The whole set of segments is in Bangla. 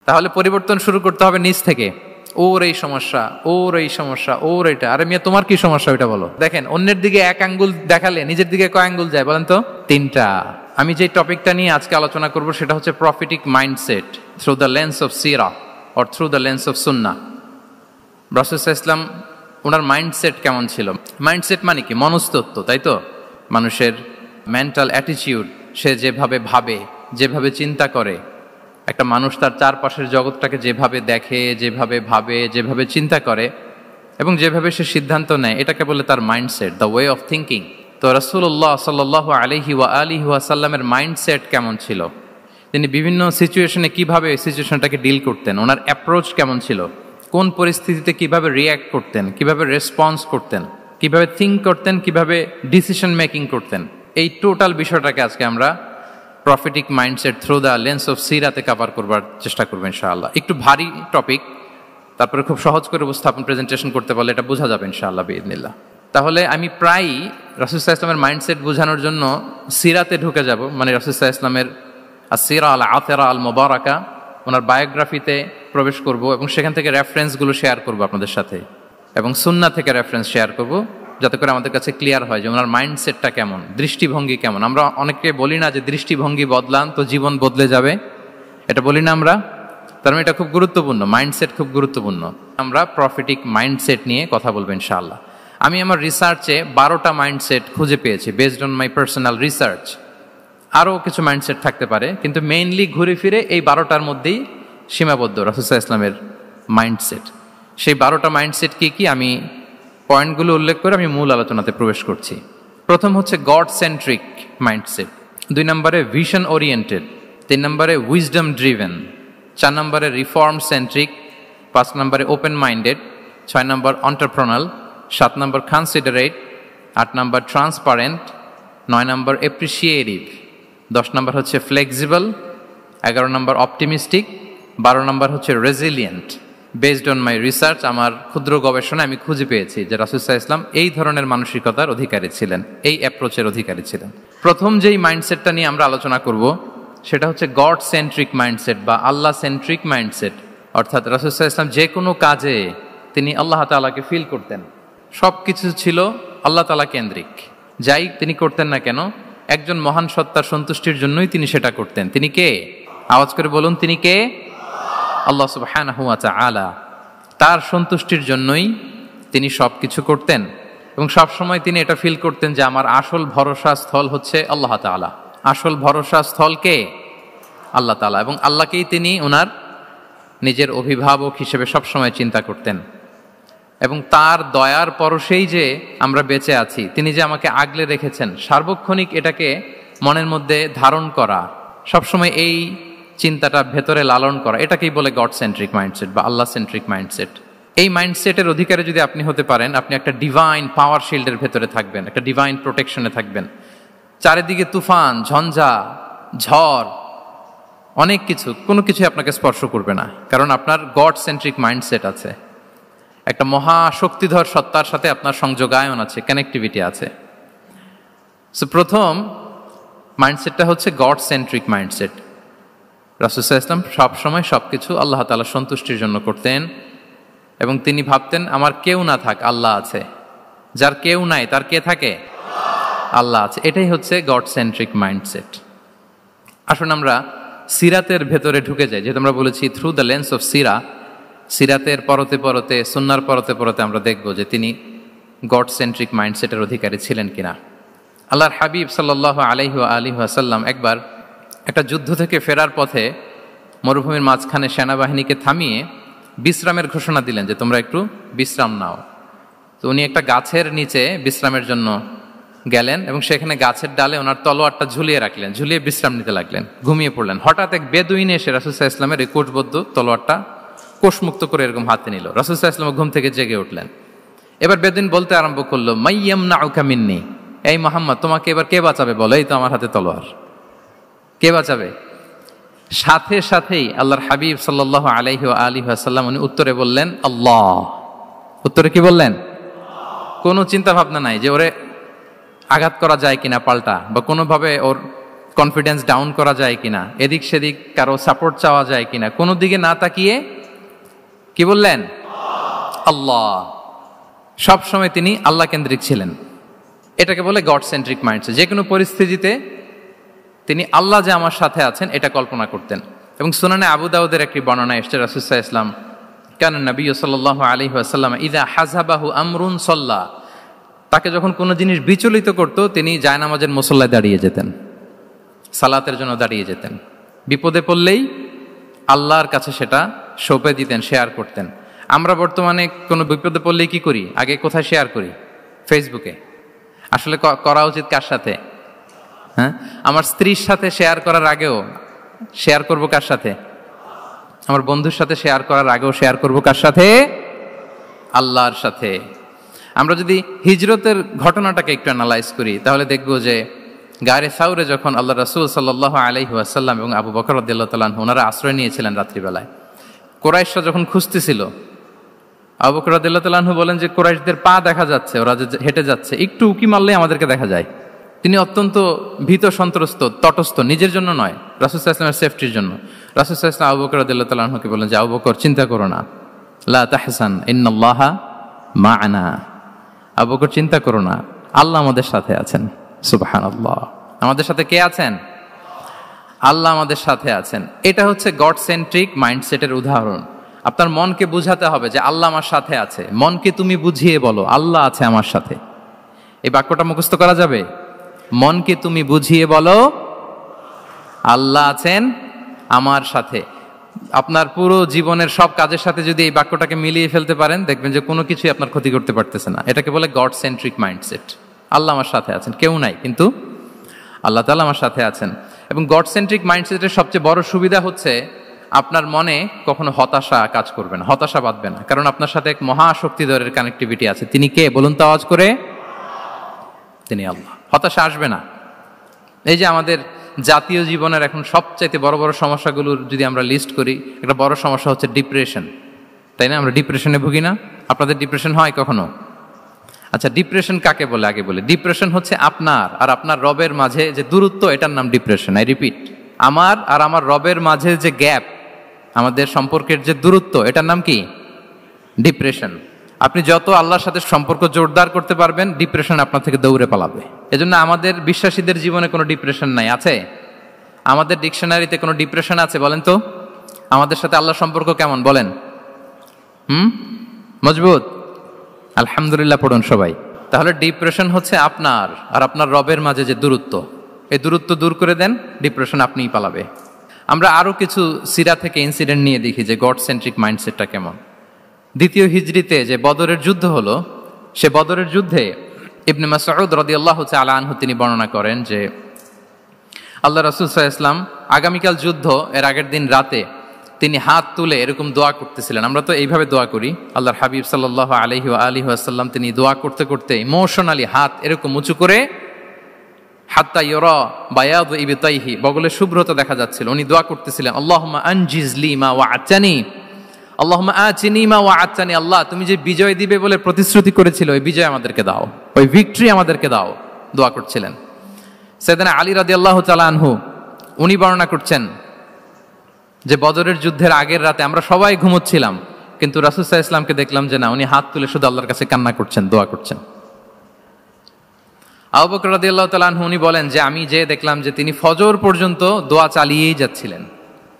তাহলে পরিবর্তন শুরু করতে হবে নিজ থেকে। ওর এই সমস্যা, ওর এই সমস্যা, ওর এটা। আরে মিয়া, তোমার কি সমস্যা ওইটা বলো। দেখেন, অন্যের দিকে এক আঙ্গুল দেখালে নিজের দিকে কয় আঙ্গুল যায় বলেন তো? 3টা। আমি যে টপিকটা নিয়ে আজকে আলোচনা করব সেটা হচ্ছে prophetic mindset through the lens of সিরা or through the lens of সুন্নাহ। রাসূল সাল্লাল্লাহু আলাইহি ওয়াসাল্লাম, ওনার মাইন্ডসেট কেমন ছিল? মাইন্ডসেট মানে কি? মনস্তত্ত্ব, তাই তো? মানুষের মেন্টাল অ্যাটিটিউড, সে যেভাবে ভাবে, যেভাবে চিন্তা করে, একটা মানুষ তার চারপাশের জগৎটাকে যেভাবে দেখে, যেভাবে ভাবে, যেভাবে চিন্তা করে এবং যেভাবে সে সিদ্ধান্ত নেয়, এটাকে বলে তার mindset, the way of thinking. তো রাসূলুল্লাহ সাল্লাল্লাহু আলাইহি ওয়াসাল্লামের মাইন্ডসেট কেমন ছিল? তিনি বিভিন্ন সিচুয়েশনে কিভাবে এই সিচুয়েশনটাকে ডিল করতেন, ওনার অ্যাপ্রোচ কেমন ছিল, কোন পরিস্থিতিতে কিভাবে রিয়্যাক্ট করতেন, কিভাবে রেসপন্স করতেন, কিভাবে থিঙ্ক করতেন, কিভাবে ডিসিশন মেকিং করতেন, এই টোটাল বিষয়টাকে আজকে আমরা prophetic mindset through the lens of সিরাতে কভার করবার চেষ্টা করবো ইনশাআল্লাহ। একটু ভারী টপিক, তারপরে খুব সহজ করে উপস্থাপন প্রেজেন্টেশন করতে পারলে এটা বোঝা যাবে ইনশাআল্লাহ বিইذনিল্লাহ। তাহলে আমি প্রায়ই রাসূল সাল্লাল্লাহু আলাইহি ওয়াসাল্লামের মাইন্ডসেট বোঝানোর জন্য সিরাতে ঢুকে যাব, মানে রাসূল সাল্লাল্লাহু আলাইহি ওয়াসাল্লামের আসিরা আল আতেরা আল মুবারাকা, ওনার বায়োগ্রাফিতে প্রবেশ করব এবং সেখান থেকে রেফারেন্সগুলো শেয়ার করব আপনাদের সাথে, এবং সুন্নাহ থেকে রেফারেন্স শেয়ার করব, যাতে করে আমাদের কাছে ক্লিয়ার হয় যে ওনার মাইন্ডসেটটা কেমন, দৃষ্টিভঙ্গি কেমন। আমরা অনেকে বলি না যে দৃষ্টিভঙ্গি বদলান তো জীবন বদলে যাবে, এটা বলি না আমরা? তার মানে এটা খুব গুরুত্বপূর্ণ, মাইন্ডসেট খুব গুরুত্বপূর্ণ। আমরা প্রফিটিক মাইন্ডসেট নিয়ে কথা বলবো ইনশাআল্লাহ। আমি আমার রিসার্চে 12টা মাইন্ডসেট খুঁজে পেয়েছি, based on my personal research. আরও কিছু মাইন্ডসেট থাকতে পারে, কিন্তু মেইনলি ঘুরে ফিরে এই 12টার মধ্যেই সীমাবদ্ধ রাসূল সাল্লাল্লাহু আলাইহি ওয়াসাল্লামের মাইন্ডসেট। সেই 12টা মাইন্ডসেট কি কি, আমি পয়েন্টগুলো উল্লেখ করে আমি মূল আলোচনাতে প্রবেশ করছি। প্রথম হচ্ছে গড সেন্ট্রিক মাইন্ডসেট, 2 নম্বরে ভিশন ওরিয়েন্টেড, 3 নম্বরে উইজডম ড্রিভেন, 4 নম্বরে রিফর্ম সেন্ট্রিক, 5 নম্বরে ওপেন মাইন্ডেড, 6 নম্বর এন্টারপ্রেনাল, 7 নম্বর কনসিডারেট, 8 নম্বর ট্রান্সপারেন্ট, 9 নম্বর এপ্রিসিয়েটিভ, 10 নম্বর হচ্ছে ফ্লেক্সিবল, 11 নম্বর অপটিমিস্টিক, 12 নম্বর হচ্ছে resilient. Based on my research, আমার ক্ষুদ্র গবেষণা আমি খুঁজে পেয়েছি যে রাসূল সাল্লাল্লাহু আলাইহি ওয়াসাল্লাম এই ধরনের মানসিকতার অধিকারী ছিলেন, এই অ্যাপ্রোচের অধিকারী ছিলেন। প্রথম যেই মাইন্ডসেটটা নিয়ে আমরা আলোচনা করব সেটা হচ্ছে গড সেন্ট্রিক মাইন্ডসেট বা আল্লাহ সেন্ট্রিক মাইন্ডসেট। অর্থাৎ রাসূল সাল্লাল্লাহু আলাইহি ওয়াসাল্লাম যে কোনো কাজে তিনি আল্লাহ তাআলাকে ফিল করতেন, সব কিছু ছিল আল্লাহ তাআলা কেন্দ্রিক। যাই তিনি করতেন না কেন, একজন মহান সত্তার সন্তুষ্টির জন্যই তিনি সেটা করতেন। তিনি কে? আওয়াজ করে বলুন, তিনি কে? আল্লাহ সুবহানাহু ওয়া তাআলা। তার সন্তুষ্টির জন্যই তিনি সব কিছু করতেন এবং সবসময় তিনি এটা ফিল করতেন যে আমার আসল ভরসা স্থল হচ্ছে আল্লাহ তাআলা। আসল ভরসা স্থল কে? আল্লাহ তাআলা। এবং আল্লাহকেই তিনি ওনার নিজের অভিভাবক হিসেবে সবসময় চিন্তা করতেন। এবং তার দয়ার পরশেই যে আমরা বেঁচে আছি, তিনি যে আমাকে আগলে রেখেছেন, সার্বক্ষণিক এটাকে মনের মধ্যে ধারণ করা, সবসময় এই চিন্তাটা ভেতরে লালন করা, এটাকেই বলে গড সেন্ট্রিক মাইন্ডসেট বা আল্লাহ সেন্ট্রিক মাইন্ডসেট। এই মাইন্ডসেটের অধিকারে যদি আপনি হতে পারেন, আপনি একটা ডিভাইন পাওয়ার শিল্ডের ভেতরে থাকবেন, একটা ডিভাইন প্রোটেকশনে থাকবেন। চারিদিকে তুফান, ঝঞ্ঝা, ঝড়, অনেক কিছু, কোনো কিছু আপনাকে স্পর্শ করবে না, কারণ আপনার গড সেন্ট্রিক মাইন্ডসেট আছে। একটা মহাশক্তিধর সত্তার সাথে আপনার সংযোগায়ন আছে, কানেক্টিভিটি আছে। সো প্রথম মাইন্ডসেটটা হচ্ছে গড সেন্ট্রিক মাইন্ডসেট। রাসূল সাল্লাল্লাহু আলাইহি ওয়াসাল্লাম সবসময় সবকিছু আল্লাহ তাআলার সন্তুষ্টির জন্য করতেন এবং তিনি ভাবতেন আমার কেউ না থাক, আল্লাহ আছে। যার কেউ নাই তার কে থাকে? আল্লাহ আছে। এটাই হচ্ছে গড সেন্ট্রিক মাইন্ডসেট। আসুন আমরা সিরাতের ভেতরে ঢুকে যাই, যেহেতু আমরা বলেছি থ্রু দ্য লেন্স অফ সিরা। সিরাতের পরতে পরতে, সুন্নাহর পরতে পরতে আমরা দেখব যে তিনি গড সেন্ট্রিক মাইন্ডসেটের অধিকারী ছিলেন কিনা। আল্লাহর হাবিব সাল্লাল্লাহু আলাইহি ওয়াসাল্লাম একবার একটা যুদ্ধ থেকে ফেরার পথে মরুভূমির মাঝখানে সেনাবাহিনীকে থামিয়ে বিশ্রামের ঘোষণা দিলেন যে তোমরা একটু বিশ্রাম নাও। তো উনি একটা গাছের নিচে বিশ্রামের জন্য গেলেন এবং সেখানে গাছের ডালে ওনার তলোয়ারটা ঝুলিয়ে রাখলেন, ঝুলিয়ে বিশ্রাম নিতে লাগলেন, ঘুমিয়ে পড়লেন। হঠাৎ এক বেদুইন এসে রাসূল সাল্লাল্লাহু আলাইহি ওয়াসাল্লামের এই কোষবদ্ধ তলোয়ারটা কোষমুক্ত করে এরকম হাতে নিল। রাসূল সাল্লাল্লাহু আলাইহি ওয়াসাল্লাম ঘুম থেকে জেগে উঠলেন। এবার বেদুইন বলতে আরম্ভ করলো, মাইয়ামনাউকা মিন্নি, এই মুহাম্মদ তোমাকে এবার কে বাঁচাবে বলো, এই তো আমার হাতে তলোয়ার, কে বাঁচাবে? সাথে সাথেই আল্লাহর হাবিব সাল্লাল্লাহু আলাইহি ওয়াসাল্লাম উনি উত্তরে বললেন আল্লাহ। উত্তরে কি বললেন? কোনো চিন্তা ভাবনা নাই যে ওরে আঘাত করা যায় কিনা পাল্টা, বা কোনোভাবে ওর কনফিডেন্স ডাউন করা যায় কিনা, এদিক সেদিক কারো সাপোর্ট চাওয়া যায় কিনা, কোনো দিকে না তাকিয়ে কি বললেন? আল্লাহ। সব সময় তিনি আল্লাহ কেন্দ্রিক ছিলেন। এটাকে বলে গড সেন্ট্রিক মাইন্ডসেট। যে কোনো পরিস্থিতিতে তিনি আল্লাহ যে আমার সাথে আছেন এটা কল্পনা করতেন। এবং সুনানে আবু দাউদের একটি বর্ণনা এসেছে, রাসূল সাল্লাল্লাহু আলাইহি ওয়াসাল্লাম কানা নবী সাল্লাল্লাহু আলাইহি ওয়াসাল্লাম ইযা হাযাবাহু আমরুন সাল্লা, তাকে যখন কোনো জিনিস বিচলিত করত তিনি জায়নামাজের মুসল্লায় দাঁড়িয়ে যেতেন, সালাতের জন্য দাঁড়িয়ে যেতেন। বিপদে পড়লেই আল্লাহর কাছে সেটা সঁপে দিতেন, শেয়ার করতেন। আমরা বর্তমানে কোনো বিপদে পড়লেই কি করি? আগে কোথায় শেয়ার করি? ফেসবুকে। আসলে করা উচিত কার সাথে? হ্যাঁ, আমার স্ত্রীর সাথে শেয়ার করার আগেও শেয়ার করব কার সাথে? আমার বন্ধুর সাথে শেয়ার করার আগেও শেয়ার করব কার সাথে? আল্লাহর সাথে। আমরা যদি হিজরতের ঘটনাটাকে একটু অ্যানালাইজ করি তাহলে দেখব যে গারে সাউরে যখন আল্লাহ রাসূল সাল্লাল্লাহু আলাইহি ওয়াসাল্লাম এবং আবু বকর রাদিয়াল্লাহু তাআলা আনহু ওনারা আশ্রয় নিয়েছিলেন রাত্রিবেলায়, কুরাইশরা যখন খুঁজতেছিল, আবু বকর রাদিয়াল্লাহু তাআলা আনহু বলেন যে কুরাইশদের পা দেখা যাচ্ছে, ওরা যে হেঁটে যাচ্ছে, একটু উকি মারলেই আমাদেরকে দেখা যায়। তিনি অত্যন্ত ভীত সন্ত্রস্ত, তটস্থ, নিজের জন্য নয়, রাসূল সাল্লাল্লাহু আলাইহি ওয়াসাল্লামের সেফটির জন্য। রাসূল সাল্লাল্লাহু আলাইহি ওয়াসাল্লাম আবু বকর রাদিয়াল্লাহু তাআলা আনহুকে বলেন যে আবু বকর চিন্তা করো না, লা তাহসান ইন্নাল্লাহা মা'ানা, আবু বকর চিন্তা করো না, আল্লাহ আমাদের সাথে আছেন। সুবহানাল্লাহ। আমাদের সাথে কে আছেন? আল্লাহ আমাদের সাথে আছেন। এটা হচ্ছে গড সেন্ট্রিক মাইন্ডসেটের উদাহরণ। আপনার মনকে বুঝাতে হবে যে আল্লাহ আমার সাথে আছে। মনকে তুমি বুঝিয়ে বলো আল্লাহ আছে আমার সাথে। এই বাক্যটা মুখস্থ করা যাবে? মনকে তুমি বুঝিয়ে বলো আল্লাহ আছেন আমার সাথে। আপনার পুরো জীবনের সব কাজের সাথে যদি এই বাক্যটাকে মিলিয়ে ফেলতে পারেন দেখবেন যে কোনো কিছুই আপনার ক্ষতি করতে পারতেছে না। এটাকে বলে গড সেন্ট্রিক মাইন্ডসেট। আল্লাহ আমার সাথে আছেন, কেউ নাই কিন্তু আল্লাহ তাআলা আমার সাথে আছেন। এবং গড সেন্ট্রিক মাইন্ডসেটের সবচেয়ে বড় সুবিধা হচ্ছে আপনার মনে কখনো হতাশা কাজ করবে না, হতাশা বাঁধবে না, কারণ আপনার সাথে এক মহাশক্তিধরের কানেক্টিভিটি আছে। তিনি কে বলুন তো আওয়াজ করে? তিনি আল্লাহ। হতাশা আসবে না। এই যে আমাদের জাতীয় জীবনের এখন সবচাইতে বড় বড় সমস্যাগুলোর যদি আমরা লিস্ট করি, একটা বড় সমস্যা হচ্ছে ডিপ্রেশন, তাই না? আমরা ডিপ্রেশনে ভুগি না? আপনাদের ডিপ্রেশন হয় কখনো? আচ্ছা, ডিপ্রেশন কাকে বলে আগে বলে। ডিপ্রেশন হচ্ছে আপনার আর আপনার রবের মাঝে যে দূরত্ব, এটার নাম ডিপ্রেশন। আই রিপিট, আমার আর আমার রবের মাঝে যে গ্যাপ, আমাদের সম্পর্কের যে দূরত্ব, এটার নাম কি? ডিপ্রেশন। আপনি যত আল্লাহর সাথে সম্পর্ক জোরদার করতে পারবেন, ডিপ্রেশন আপনার থেকে দৌড়ে পালাবে। এজন্য আমাদের বিশ্বাসীদের জীবনে কোনো ডিপ্রেশন নাই। আছে? আমাদের ডিকশনারিতে কোনো ডিপ্রেশন আছে বলেন তো? আমাদের সাথে আল্লাহর সম্পর্ক কেমন বলেন? মজবুত? আলহামদুলিল্লাহ পড়ুন সবাই। তাহলে ডিপ্রেশন হচ্ছে আপনার আর আপনার রবের মাঝে যে দূরত্ব, এই দূরত্ব দূর করে দেন, ডিপ্রেশন আপনিই পালাবে। আমরা আরো কিছু সিরা থেকে ইনসিডেন্ট নিয়ে দেখি যে গড সেন্ট্রিক মাইন্ডসেটটা কেমন। দ্বিতীয় হিজরিতে যে বদরের যুদ্ধ হলো, সে বদরের যুদ্ধে ইবনে মাসউদ রাদিয়াল্লাহু তাআলা আনহু তিনি বর্ণনা করেন যে আল্লাহ রাসূল সাল্লাল্লাহু আলাইহি ওয়াসাল্লাম আগামীকাল যুদ্ধ, এর আগের দিন রাতে তিনি হাত তুলে এরকম দোয়া করতেছিলেন। আমরা তো এইভাবে দোয়া করি। আল্লাহর হাবিব সাল্লাল্লাহু আলাইহি ওয়া আলিহি ওয়াসাল্লাম তিনি দোয়া করতে করতে ইমোশনালি হাত এরকম উঁচু করে, হাত্তা ইউরা বায়াদু ইবতাইহি, বগলে শুভ্রতা দেখা যাচ্ছিল, উনি দোয়া করতেছিলেন আল্লাহুম্মা আনজিজ লি মা ওয়া'আতানি, আল্লাহুম্মা আতিনি মা ওয়া'আতানি, আল্লাহ তুমি যে বিজয় দিবে বলে প্রতিশ্রুতি করেছিল, ওই বিজয় আমাদেরকে দাও, ওই ভিক্টরি আমাদেরকে দাও। দোয়া করছিলেন। সাইয়েদনা আলী রাদিয়াল্লাহু তাআলা আনহু উনি বর্ণনা করছেন যে বদরের যুদ্ধের আগের রাতে আমরা সবাই ঘুমোচ্ছিলাম, কিন্তু রাসূল সাল্লাল্লাহু আলাইহি ওয়াসাল্লামকে দেখলাম যে না, উনি হাত তুলে শুধু আল্লাহর কাছে কান্না করছেন, দোয়া করছেন। আবু বকর রাদিয়াল্লাহু তাআলা আনহু উনি বলেন যে আমি যে দেখলাম যে তিনি ফজর পর্যন্ত দোয়া চালিয়েই যাচ্ছিলেন,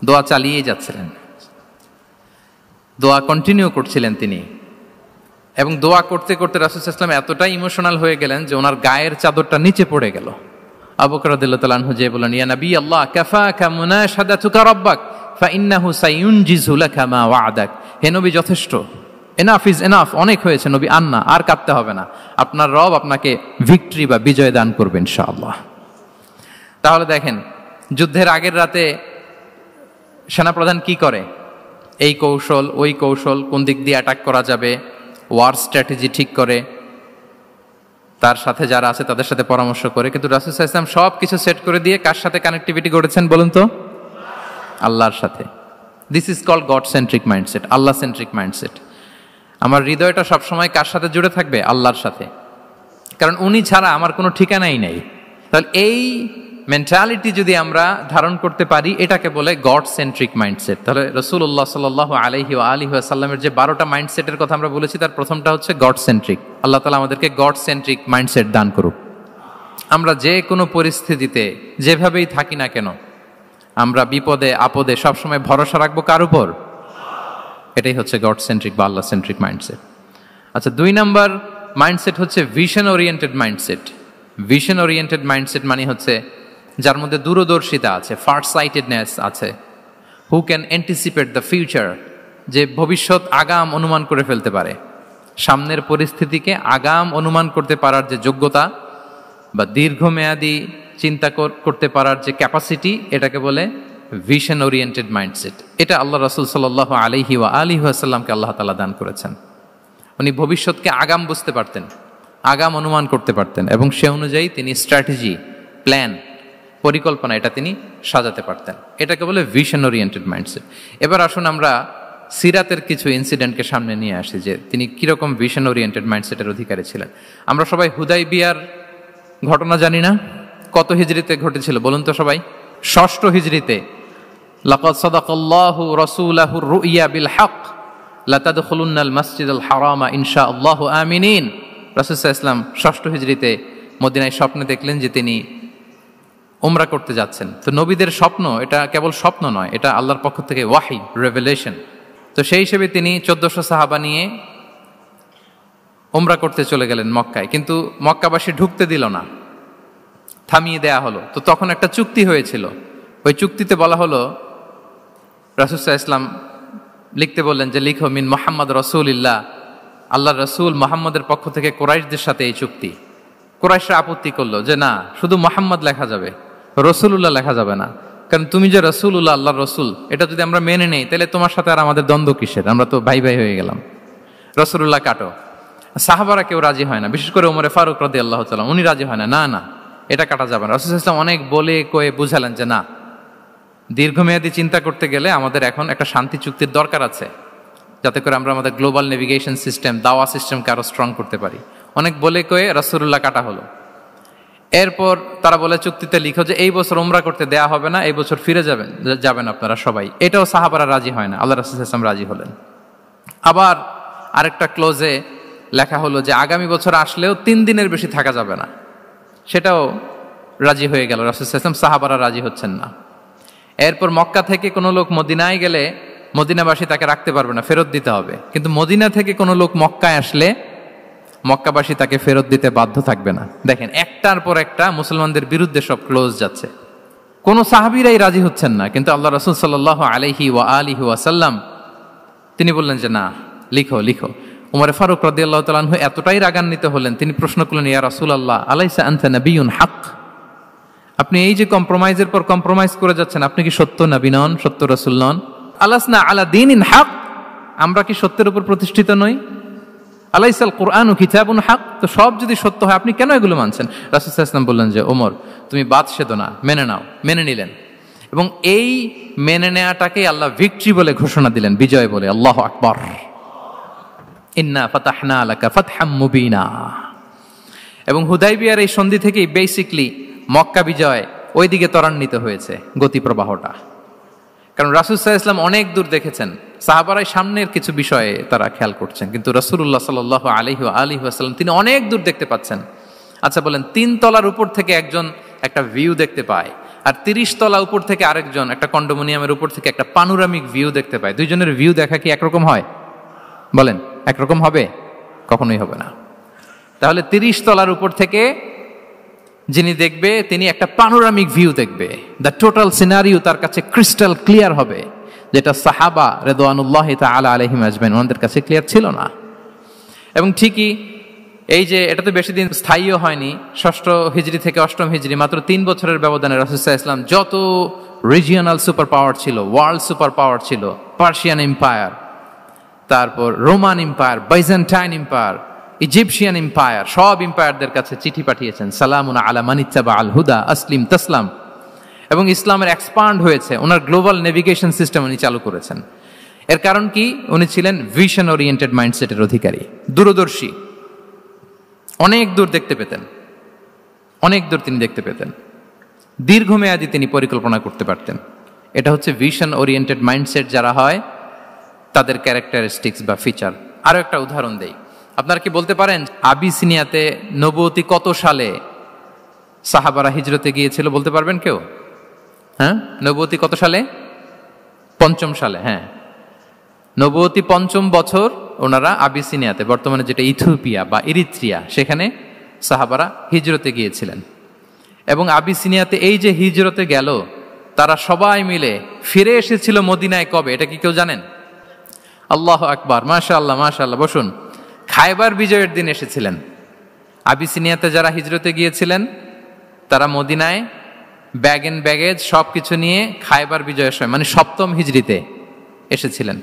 দোয়া চালিয়েই যাচ্ছিলেন, দোয়া কন্টিনিউ করছিলেন তিনি। এবং দোয়া করতে করতে রাসূল সাল্লাল্লাহু আলাইহি ওয়াসাল্লাম এতটাই ইমোশনাল হয়ে গেলেন যে ওনার গায়ের চাদরটা নিচে পড়ে গেল। আবু বকর রাদিয়াল্লাহু তাআলা আনহু যে বলেন ইয়া নবী আল্লাহ কাফাকা মুনাশাদাতুকা রাব্বাক ফাইন্নাহু সায়ুনজিজু লাকা মা ওয়া'দাক, হে নবী যথেষ্ট, এনাফ ইজ এনাফ, অনেক হয়েছে নবী, আন্না, আর কাঁদতে হবে না, আপনার রব আপনাকে ভিক্টরি বা বিজয় দান করবে ইনশাআল্লাহ। তাহলে দেখেন, যুদ্ধের আগের রাতে সেনাপ্রধান কি করে? এই কৌশল ওই কৌশল, কোন দিক দিয়ে অ্যাটাক করা যাবে, ওয়ার স্ট্র্যাটেজি ঠিক করে, তার সাথে যারা আছে তাদের সাথে পরামর্শ করে। কিন্তু রাসূল সাল্লাল্লাহু আলাইহি ওয়াসাল্লাম সব কিছু সেট করে দিয়ে কার সাথে কানেক্টিভিটি গড়েছেন বলুন তো? আল্লাহর সাথে। This is called God centric mindset, Allah centric mindset. আমার হৃদয়টা সবসময় কার সাথে জুড়ে থাকবে? আল্লাহর সাথে, কারণ উনি ছাড়া আমার কোনো ঠিকানাই নেই। তাহলে এই মেন্টালিটি যদি আমরা ধারণ করতে পারি, এটাকে বলে গড সেন্ট্রিক মাইন্ডসেট। তাহলে রাসূলুল্লাহ সাল্লাল্লাহু আলাইহি ওয়া আলিহি ওয়াসাল্লামের যে 12টা মাইন্ডসেটের কথা আমরা বলেছি, তার প্রথমটা হচ্ছে গড সেন্ট্রিক। আল্লাহ তাআলা আমাদেরকে গড সেন্ট্রিক মাইন্ডসেট দান করুক। আমরা যে কোনো পরিস্থিতিতে যেভাবেই থাকি না কেন, আমরা বিপদে আপদে সবসময় ভরসা রাখবো কার উপর? এটাই হচ্ছে গড সেন্ট্রিক বা আল্লাহ সেন্ট্রিক মাইন্ডসেট। আচ্ছা, 2 নাম্বার মাইন্ডসেট হচ্ছে vision oriented mindset. Vision oriented mindset মানে হচ্ছে যার মধ্যে দূরদর্শিতা আছে, ফার সাইটেডনেস আছে, who can anticipate the future, যে ভবিষ্যৎ আগাম অনুমান করে ফেলতে পারে, সামনের পরিস্থিতিকে আগাম অনুমান করতে পারার যে যোগ্যতা বা দীর্ঘমেয়াদী চিন্তা করতে পারার যে ক্যাপাসিটি, এটাকে বলে ভিশন ওরিয়েন্টেড মাইন্ডসেট। এটা আল্লাহ রাসূল সাল্লাল্লাহু আলাইহি ওয়া আলিহি ওয়াসাল্লামকে আল্লাহ তাআলা দান করেছেন। উনি ভবিষ্যৎকে আগাম বুঝতে পারতেন, আগাম অনুমান করতে পারতেন, এবং সে অনুযায়ী তিনি স্ট্র্যাটেজি, প্ল্যান, পরিকল্পনা এটা তিনি সাজাতে পারতেন। এটাকে বলে ভিশন ওরিয়েন্টেড মাইন্ডসেট। এবার আসুন আমরা সিরাতের কিছু ইনসিডেন্টকে সামনে নিয়ে আসি যে তিনি কিরকম ভিশন ওরিয়েন্টেড মাইন্ডসেটের অধিকারী ছিলেন। আমরা সবাই হুদাইবিয়ার ঘটনা জানি না? কত হিজরিতে ঘটেছিল বলুন তো সবাই? 6ষ্ঠ হিজরিতে। লাকাদ সাদাকাল্লাহু রাসূলাহুর রুইয়া বিল হক লাতাদখুলুন্নাল মাসজিদাল হারামা ইনশাআল্লাহু আমিনিন। রাসূল সাল্লাল্লাহু আলাইহি ওয়াসাল্লাম 6ষ্ঠ হিজরিতে মদিনায় স্বপ্নে দেখলেন যে তিনি উমরা করতে যাচ্ছেন। তো নবীদের স্বপ্ন এটা কেবল স্বপ্ন নয়, এটা আল্লাহর পক্ষ থেকে ওয়াহি, রেভেলেশন। তো সেই হিসেবে তিনি 1400 সাহাবা নিয়ে উমরা করতে চলে গেলেন মক্কায়, কিন্তু মক্কাবাসী ঢুকতে দিল না, থামিয়ে দেয়া হলো। তো তখন একটা চুক্তি হয়েছিল, ওই চুক্তিতে বলা হলো, রাসূল সাল্লাল্লাহু আলাইহি ওয়াসাল্লাম লিখতে বললেন যে লিখো মিন মুহাম্মদ রাসূলুল্লাহ, আল্লাহর রাসূল মুহাম্মদের পক্ষ থেকে কুরাইশদের সাথে এই চুক্তি। কুরাইশরা আপত্তি করলো যে না, শুধু মুহাম্মদ লেখা যাবে, রাসূলুল্লাহ লেখা যাবে না, কারণ তুমি যে রাসূলুল্লাহ, আল্লাহর রাসূল, এটা যদি আমরা মেনে নেই তাহলে তোমার সাথে আর আমাদের দ্বন্দ্ব কিসের, আমরা তো ভাই ভাই হয়ে গেলাম, রাসূলুল্লাহ কাটো। সাহাবারা কেউ রাজি হয় না, বিশেষ করে ওমরে ফারুক রাদিয়াল্লাহু তাআলা, উনি রাজি হয় না, না না এটা কাটা যাবে না। রাসূল সাল্লাল্লাহু আলাইহি ওয়াসাল্লাম অনেক বলে কয়ে বুঝালেন যে না, দীর্ঘমেয়াদী চিন্তা করতে গেলে আমাদের এখন একটা শান্তি চুক্তির দরকার আছে, যাতে করে আমরা আমাদের গ্লোবাল নেভিগেশন সিস্টেম, দাওয়া সিস্টেমকে আরো স্ট্রং করতে পারি। অনেক বলে কয়ে রাসূলুল্লাহ কাটা হলো। এরপর তারা বলে চুক্তিতে লিখো যে এই বছর উমরা করতে দেয়া হবে না, এই বছর ফিরে যাবেন আপনারা সবাই। এটাও সাহাবারা রাজি হয় না, আল্লাহ রাসূল সাল্লাল্লাহু আলাইহি ওয়াসাল্লাম রাজি হলেন। আবার আরেকটা ক্লোজে লেখা হলো যে আগামী বছর আসলেও 3 দিনের বেশি থাকা যাবে না, সেটাও রাজি হয়ে গেল রাসূল সাল্লাল্লাহু আলাইহি ওয়াসাল্লাম, সাহাবারা রাজি হচ্ছেন না। এরপর মক্কা থেকে কোনো লোক মদিনায় গেলে মদিনাবাসী তাকে রাখতে পারবে না, ফেরত দিতে হবে। কিন্তু মদিনা থেকে কোনো লোক মক্কায় আসলে মক্কাবাসী তাকে ফেরত দিতে বাধ্য থাকবে না। দেখেন, একটার পর একটা মুসলমানদের বিরুদ্ধে সব ক্লোজ যাচ্ছে, কোনো সাহাবীরাই রাজি হচ্ছেন না। কিন্তু আল্লাহ রাসূল সাল্লাল্লাহু আলাইহি ওয়া আলিহি ওয়াসাল্লাম তিনি বললেন যে না, লিখো লিখো। উমর ফারুক রাদিয়াল্লাহু তাআলা আনহু এতটাই রাগান্বিত হলেন, তিনি প্রশ্ন করলেন, ইয়া রাসূলুল্লাহ, আলাইসা আনতা নাবিয়্যুন হক, আপনি এই যে কম্প্রোমাইজের পর কম্প্রোমাইজ করে যাচ্ছেন, আপনি কি সত্য নবী নন, সত্য রাসূল নন? আলাসনা আলা দীনিন হক, আমরা কি সত্যের উপর প্রতিষ্ঠিত নই? আলাইসাল কুরআনু কিতাবুন হক, তো সব যদি সত্য হয় আপনি কেন এগুলো মানছেন? রাসূল সাল্লাল্লাহু আলাইহি ওয়াসাল্লাম বললেন যে ওমর, তুমি বাদ সেদো না, মেনে নাও। মেনে নিলেন, এবং এই মেনে নেওয়াটাকে আল্লাহ ভিক্টরি বলে ঘোষণা দিলেন, বিজয় বলে। আল্লাহু আকবার। ইন্না ফাতাহনা লাকা ফাতহাম মুবিনা। এবং হুদাইবিয়ার এই সন্ধি থেকেই বেসিকলি মক্কা বিজয় ওইদিকে ত্বরান্বিত হয়েছে গতি প্রবাহটা। কারণ রাসূল সাল্লাল্লাহু আলাইহি ওয়াসাল্লাম অনেক দূর দেখেছেন, সাহাবারাই সামনের কিছু বিষয়ে তারা খেয়াল করছেন, কিন্তু রাসূলুল্লাহ সাল্লাল্লাহু আলাইহি ওয়াসাল্লাম তিনি অনেক দূর দেখতে পাচ্ছেন। আচ্ছা বলেন, 3 তলার উপর থেকে একজন একটা ভিউ দেখতে পায়, আর 30 তলা উপর থেকে আরেকজন একটা কন্ডোমিনিয়ামের উপর থেকে একটা পানোরামিক ভিউ দেখতে পায়, দুইজনের ভিউ দেখা কি একরকম হয়? বলেন, একরকম হবে? কখনোই হবে না। তাহলে 30 তলার উপর থেকে যিনি দেখবে তিনি একটা পানোরামিক ভিউ দেখবে, দ্য টোটাল সিনারিও তার কাছে ক্রিস্টাল ক্লিয়ার হবে, যেটা সাহাবা রিদওয়ানুল্লাহি তাআলা আলাইহিম আজমাইন ওনাদের কাছে ক্লিয়ার ছিল না। এবং ঠিকই এই যে এটা তো বেশি দিন স্থায়ীও হয়নি, 6ষ্ঠ হিজরি থেকে 8ম হিজরি, মাত্র 3 বছরের ব্যবধানে রাসূল সাল্লাল্লাহু আলাইহি ওয়াসাল্লাম যত রিজিওনাল সুপার পাওয়ার ছিল, ওয়ার্ল্ড সুপার পাওয়ার ছিল, পার্সিয়ান এম্পায়ার, তারপর Roman empire, Byzantine empire, Egyptian empire, সব এম্পায়ারদের কাছে চিঠি পাঠিয়েছেন, সালামুন আলা মানিত্তাবা আল হুদা আসলিম তাসলাম। এবং ইসলামের এক্সপান্ড হয়েছে, ওনার গ্লোবাল নেভিগেশন সিস্টেম উনি চালু করেছেন। এর কারণ কি? উনি ছিলেন ভিশন ওরিয়েন্টেড মাইন্ডসেটের অধিকারী, দূরদর্শী, অনেক দূর দেখতে পেতেন, অনেক দূর তিনি দেখতে পেতেন। দীর্ঘমেয়াদী তিনি পরিকল্পনা করতে পারতেন। এটা হচ্ছে ভিশন ওরিয়েন্টেড মাইন্ডসেট যারা হয় তাদের ক্যারেক্টারিস্টিক্স বা ফিচার। আরও একটা উদাহরণ দেই, আপনারা কি বলতে পারেন আবিসিনিয়াতে নবুয়তি কত সালে সাহাবারা হিজরতে গিয়েছিল? বলতে পারবেন কেউ? হ্যাঁ, নবুয়তি কত সালে? 5ম সালে। হ্যাঁ, নবুয়তি 5ম বছর ওনারা আবিসিনিয়াতে, বর্তমানে যেটা ইথিওপিয়া বা ইরিত্রিয়া, সেখানে সাহাবারা হিজরতে গিয়েছিলেন। এবং আবিসিনিয়াতে এই যে হিজরতে গেল, তারা সবাই মিলে ফিরে এসেছিল মদিনায় কবে? এটা কি কেউ জানেন? আল্লাহ আকবার, মাশাআল্লাহ মাশাআল্লাহ। বসুন। খায়বার বিজয়ের দিন এসেছিলেন। আবিসিনিয়াতে যারা হিজরতে গিয়েছিলেন তারা মদিনায় ব্যাগ এন্ড ব্যাগেজ সব কিছু নিয়ে খায়বার বিজয়ের সময়, মানে 7ম হিজরিতে এসেছিলেন।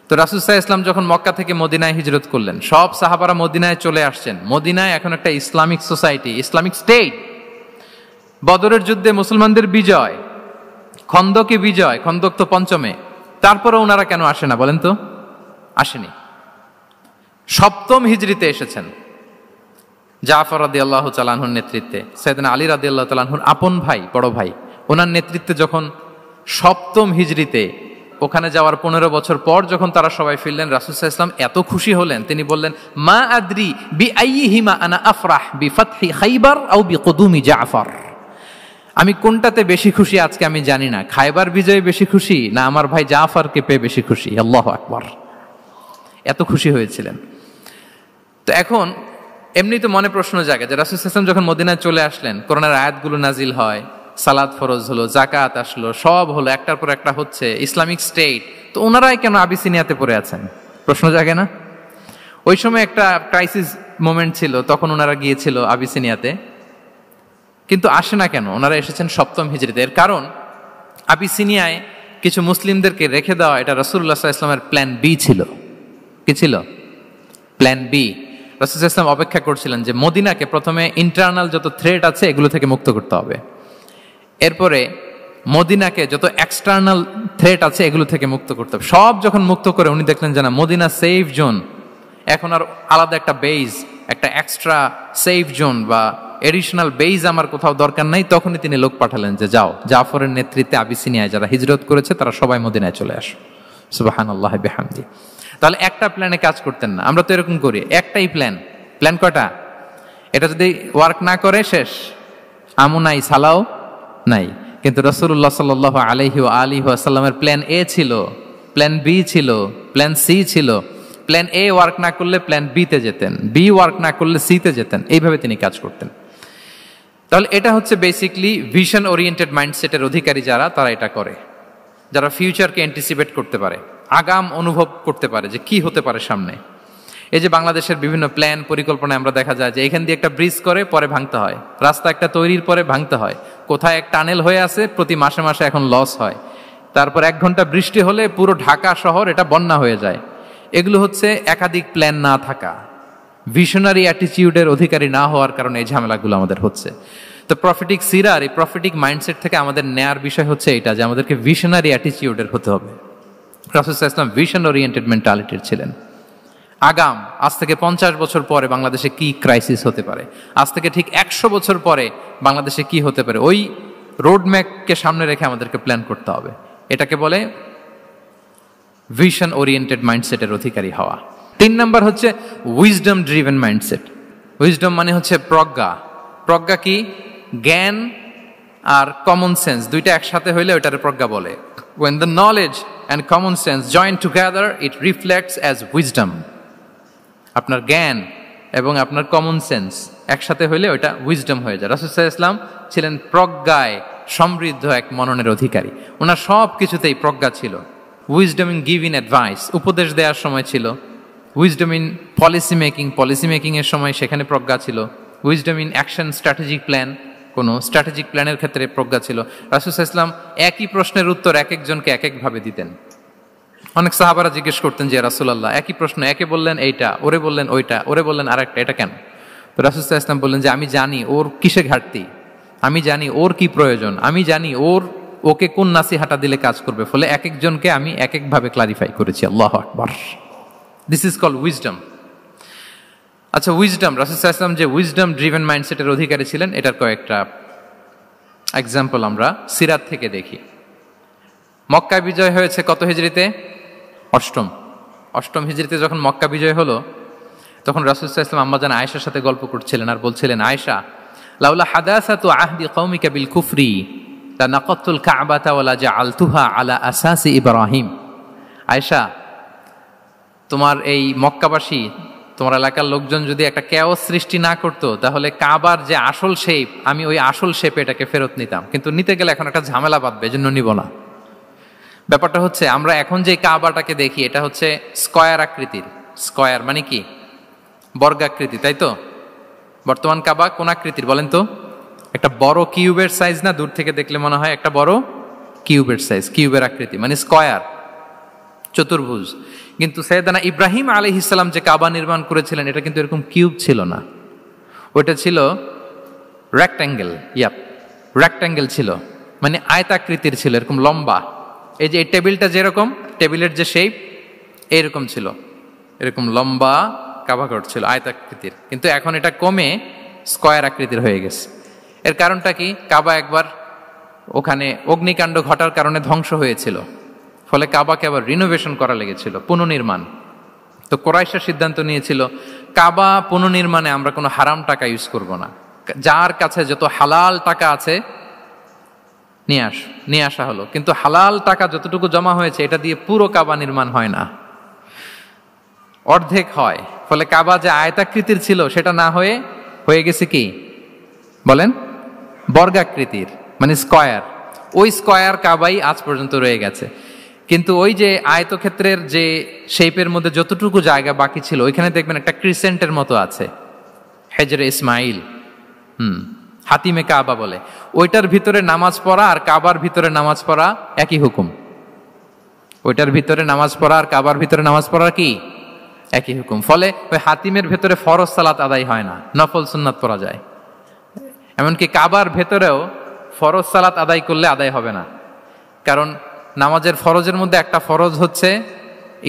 তো রাসূল সাল্লাল্লাহু আলাইহি ওয়াসাল্লাম যখন মক্কা থেকে মদিনায় হিজরত করলেন, সব সাহাবারা মদিনায় চলে আসছেন। মদিনায় এখন একটা ইসলামিক সোসাইটি, ইসলামিক স্টেট। বদরের যুদ্ধে মুসলমানদের বিজয়, খন্দকে বিজয়, খন্দক তো 5মে। তারপরে ওনারা কেন আসে না বলেন তো? আসেনি। 7ম হিজরিতে এসেছেন। জাফর রাদিয়াল্লাহু তাআলা আনহুর নেতৃত্বে, সাইয়েদনা আলী রাদিয়াল্লাহু তাআলা আনহুর আপন ভাই, বড় ভাই, ওনার নেতৃত্বে যখন 7ম হিজরিতে ওখানে যাওয়ার 15 বছর পর যখন তারা সবাই ফিরলেন, রাসূল সাল্লাল্লাহু আলাইহি ওয়াসাল্লাম এত খুশি হলেন, তিনি বললেন, মা আদরি বিআইয়িহিমা আনা আফরাহ বিফাতহি খাইবার আও বিকুদুমি জাফর। আমি কোনটাতে বেশি খুশি আজকে আমি জানি না, খায়বার বিজয়ে বেশি খুশি না আমার ভাই জাফরকে পেয়ে বেশি খুশি। আল্লাহু আকবার, এত খুশি হয়েছিলেন। তো এখন এমনি তো মনে প্রশ্ন জাগে যে রাসূল সাল্লাল্লাহু আলাইহি ওয়াসাল্লাম যখন মদিনায় চলে আসলেন, কোরআনের আয়াতগুলো নাজিল হয়, সালাত ফরজ হলো, জাকাত আসলো, সব হলো, একটার পর একটা হচ্ছে, ইসলামিক স্টেট, তো ওনারাই কেন আবিসিনিয়াতে পড়ে আছেন? প্রশ্ন জাগে না? ওই সময় একটা ক্রাইসিস মোমেন্ট ছিল, তখন ওনারা গিয়েছিল আবিসিনিয়াতে, কিন্তু আসে না কেন? ওনারা এসেছেন 7ম হিজরিতে। এর কারণ আবিসিনিয়ায় কিছু মুসলিমদেরকে রেখে দেওয়া, এটা রাসূলুল্লাহ সাল্লাল্লাহু আলাইহি ওয়াসাল্লামের প্ল্যান বি ছিল। কি ছিল? Plan B. রাসূল সাল্লাল্লাহু আলাইহি ওয়াসাল্লাম অপেক্ষা করছিলেন যে মদিনাকে প্রথমে ইন্টারনাল যত থ্রেট আছে এগুলো থেকে মুক্ত করতে হবে, এরপরে মদিনাকে যত এক্সটার্নাল থ্রেট আছে এগুলো থেকে মুক্ত করতে হবে। সব যখন মুক্ত করে উনি দেখলেন যে না, মদিনা সেফ জোন, এখন আর আলাদা একটা বেজ, একটা এক্সট্রা সেফ জোন বা এডিশনাল বেজ আমার কোথাও দরকার নাই। তখনই তিনি লোক পাঠালেন যে যাও, জাফরের নেতৃত্বে আবিসিনিয়ায় যারা হিজরত করেছে তারা সবাই মদিনায় চলে আসো। সুবহানাল্লাহ বিহামদি। তাহলে একটা প্ল্যানে কাজ করতেন না। আমরা তো এরকম করি, একটাই প্ল্যান। প্ল্যান কয়টা? এটা যদি ওয়ার্ক না করে শেষ, আমু নাই সালাও নাই। কিন্তু রাসূলুল্লাহ সাল্লাল্লাহু আলাইহি ওয়া সাল্লামের প্ল্যান এ ছিল, প্ল্যান বি ছিল, প্ল্যান সি ছিল। প্ল্যান এ ওয়ার্ক না করলে প্ল্যান বি তে যেতেন, বি ওয়ার্ক না করলে সি তে যেতেন, এইভাবে তিনি কাজ করতেন। তাহলে এটা হচ্ছে বেসিকলি ভিশন ওরিয়েন্টেড মাইন্ডসেটের অধিকারী যারা, তারা এটা করে, যারা ফিউচারকে অ্যান্টিসিপেট করতে পারে, আগাম অনুভব করতে পারে যে কি হতে পারে সামনে। এই যে বাংলাদেশের বিভিন্ন প্ল্যান পরিকল্পনায় আমরা দেখা যায় যে এখান দিয়ে একটা ব্রিজ করে পরে ভাঙতে হয়, রাস্তা একটা তৈরির পরে ভাঙতে হয়, কোথায় এক টানেল হয়ে আছে প্রতি মাসে মাসে এখন লস হয়, তারপর 1 ঘন্টা বৃষ্টি হলে পুরো ঢাকা শহর এটা বন্যা হয়ে যায়। এগুলো হচ্ছে একাধিক প্ল্যান না থাকা, ভিশনারি অ্যাটিটিউডের অধিকারী না হওয়ার কারণে এই ঝামেলাগুলো আমাদের হচ্ছে। তো প্রফেটিক সিরার এই প্রফেটিক মাইন্ডসেট থেকে আমাদের নেয়ার বিষয় হচ্ছে এটা, যে আমাদেরকে ভিশনারি অ্যাটিটিউডের হতে হবে। রাসূল সাল্লাল্লাহু আলাইহি ওয়াসাল্লাম ভিশন ওরিয়েন্টেড মেন্টালিটির ছিলেন। আগাম, আজ থেকে 50 বছর পরে বাংলাদেশে কি ক্রাইসিস হতে পারে, আজ থেকে ঠিক 100 বছর পরে বাংলাদেশে কি হতে পারে, ওই রোডম্যাপকে সামনে রেখে আমাদেরকে প্ল্যান করতে হবে। এটাকে বলে ভিশন ওরিয়েন্টেড মাইন্ডসেটের অধিকারী হওয়া। 3 নাম্বার হচ্ছে উইজডম ড্রিভেন মাইন্ডসেট। উইজডম মানে হচ্ছে প্রজ্ঞা। প্রজ্ঞা কি? জ্ঞান আর কমন সেন্স দুইটা একসাথে হইলে ওইটারে প্রজ্ঞা বলে। When the knowledge and common sense join together, it reflects as wisdom. আপনার জ্ঞান এবং আপনার কমন সেন্স একসাথে হইলে ওইটা উইজডম হয়ে যায়। রাসূল সাল্লাল্লাহু আলাইহি ওয়াসাল্লাম ছিলেন প্রজ্ঞায় সমৃদ্ধ এক মননের অধিকারী। ওনার সব কিছুতেই প্রজ্ঞা ছিল। উইজডম ইন গিভিং অ্যাডভাইস, উপদেশ দেওয়ার সময় ছিল। উইজডম ইন পলিসি মেকিং এর সময় সেখানে প্রজ্ঞা ছিল। Wisdom in action strategic plan, কোনো স্ট্র্যাটেজিক প্ল্যানের ক্ষেত্রে প্রজ্ঞা ছিল। রাসূল সাল্লাল্লাহু আলাইহি ওয়াসাল্লাম একই প্রশ্নের উত্তর এক একজনকে এক একভাবে দিতেন। অনেক সাহাবারা জিজ্ঞেস করতেন যে রাসূলুল্লাহ একই প্রশ্ন, একে বললেন এইটা, ওরে বললেন ওইটা, ওরে বললেন আরেকটা, এটা কেন? তো রাসূল সাল্লাল্লাহু আলাইহি ওয়াসাল্লাম বললেন যে আমি জানি ওর কিসে ঘাটতি, আমি জানি ওর কি প্রয়োজন, আমি জানি ওকে কোন নাসিহাটা দিলে কাজ করবে, ফলে এক একজনকে আমি এক একভাবে ক্লারিফাই করেছি। আল্লাহু আকবার। This is called wisdom. আচ্ছা, উইজডম, রাসূল সাল্লাল্লাহু আলাইহি ওয়াসাল্লাম যে উইজডম ড্রিভেন মাইন্ডসেটের অধিকারী ছিলেন, এটার কয়েকটা এক্সাম্পল আমরা সিরাত থেকে দেখি। মক্কা বিজয় হয়েছে কত হিজরিতে? অষ্টম হিজরিতে যখন মক্কা বিজয় হলো, তখন রাসূল সাল্লাল্লাহু আলাইহি ওয়াসাল্লাম আম্মাজান আয়েশার সাথে গল্প করছিলেন আর বলছিলেন, আয়েশা, লাউলা হাদাসাতু আহদি কওমিকা বিল কুফরি লানাকাতুল কাবাতা ওয়ালা জাআলতুহা আলা আসাসি ইব্রাহিম। আয়েশা, তোমার এই মক্কাবাসী, তোমার এলাকার লোকজন যদি একটা কেওস সৃষ্টি না করতো, তাহলে কাবার যে আসল শেপ, আমি ওই আসল শেপে এটাকে ফেরত নিতাম, কিন্তু নিতে গেলে এখন একটা ঝামেলা বাঁধবে, এজন্য নিব না। ব্যাপারটা হচ্ছে, আমরা এখন যে কাবাটাকে দেখি এটা হচ্ছে স্কয়ার আকৃতির। স্কয়ার মানে কি? বর্গাকৃতি, তাই তো? বর্তমান কাবা কোন আকৃতির বলেন তো? একটা বড় কিউবের সাইজ না? দূর থেকে দেখলে মনে হয় একটা বড় কিউবের সাইজ, কিউবের আকৃতি মানে স্কয়ার, চতুর্ভুজ। কিন্তু সাইয়েদনা ইব্রাহিম আলাইহিস সালাম যে কাবা নির্মাণ করেছিলেন, এটা কিন্তু এরকম কিউব ছিল না, ওটা ছিল রেক্ট্যাঙ্গেল। রেক্ট্যাঙ্গেল ছিল, মানে আয়তাকৃতির ছিল, এরকম লম্বা। এই যে এই টেবিলটা যেরকম, টেবিলের যে শেপ এইরকম ছিল, এরকম লম্বা কাবাঘর ছিল আয়তাকৃতির। কিন্তু এখন এটা কমে স্কয়ার আকৃতির হয়ে গেছে। এর কারণটা কি? কাবা একবার ওখানে অগ্নিকাণ্ড ঘটার কারণে ধ্বংস হয়েছিল, ফলে কাবাকে আবার রিনোভেশন করা লেগেছিল, পুনর্নির্মাণ। তো কুরাইশরা সিদ্ধান্ত নিয়েছিল, কাবা পুনর্নির্মাণে আমরা কোনো হারাম টাকা ইউজ করব না, যার কাছে যত হালাল টাকা আছে নিয়ে আসা হলো। কিন্তু হালাল টাকা যতটুকু জমা হয়েছে, এটা দিয়ে পুরো কাবা নির্মাণ হয় না, অর্ধেক হয়। ফলে কাবা যে আয়তাকৃতির ছিল সেটা না হয়ে গেছে কি বলেন? বর্গাকৃতির, মানে স্কয়ার। ওই স্কয়ার কাবাই আজ পর্যন্ত রয়ে গেছে। কিন্তু ওই যে আয়তক্ষেত্রের যে শেপের মধ্যে যতটুকু জায়গা বাকি ছিল, ওইখানে দেখবেন একটা ক্রিসেন্টের মতো আছে, হেজরে ইসমাইল, হাতিমে কাবা বলে। ওইটার ভিতরে নামাজ পড়া আর কাবার ভিতরে নামাজ পড়া একই হুকুম। ওইটার ভিতরে নামাজ পড়া আর কাবার ভিতরে নামাজ পড়া কি একই হুকুম। ফলে ওই হাতিমের ভেতরে ফরজ সালাত আদায় হয় না, নফল সুন্নাত পড়া যায়। এমনকি কাবার ভেতরেও ফরজ সালাত আদায় করলে আদায় হবে না, কারণ নামাজের ফরজের মধ্যে একটা ফরজ হচ্ছে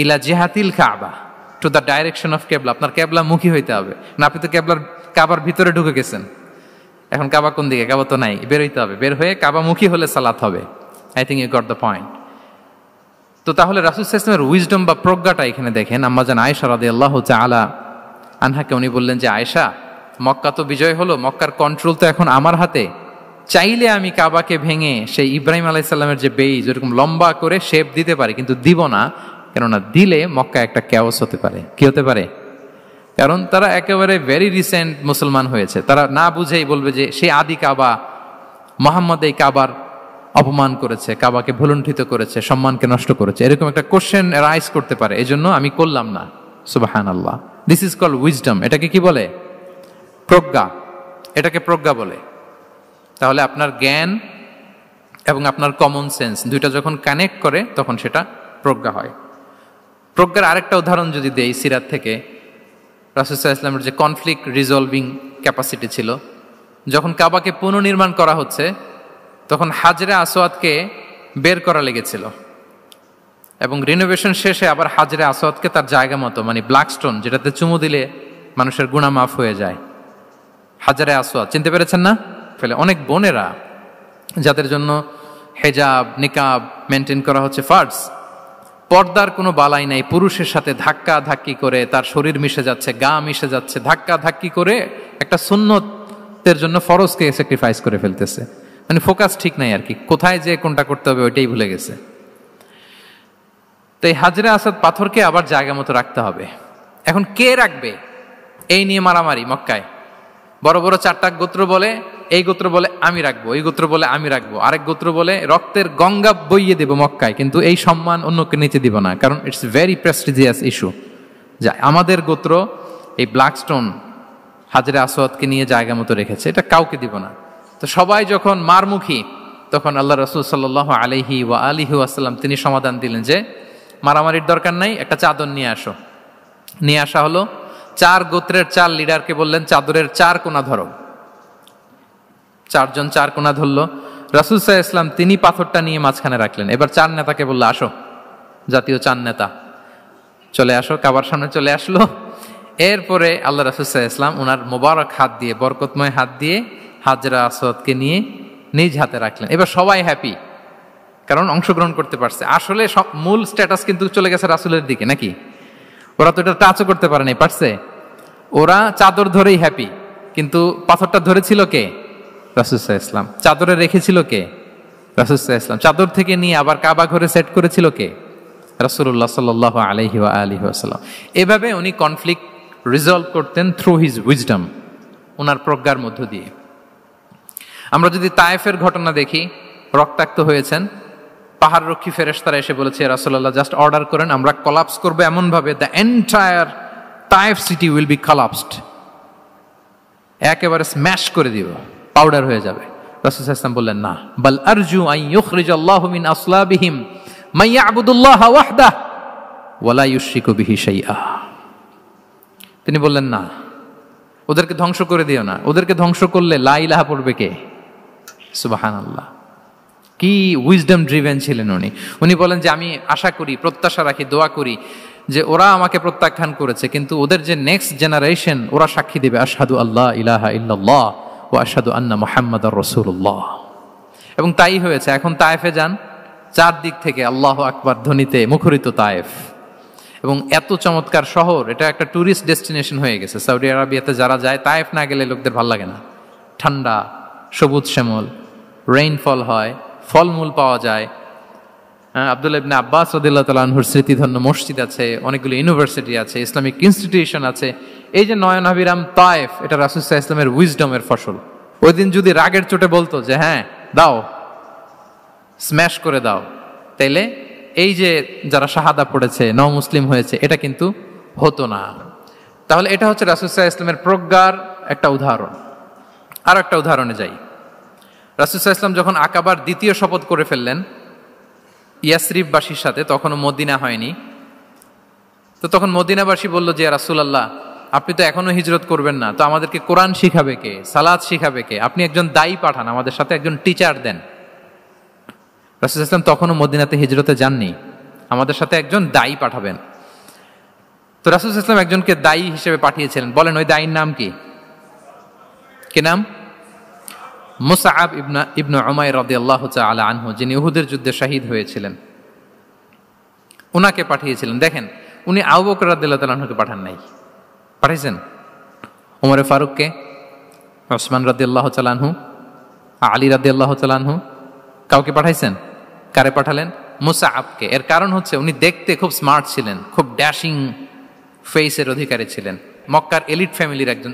ইলা জিহাতিল কাবা, টু দ্য ডাইরেকশন অফ কেবলা। আপনার কেবলা মুখী হইতে হবে না। আপনি তো কাবার ভিতরে ঢুকে গেছেন, এখন কাবা কোন দিকে? কাবা তো নাই, বের হইতে হবে। বের হয়ে কাবা মুখী হলে সালাত হবে। I think you got the point. তো তাহলে রাসূল সাল্লাল্লাহু আলাইহি ওয়াসাল্লামের উইজডম বা প্রজ্ঞাটা এখানে দেখেন। আম্মাজান আয়েশা রাদিয়াল্লাহু তাআলা আনহাকে উনি বললেন যে, আয়েশা, মক্কা তো বিজয় হলো, মক্কার কন্ট্রোল তো এখন আমার হাতে। চাইলে আমি কাবাকে ভেঙে সেই ইব্রাহিম আলাইহিস সালামের যে বেইজ, ওরকম লম্বা করে শেপ দিতে পারি, কিন্তু দিব না। কেননা দিলে মক্কা একটা ক্যাওস হতে পারে। কি হতে পারে? কারণ তারা একেবারে ভেরি রিসেন্ট মুসলমান হয়েছে, তারা না বুঝেই বলবে যে সেই আদি কাবা, মুহাম্মদ এই কাবার অপমান করেছে, কাবাকে ভুলুণ্ঠিত করেছে, সম্মানকে নষ্ট করেছে, এরকম একটা কোশ্চেন রাইজ করতে পারে। এজন্য আমি করলাম না। সুবহানাল্লাহ। This is called wisdom. এটাকে কি বলে? প্রজ্ঞা। এটাকে প্রজ্ঞা বলে। তাহলে আপনার জ্ঞান এবং আপনার কমন সেন্স দুইটা যখন কানেক্ট করে, তখন সেটা প্রজ্ঞা হয়। প্রজ্ঞার আরেকটা উদাহরণ যদি দেই সিরাত থেকে, রাসূল সাল্লাল্লাহু আলাইহি ওয়াসাল্লামের যে কনফ্লিক্ট রিজলভিং ক্যাপাসিটি ছিল, যখন কাবাকে পুনর্নির্মাণ করা হচ্ছে, তখন হাজরে আসওয়াদকে বের করা লেগেছিল, এবং রিনোভেশন শেষে আবার হাজরে আসওয়াদকে তার জায়গা মতো, মানে ব্ল্যাক স্টোন, যেটাতে চুমু দিলে মানুষের গুনাহ মাফ হয়ে যায়, হাজরে আসওয়াদ, চিনতে পেরেছেন না? ফলে অনেক বোনেরা যাদের জন্য হেজাব নিকাব মেনটেন করা হচ্ছে ফার্জ, পর্দার কোনো বালাই নাই, পুরুষের সাথে ধাক্কা ধাক্কি করে তার শরীর মিশে যাচ্ছে, গা মিশে যাচ্ছে, ধাক্কা ধাক্কি করে একটা সুন্নতের জন্য ফরজকে স্যাক্রিফাইস করে ফেলতেছে। মানে ফোকাস ঠিক নাই আর কি, কোথায় যে কোনটা করতে হবে ওইটাই ভুলে গেছে। তো এই হাজরে আসওয়াদ পাথরকে আবার জায়গা মতো রাখতে হবে। এখন কে রাখবে, এই নিয়ে মারামারি মক্কায়। বড় বড় চারটা গোত্র বলে, এই গোত্র বলে আমি রাখবো, এই গোত্র বলে আমি রাখবো, আরেক গোত্র বলে রক্তের গঙ্গা বইয়ে দেব মক্কায়, কিন্তু এই সম্মান অন্যকে নিতে দিব না, কারণ ইটস ভেরি প্রেস্টিজিয়াস ইস্যু। যা আমাদের গোত্র এই ব্ল্যাক স্টোন হাজরে আসওয়াদকে নিয়ে জায়গা মতো রেখেছে, এটা কাউকে দিব না। তো সবাই যখন মারমুখী, তখন আল্লাহ রাসূল সাল্লাল্লাহু আলাইহি ওয়া আলিহি ওয়াসাল্লাম তিনি সমাধান দিলেন যে মারামারির দরকার নাই, একটা চাদর নিয়ে আসো। নিয়ে আসা হলো। 4 গোত্রের 4 লিডারকে বললেন, চাদরের 4 কোণা ধরো। 4 জন 4 কোণা ধরলো। রাসূল সাল্লাল্লাহু আলাইহি ওয়াসাল্লাম তিনি পাথরটা নিয়ে মাঝখানে রাখলেন। এবার 4 নেতাকে বললো, আসো, জাতীয় 4 নেতা চলে আসো, কাবার সামনে চলে আসলো। এরপরে আল্লাহ রাসূল সাল্লাল্লাহু আলাইহি ওয়াসাল্লাম ওনার মোবারক হাত দিয়ে, বরকতময় হাত দিয়ে হাজরা আসওয়াদকে নিয়ে নিজ হাতে রাখলেন। এবার সবাই হ্যাপি, কারণ অংশগ্রহণ করতে পারছে। আসলে মূল স্ট্যাটাস কিন্তু চলে গেছে রাসূলের দিকে, নাকি? ওরা তো এটা টাচও করতে পারে নাই, পারছে? ওরা চাদর ধরেই হ্যাপি, কিন্তু পাথরটা ধরেছিল কে? রাসূল সাল্লাল্লাহু আলাইহি ওয়াসাল্লাম। চাদরে রেখেছিল কে? রাসূল সাল্লাল্লাহু আলাইহি ওয়াসাল্লাম। চাদর থেকে নিয়ে আবার কাবা ঘরে সেট করেছিল কে? রাসূলুল্লাহ সাল্লাল্লাহু আলাইহি ওয়া আলিহি ওয়াসাল্লাম। এভাবে উনি কনফ্লিক্ট রিজলভ করতেন থ্রু হিজ উইজডম, ওনার প্রজ্ঞার মধ্য দিয়ে। আমরা যদি তায়েফের ঘটনা দেখি, রক্তাক্ত হয়েছেন, পাহাড়রক্ষী ফেরেশতারা এসে বলেছে, রাসূলুল্লাহ জাস্ট অর্ডার করেন, আমরা কোলাপস করব এমন ভাবে the entire Taif city will be collapsed, একেবারে স্ম্যাশ করে দিব, পাউডার হয়ে যাবে। রাসূল সাল্লাল্লাহু আলাইহি ওয়াসাল্লাম বললেন, না, বাল আরজু আন ইউখরিজাল্লাহু মিন আসলাবিহিম মান ইয়াবুদুল্লাহ ওয়াহদাহু ওয়া লা ইউশরিকু বিহি শাইআ। তিনি বললেন, না, ওদেরকে ধ্বংস করে দিও না, ওদেরকে ধ্বংস করলে লা ইলাহা পড়বে কে? সুবহানাল্লাহ। কি উইজডম ড্রিভেন ছিলেন উনি। উনি বলেন যে আমি আশা করি, প্রত্যাশা রাখি, দোয়া করি যে ওরা আমাকে প্রত্যাখ্যান করেছে, কিন্তু ওদের যে নেক্সট জেনারেশন, ওরা সাক্ষী দিবে আশহাদু আল্লাহ ইলাহা ইল্লাল্লাহ ওয়া আশহাদু আন্না মুহাম্মাদার রাসূলুল্লাহ। এবং তাই হয়েছে। এখন তায়েফে যান, চারদিক থেকে আল্লাহু আকবার ধ্বনিতে মুখরিত তায়েফ, এবং এত চমৎকার শহর, এটা একটা ট্যুরিস্ট ডেস্টিনেশন হয়ে গেছে। সৌদি আরবিয়াতে যারা যায়, তায়েফ না গেলে লোকদের ভালো লাগে না। ঠান্ডা, সবুজ শ্যামল, রেইনফল হয়, ফলমূল পাওয়া যায়। আব্দুল্লাহ ইবনে আব্বাস রাদিয়াল্লাহু তাআলা আনহুর স্মৃতিধন্য মসজিদ আছে, অনেকগুলো ইউনিভার্সিটি আছে, ইসলামিক ইনস্টিটিউশন আছে। এই যে নয়নাভিরাম তায়েফ, এটা রাসূল সাল্লাল্লাহু আলাইহি ওয়াসাল্লামের উইজডমের ফসল। ওই দিন যদি রাগের চোটে বলতো যে হ্যাঁ দাও, স্ম্যাশ করে দাও, তাইলে এই যে যারা শাহাদা পড়েছে, নও মুসলিম হয়েছে, এটা কিন্তু হতো না। তাহলে এটা হচ্ছে রাসূল সাল্লাল্লাহু আলাইহি ওয়াসাল্লামের প্রজ্ঞার একটা উদাহরণ। আর একটা উদাহরণে যাই। রাসূল সাল্লাল্লাহু আলাইহি ওয়াসাল্লাম যখন আকাবার দ্বিতীয় শপথ করে ফেললেন ইয়াসরিববাসীর সাথে, তখনও মদিনা হয়নি, তো তখন মদিনাবাসী বলল যে রাসূলুল্লাহ, আপনি তো এখনো হিজরত করবেন না, তো আমাদেরকে কোরআন শিখাবে কে, সালাত শিখাবে কে? আপনি একজন দায়ী পাঠান, আমাদের সাথে একজন টিচার দেন। রাসূল সাল্লাল্লাহু আলাইহি ওয়াসাল্লাম তখনও মদিনাতে হিজরতে যাননি, আমাদের সাথে একজন দায়ী পাঠাবেন। তো রাসূল সাল্লাল্লাহু আলাইহি ওয়াসাল্লাম একজনকে দায়ী হিসেবে পাঠিয়েছিলেন। বলেন ওই দায়ীর নাম কি? কি নাম? মুসআব ইবনে উমাইর রাদিয়াল্লাহু তাআলা আনহু, যিনি উহুদের যুদ্ধে শহীদ হয়েছিলেন, উনাকে পাঠিয়েছিলেন। দেখেন, উনি আবু বকর রাদিয়াল্লাহু তাআলা আনহুকে পাঠান নাই, পাঠিয়েছেন ওমর ফারুককে, ওসমান রাদিয়াল্লাহু তাআলা আনহু, আলী রাদিয়াল্লাহু তাআলা আনহু, কাউকে পাঠাইছেন? কারে পাঠালেন? মুসআবকে। এর কারণ হচ্ছে উনি দেখতে খুব স্মার্ট ছিলেন, খুব ড্যাশিং ফেসের অধিকারী ছিলেন, মক্কার এলিট ফ্যামিলির একজন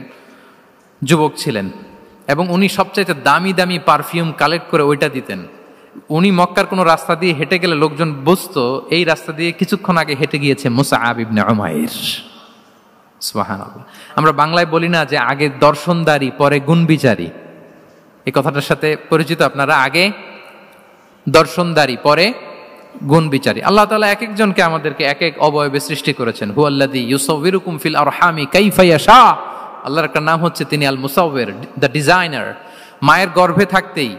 যুবক ছিলেন, এবং উনি সবচাইতে দামি দামি পারফিউম কালেক্ট করে ওইটা দিতেন। উনি মক্কার কোনো রাস্তা দিয়ে হেঁটে গেলে লোকজন বুঝতো এই রাস্তা দিয়ে কিছুক্ষণ আগে হেঁটে গিয়েছে মুসআব ইবনে উমাইর। সুবহানাল্লাহ। আমরা বাংলায় বলি না যে আগে দর্শনদারি পরে গুণবিচারী? এই কথাটার সাথে পরিচিত আপনারা? আগে দর্শনদারি পরে গুণবিচারী। আল্লাহ তাআলা এক একজনকে আমাদেরকে এক এক অবয়বে সৃষ্টি করেছেন। হুয়াল্লাযী ইউসাউবিরুকুম ফিল আরহামি কাইফা ইয়াশা। আল্লাহর একটা নাম হচ্ছে তিনি আল মুসাউবির, দ্য ডিজাইনার। মায়ের গর্ভে থাকতেই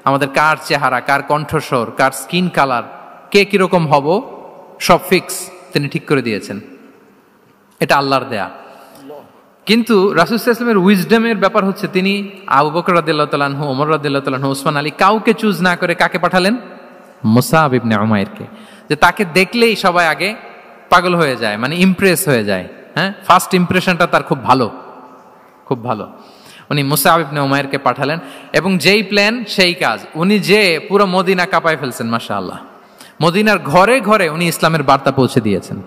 আমাদের কার চেহারা, কার কণ্ঠস্বর, কার স্কিন কালার, কে কিরকম হব, সব ফিক্স তিনি ঠিক করে দিয়েছেন। এটা আল্লাহর দেয়া। কিন্তু রাসূল সাল্লাল্লাহু আলাইহি ওয়াসাল্লামের উইজডমের ব্যাপার হচ্ছে তিনি আবু বকর রাদিয়াল্লাহু তাআলা আনহু, ওমর রাদিয়াল্লাহু তাআলা আনহু, ওসমান আলী, কাউকে চুজ না করে কাকে পাঠালেন? মুসআব ইবনে উমাইরকে। যে তাকে দেখলেই সবাই আগে পাগল হয়ে যায়, মানে ইমপ্রেস হয়ে যায়। হ্যাঁ, ফার্স্ট ইমপ্রেশনটা তার খুব ভালো, খুব ভালো। উনি মুসআব ইবনে উমাইরকে পাঠালেন, এবং যেই প্ল্যান সেই কাজ। উনি যে পুরো মদিনা কাঁপায় ফেলছেন, মাশাআল্লাহ। মদিনার ঘরে ঘরে উনি ইসলামের বার্তা পৌঁছে দিয়েছেন,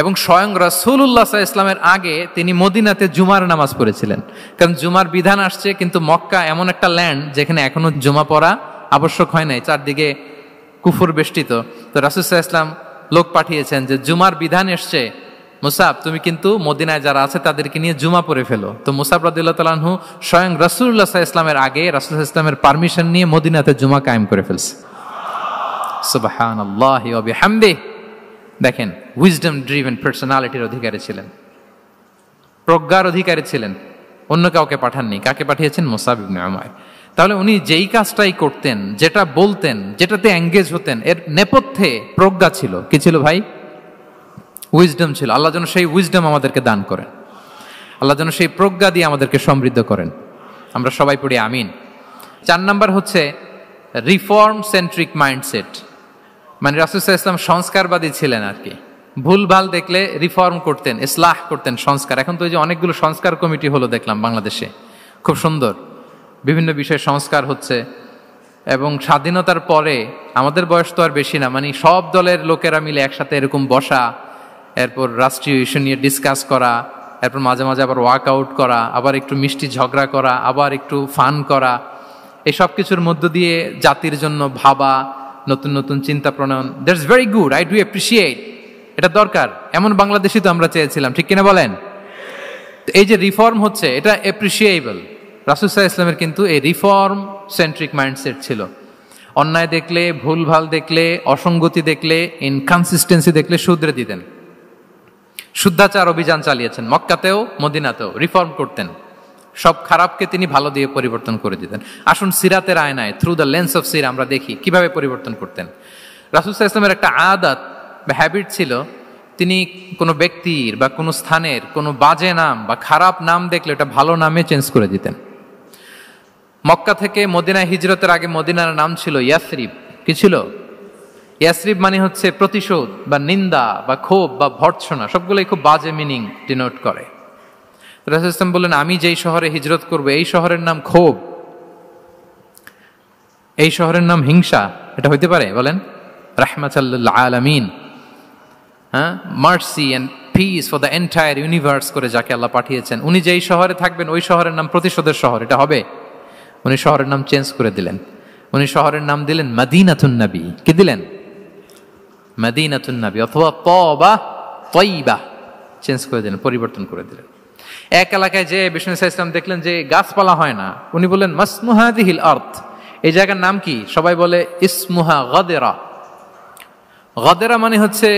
এবং স্বয়ং রাসূলুল্লাহ সাল্লাল্লাহু আলাইহি ওয়াসাল্লামের আগে তিনি মদিনাতে জুমার নামাজ পড়েছিলেন। কারণ জুমার বিধান আসছে, কিন্তু মক্কা এমন একটা ল্যান্ড যেখানে এখনো জুমা পড়া আবশ্যক হয় নাই, চারদিকে কুফর বেষ্টিত। তো রাসূল সাল্লাল্লাহু আলাইহি ওয়াসাল্লাম লোক পাঠিয়েছেন যে জুমার বিধান এসছে, মুসাব তুমি কিন্তু মদিনায় যারা আছে তাদেরকে নিয়ে জুমা পড়ে ফেলো। তো মুসাব রাদিয়াল্লাহু তাআলা আনহু স্বয়ং রাসূলুল্লাহ সাল্লাল্লাহু আলাইহি ওয়াসাল্লামের আগে রাসূল সাল্লাল্লাহু আলাইহি ওয়াসাল্লামের পারমিশন নিয়ে মদিনাতে জুমা কায়েম করে ফেলছে। সুবহানাল্লাহি ওয়া বিহামদিহি। দেখেন, উইজডম ড্রিভেন পার্সোনালিটির অধিকারী ছিলেন, প্রজ্ঞার অধিকারী ছিলেন, অন্য কাউকে পাঠাননি। কাকে পাঠিয়েছেন? মুসআব ইবনে উমাইর। তাহলে উনি যেই কাজটাই করতেন, যেটা বলতেন, যেটাতে এঙ্গেজ হতেন, এর নেপথ্যে প্রজ্ঞা ছিল। কি ছিল ভাই? উইজডম ছিল। আল্লাহ যেন সেই উইজডম আমাদেরকে দান করেন, আল্লাহ যেন সেই প্রজ্ঞা দিয়ে আমাদেরকে সমৃদ্ধ করেন। আমরা সবাই পড়ি আমিন। 4 নাম্বার হচ্ছে রিফর্ম সেন্ট্রিক মাইন্ডসেট, মানে রাসূল সাল্লাল্লাহু আলাইহি ওয়াসাল্লাম সংস্কারবাদী ছিলেন আর কি। ভুলভাল দেখলে রিফর্ম করতেন, ইসলাহ করতেন, সংস্কার। এখন তো ওই যে অনেকগুলো সংস্কার কমিটি হলো দেখলাম বাংলাদেশে, খুব সুন্দর বিভিন্ন বিষয়ে সংস্কার হচ্ছে। এবং স্বাধীনতার পরে আমাদের বয়স তো আর বেশি না, মানে সব দলের লোকেরা মিলে একসাথে এরকম বসা, এরপর রাষ্ট্রীয় ইস্যু নিয়ে ডিসকাস করা, এরপর মাঝে মাঝে আবার ওয়ার্কআউট করা, আবার একটু মিষ্টি ঝগড়া করা, আবার একটু ফান করা, এই সব কিছুর মধ্য দিয়ে জাতির জন্য ভাবা, নতুন নতুন চিন্তা প্রণয়ন, that's very good, I do appreciate, এটা দরকার। এমন বাংলাদেশই তো আমরা চেয়েছিলাম, ঠিক কিনা বলেন? এই যে রিফর্ম হচ্ছে এটা অ্যাপ্রিসিয়েবল। রাসূল সাল্লাল্লাহু আলাইহি ওয়াসাল্লামের কিন্তু এই রিফর্ম সেন্ট্রিক মাইন্ডসেট ছিল। অন্যায় দেখলে, ভুলভাল দেখলে, অসঙ্গতি দেখলে, ইনকনসিস্টেন্সি দেখলে শুধরে দিতেন। শুদ্ধাচার অভিযান চালিয়েছেন মক্কাতেও মদিনাতেও, রিফর্ম করতেন। সব খারাপকে তিনি ভালো দিয়ে পরিবর্তন করে দিতেন। আসুন সিরাতের আয়নায়, থ্রু দ্য লেন্স অফ সিরা আমরা দেখি কিভাবে পরিবর্তন করতেন। রাসূল সাল্লাল্লাহু আলাইহি ওয়াসাল্লামের একটা আদত বা হ্যাবিট ছিল, তিনি কোনো ব্যক্তির বা কোনো স্থানের কোনো বাজে নাম বা খারাপ নাম দেখলে ওটা ভালো নামে চেঞ্জ করে দিতেন। মক্কা থেকে মদিনায় হিজরতের আগে মদিনার নাম ছিল ইয়াসরিব। কি ছিল? ইয়াসরিব মানে হচ্ছে প্রতিশোধ বা নিন্দা বা ক্ষোভ বা ভর্ৎসনা, সবগুলোই খুব বাজে মিনিং ডিনোট করে। রাসূল সাল্লাল্লাহু আলাইহি ওয়াসাল্লাম বললেন, আমি যেই শহরে হিজরত করব এই শহরের নাম ক্ষোভ, এই শহরের নাম হিংসা, এটা হইতে পারে? বলেন। রাহমাতাল লিল আলামিন, mercy and peace for the entire universe করে যাকে আল্লাহ পাঠিয়েছেন, উনি যেই শহরে থাকবেন ওই শহরের নাম প্রতিশোধের শহর, এটা হবে? উনি শহরের নাম চেঞ্জ করে দিলেন। উনি শহরের নাম দিলেন মদিনাতুন নবী। কি দিলেন? মদিনাতুন নবী, অথবা তওবা তয়্যিবা, চেঞ্জ করে দিলেন, পরিবর্তন করে দিলেন। এক এলাকায় যে বিষ্ণু ইসলাম দেখলেন যে গাছপালা হয় না, উনি বললেন মাসমু হাযিহিল আরদ, এই জায়গার নাম কি? সবাই বলে ইসমুহা গাদেরা। গাদেরা মানে হচ্ছে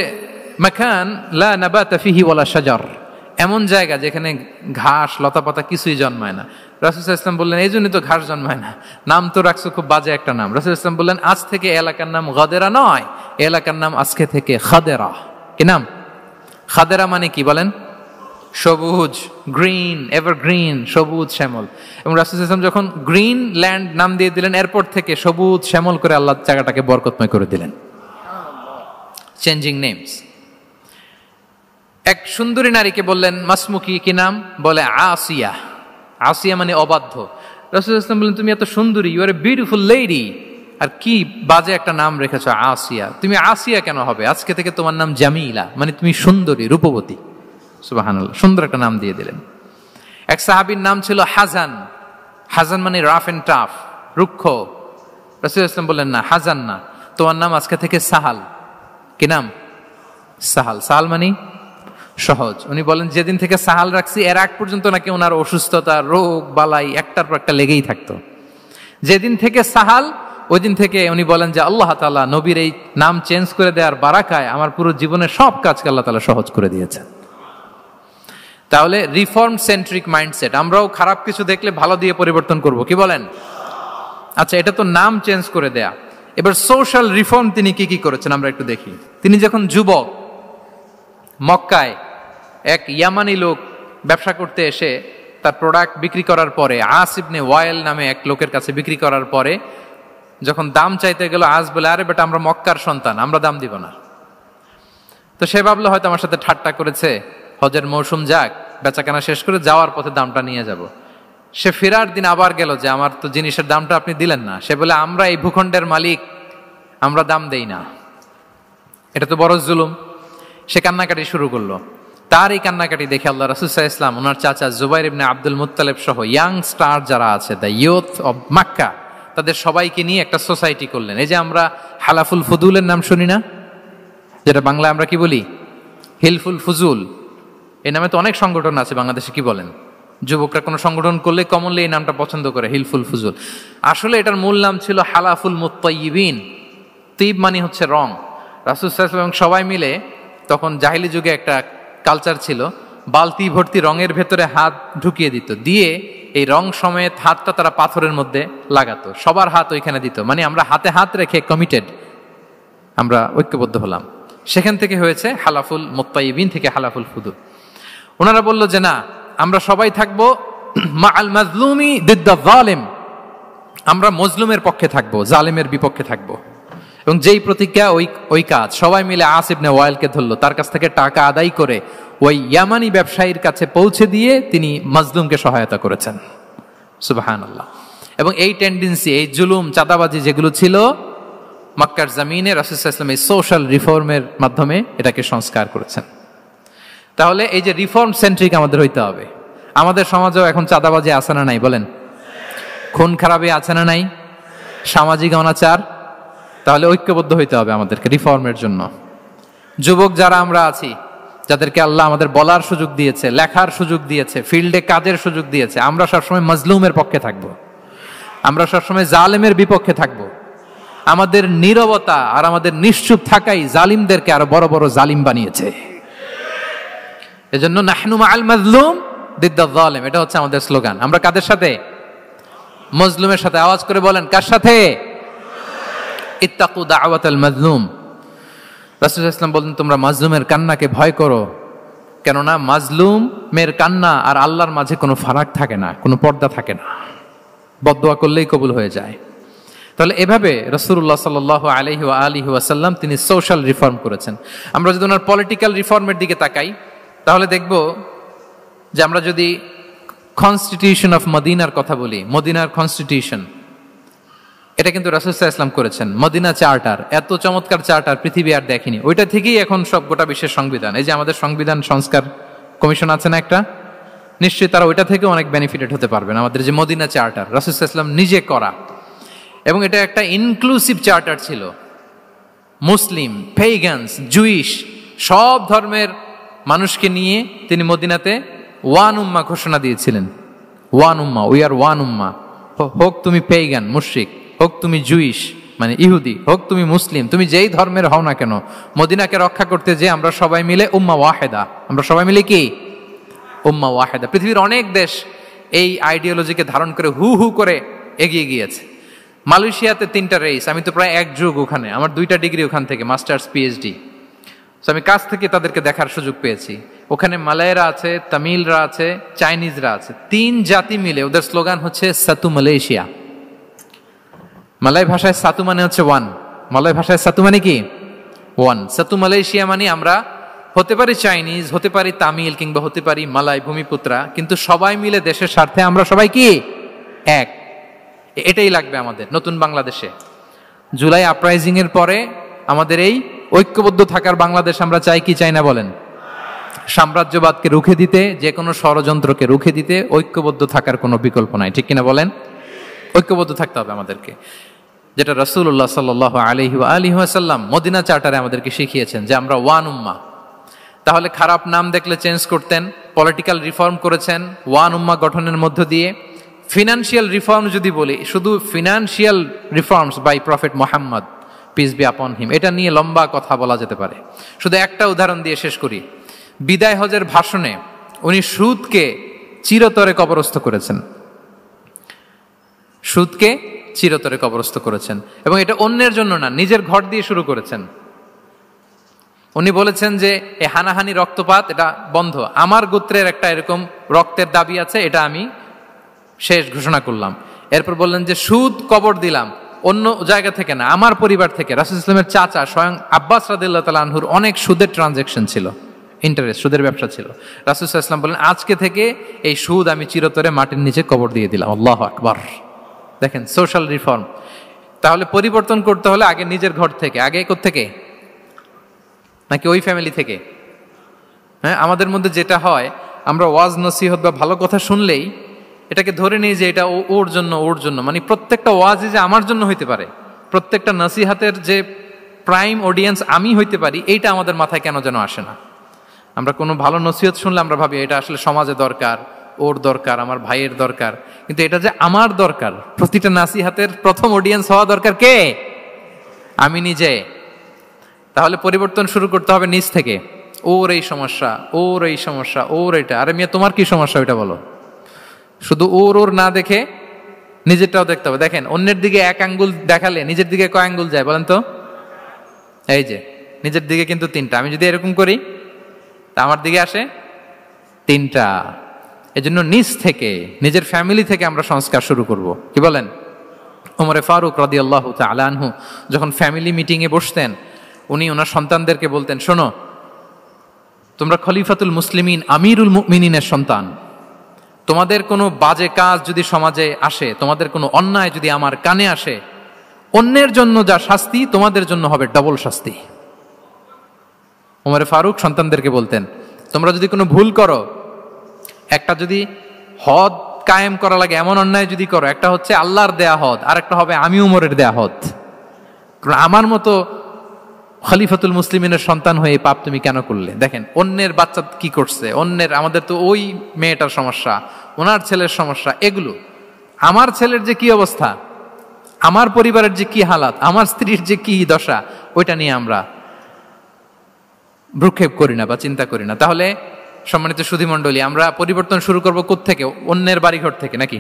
মাকান লা নাবাতা ফিহি ওয়ালা শাজার, এমন জায়গা যেখানে ঘাস লতাপাতা কিছুই জন্মায় না। রাসূল সাল্লাল্লাহু আলাইহি ওয়াসাল্লাম বললেন, এই জন্যই তো ঘাস জন্মায় না, নাম তো রাখছো খুব বাজে একটা নাম। রাসূল সাল্লাল্লাহু আলাইহি ওয়াসাল্লাম বললেন, আজ থেকে এলাকার নাম গাদেরা নয়, এলাকার নাম আজকে থেকে খাদেরা। কি নাম? খাদেরা মানে কি বলেন? সবুজ, গ্রিন, এভারগ্রিন, সবুজ শ্যামল। এবং রাসূল সাল্লাল্লাহু আলাইহি ওয়াসাল্লাম যখন গ্রিন ল্যান্ড নাম দিয়ে দিলেন, এরপর থেকে সবুজ শ্যামল করে আল্লাহ জায়গাটাকে বরকতময় করে দিলেন। Changing names. এক সুন্দরী নারীকে বললেন মাসমুকি, কি নাম? বলে আসিয়া। আসিয়া মানে অবাধ্য। রাসূল সাল্লাল্লাহু আলাইহি ওয়াসাল্লাম বললেন, তুমি এত সুন্দরী, you are a beautiful lady, আর কি বাজে একটা নাম রেখেছো আসিয়া, তুমি আসিয়া কেন হবে? আজকে থেকে তোমার নাম জামিলা, মানে তুমি সুন্দরী, রূপবতী। সুবহানাল্লাহ, সুন্দর একটা নাম দিয়ে দিলেন। এক সাহাবীর নাম ছিল হাজান। হাজান মানে রাফ এন্ড টাফ, রুক্ষ। রাসূল সাল্লাল্লাহু আলাইহি ওয়াসাল্লাম বললেন, না, হাজান না, তোমার নাম আজকে থেকে সাহাল। কি নাম? সাহাল। সাহাল মানে সহজ। উনি বলেন, যেদিন থেকে সাহাল রাখছি এর আগ পর্যন্ত নাকি ওনার অসুস্থতা, রোগ বালাই একটার পর একটা লেগেই থাকতো। যেদিন থেকে সাহাল, ওই দিন থেকে উনি বলেন যে আল্লাহ তাআলা নবীর এই নাম চেঞ্জ করে দেওয়ার বারাকায় আমার পুরো জীবনের সব কাজকে আল্লাহ তাআলা সহজ করে দিয়েছেন। তাহলে রিফর্ম সেন্ট্রিক মাইন্ডসেট, আমরাও খারাপ কিছু দেখলে ভালো দিয়ে পরিবর্তন করব। কি বলেন? আচ্ছা, এটা তো নাম চেঞ্জ করে দেয়া। এবার সোশ্যাল রিফর্ম তিনি কি কি করেছেন আমরা একটু দেখি। তিনি যখন যুবক, মক্কায় এক ইয়ামানি লোক ব্যবসা করতে এসে তার প্রোডাক্ট বিক্রি করার পরে, আস ইবনে ওয়াইল নামে এক লোকের কাছে বিক্রি করার পরে যখন দাম চাইতে গেল, আস বলে, আরে বেটা, আমরা মক্কার সন্তান, আমরা দাম দিব না। তো সে ভাবলো হয়তো আমার সাথে ঠাট্টা করেছে, হজের মৌসুম যাক, বেচাকেনা শেষ করে যাওয়ার পথে দামটা নিয়ে যাব। সে ফেরার দিন আবার গেল যে আমার তো জিনিসের দামটা আপনি দিলেন না। সে বলে, আমরা এই ভূখণ্ডের মালিক, আমরা দাম দেই না, এটা তো বড় জুলুম। সে কান্নাকাটি শুরু করলো। তার এই কান্নাকাটি দেখে আল্লাহ রাসূল সাল্লাল্লাহু আলাইহি ওয়াসাল্লাম ওনার চাচা জুবাইর ইবনে আব্দুল মুত্তালিব সহ ইয়াং স্টার যারা আছে, দ্য ইয়ুথ অব মক্কা, তাদের সবাইকে নিয়ে একটা সোসাইটি করলেন। এই যে আমরা হালাফুল ফুদুলের নাম শুনি না, যেটা বাংলা আমরা কি বলি? হিলফুল ফুজুল। এই নামে তো অনেক সংগঠন আছে বাংলাদেশে। কি বলেন? যুবকরা কোনো সংগঠন করলে কমনলি এই নামটা পছন্দ করে, হিলফুল ফুজুল। আসলে এটার মূল নাম ছিল হালাফুল মুত্তাইয়িবিন। তিব মানে হচ্ছে রং। রাসূল সাল্লাল্লাহু আলাইহি ওয়াসাল্লাম সবাই মিলে, তখন জাহিলি যুগে একটা কালচার ছিল, বালতি ভর্তি রঙের ভেতরে হাত ঢুকিয়ে দিত, দিয়ে এই রং সমেত হাতটা তারা পাথরের মধ্যে লাগাতো, সবার হাত ওইখানে দিত, মানে আমরা হাতে হাত রেখে কমিটেড, আমরা ঐক্যবদ্ধ হলাম। সেখান থেকে হয়েছে হালাফুল মুত্তাইয়িবিন, থেকে হালাফুল ফুদুল। ওনারা বলল যে না, আমরা সবাই থাকবো মা আল মাজলুমি দিদ্দা যালিম, আমরা মজলুমের পক্ষে থাকবো, জালেমের বিপক্ষে থাকবো। এবং যেই প্রতিজ্ঞা ওই কাজ, সবাই মিলে আস ইবনে ওয়াইলকে ধরলো, তার কাছ থেকে টাকা আদায় করে ওই ইয়ামানি ব্যবসায়ীর কাছে পৌঁছে দিয়ে তিনি মাজলুমকে সহায়তা করেছেন। সুবহানাল্লাহ। এবং এই টেন্ডেন্সি, এই জুলুম, চাঁদাবাজি যেগুলো ছিল মক্কার জমিনে, রাসূল সাল্লাল্লাহু আলাইহি ওয়াসাল্লাম এই সোশ্যাল রিফর্মের মাধ্যমে এটাকে সংস্কার করেছেন। তাহলে এই যে রিফর্ম সেন্ট্রিক আমাদের হইতে হবে। আমাদের সমাজেও এখন চাঁদাবাজি আছে না নাই বলেন? খুন খারাপি আছে না নাই? সামাজিক অনাচার? তাহলে ঐক্যবদ্ধ হইতে হবে আমাদেরকে রিফর্মের জন্য। যুবক যারা আমরা আছি, যাদেরকে আল্লাহ আমাদের বলার সুযোগ দিয়েছে, লেখার সুযোগ দিয়েছে, ফিল্ডে কাজের সুযোগ দিয়েছে, আমরা সবসময় মজলুমের পক্ষে থাকব, আমরা সবসময় জালেমের বিপক্ষে থাকব। আমাদের নীরবতা আর আমাদের নিশ্চুপ থাকাই জালিমদেরকে আরো বড় বড় জালিম বানিয়েছে। এজন্য নাহনু মাআল মাজলুম দিদ্দাল জালিম, এটা হচ্ছে আমাদের স্লোগান। আমরা কাদের সাথে? মজলুমের সাথে। আওয়াজ করে বলেন, কার সাথে? ইত্তাকু দাওয়াতাল মাজলুম। রাসূল সাল্লাল্লাহু আলাইহি ওয়াসাল্লাম বলেন, তোমরা মাজলুমের কান্নাকে ভয় করো, কেননা মাজলুমের কান্না আর আল্লাহর মাঝে কোনো ফারাক থাকে না, কোনো পর্দা থাকে না, বদদোয়া করলেই কবুল হয়ে যায়। তাহলে এভাবে রাসূলুল্লাহ সাল্লাল্লাহু আলাইহি ওয়া আলিহি ওয়াসাল্লাম তিনি সোশ্যাল রিফর্ম করেছেন। আমরা যদি ওনার পলিটিক্যাল রিফর্মের দিকে তাকাই, তাহলে দেখব যে আমরা যদি কনস্টিটিউশন অফ মদিনার কথা বলি, মদিনার কনস্টিটিউশন, এটা কিন্তু রাসূল সাল্লাল্লাহু আলাইহি ওয়াসাল্লাম করেছেন। মদিনা চার্টার, এত চমৎকার চার্টার পৃথিবী আর দেখেনি। ওইটা থেকেই এখন সব গোটা বিশ্বের সংবিধান। এই যে আমাদের সংবিধান সংস্কার কমিশন আছে না একটা, নিশ্চয়ই তারা ওইটা থেকে অনেক বেনিফিটেড হতে পারবেন। আমাদের যে মদিনা চার্টার, রাসূল সাল্লাল্লাহু আলাইহি ওয়াসাল্লাম নিজে করা, এবং এটা একটা ইনক্লুসিভ চার্টার ছিল। মুসলিম, পেগানস, জুইশ, সব ধর্মের মানুষকে নিয়ে তিনি মদিনাতে ওয়ান উম্মাহ ঘোষণা দিয়েছিলেন। ওয়ান উম্মাহ, উই আর ওয়ান উম্মাহ। হোক তুমি পেগান মুশরিক, হোক তুমি জুইশ মানে ইহুদি, হোক তুমি মুসলিম, তুমি যেই ধর্মের হও না কেন, মদিনাকে রক্ষা করতে যে আমরা সবাই মিলে উম্মা ওয়াহেদা, আমরা সবাই মিলে কি উম্মা ওয়াহেদা। পৃথিবীর অনেক দেশ এই আইডিওলজিকে ধারণ করে হু হু করে এগিয়ে গিয়েছে। মালয়েশিয়াতে 3টা রেস, আমি তো প্রায় এক যুগ ওখানে, আমার 2টা ডিগ্রি ওখান থেকে, মাস্টার্স পিএইচডি। তো আমি কাছ থেকে তাদেরকে দেখার সুযোগ পেয়েছি। ওখানে মালয়েরা আছে, তামিলরা আছে, চাইনিজরা আছে, 3 জাতি মিলে ওদের স্লোগান হচ্ছে সাতু মালয়েশিয়া। মালয় ভাষায় সাতু মানে হচ্ছে ওয়ান, মালয় ভাষায় সাতু মানে কি ওয়ান। সাতু মালয়েশিয়া মানে আমরা হতে পারি চাইনিজ, হতে পারি তামিল, কিংবা হতে পারি মালয় ভূমিপুত্রা, কিন্তু সবাই মিলে দেশের স্বার্থে আমরা সবাই কি এক। এটাই লাগবে আমাদের নতুন বাংলাদেশে। জুলাই আপরাইজিং এর পরে আমাদের এই ঐক্যবদ্ধ থাকার বাংলাদেশ আমরা চাই কি চাই না বলেন? সাম্রাজ্যবাদকে রুখে দিতে, যে কোনো ষড়যন্ত্রকে রুখে দিতে ঐক্যবদ্ধ থাকার কোনো বিকল্প নাই, ঠিক কিনা বলেন? ঐক্যবদ্ধ থাকতে হবে আমাদেরকে, যেটা রাসূলুল্লাহ সাল্লাল্লাহু আলাইহি ওয়া আলিহি ওয়াসাল্লাম মদিনা চার্টারে আমাদেরকে শিখিয়েছেন যে আমরা ওয়ান উম্মাহ। তাহলে খারাপ নাম দেখলে চেঞ্জ করতেন, পলিটিক্যাল রিফর্ম করেছেন ওয়ান উম্মাহ গঠনের মধ্য দিয়ে। ফিনান্সিয়াল রিফর্ম যদি বলি, শুধু financial reforms by prophet Muhammad peace be upon him, এটা নিয়ে লম্বা কথা বলা যেতে পারে। শুধু একটা উদাহরণ দিয়ে শেষ করি। বিদায় হজের ভাষণে উনি সুদকে চিরতরে কবরস্থ করেছেন, সুদকে চিরতরে কবরস্থ করেছেন, এবং এটা অন্যের জন্য না, নিজের ঘর দিয়ে শুরু করেছেন। উনি বলেছেন যে এই হানাহানি, রক্তপাত এটা বন্ধ, আমার গোত্রের একটা এরকম রক্তের দাবি আছে, এটা আমি শেষ ঘোষণা করলাম। এরপর বললেন যে সুদ কবর দিলাম, অন্য জায়গা থেকে না, আমার পরিবার থেকে। রাসূল সাল্লাল্লাহু আলাইহি ওয়াসাল্লামের চাচা স্বয়ং আব্বাস রাদিয়াল্লাহু তাআলা আনহুর অনেক সুদের ট্রানজাকশন ছিল, ইন্টারেস্ট, সুদের ব্যবসা ছিল। রাসূল সাল্লাল্লাহু আলাইহি ওয়াসাল্লাম বললেন আজকে থেকে এই সুদ আমি চিরতরে মাটির নিচে কবর দিয়ে দিলাম। আল্লাহু আকবার। দেখেন সোশ্যাল রিফর্ম। তাহলে পরিবর্তন করতে হলে আগে নিজের ঘর থেকে, আগে কোত্থেকে? নাকি ওই ফ্যামিলি থেকে? হ্যাঁ, আমাদের মধ্যে যেটা হয়, আমরা ওয়াজ নসিহত বা ভালো কথা শুনলেই এটাকে ধরে নিই যে এটা ওর জন্য, ওর জন্য, মানে প্রত্যেকটা ওয়াজই যে আমার জন্য হইতে পারে, প্রত্যেকটা নসিহাতের যে প্রাইম অডিয়েন্স আমি হইতে পারি, এইটা আমাদের মাথায় কেন যেন আসে না। আমরা কোনো ভালো নসিহত শুনলে আমরা ভাবি এটা আসলে সমাজে দরকার, ওর দরকার, আমার ভাইয়ের দরকার, কিন্তু এটা যে আমার দরকার, প্রতিটা নাসিহাতের প্রথম অডিয়েন্স হওয়া দরকার কে? আমি নিজে। তাহলে পরিবর্তন শুরু করতে হবে নিজ থেকে। ওর এই সমস্যা, ওর এই সমস্যা, ওর এটা, আরে মিয়া তোমার কি সমস্যা ওইটা বলো। শুধু ওর ওর না দেখে নিজেরটাও দেখতে হবে। দেখেন অন্যের দিকে এক আঙ্গুল দেখালে নিজের দিকে কয় আঙ্গুল যায় বলেন তো? এই যে নিজের দিকে কিন্তু 3টা। আমি যদি এরকম করি তা আমার দিকে আসে 3টা। এজন্য নিজ থেকে, নিজের ফ্যামিলি থেকে আমরা সংস্কার শুরু করব। কি বলেন? ওমরে ফারুক রাদিয়াল্লাহু তাআলা আনহু যখন ফ্যামিলি মিটিংয়ে বসতেন, উনি ওনার সন্তানদেরকে বলতেন, শোনো, তোমরা খলিফাতুল মুসলিমিন আমিরুল মুমিনিনের সন্তান, তোমাদের কোনো বাজে কাজ যদি সমাজে আসে, তোমাদের কোনো অন্যায় যদি আমার কানে আসে, অন্যের জন্য যা শাস্তি তোমাদের জন্য হবে ডবল শাস্তি। ওমরে ফারুক সন্তানদেরকে বলতেন, তোমরা যদি কোনো ভুল করো, একটা যদি হদ কায়েম করা লাগে এমন অন্যায় যদি করো, একটা হচ্ছে আল্লাহর দেয়া হদ, আর একটা হবে আমি উমরের দেয়া হদ। আমার মতো খলিফাতুল মুসলিমিনের সন্তান হয়ে পাপ তুমি কেন করলে? দেখেন অন্যের বাচ্চা কি করছে, অন্যের, আমাদের তো ওই মেয়েটার সমস্যা, ওনার ছেলের সমস্যা, এগুলো আমার ছেলের যে কি অবস্থা, আমার পরিবারের যে কি হালাত, আমার স্ত্রীর যে কি দশা, ওইটা নিয়ে আমরা ভ্রুক্ষেপ করি না বা চিন্তা করি না। তাহলে সম্মানিত সুধীমণ্ডলী, আমরা পরিবর্তন শুরু করবো কোত্থেকে? অন্যের বাড়িঘর থেকে নাকি?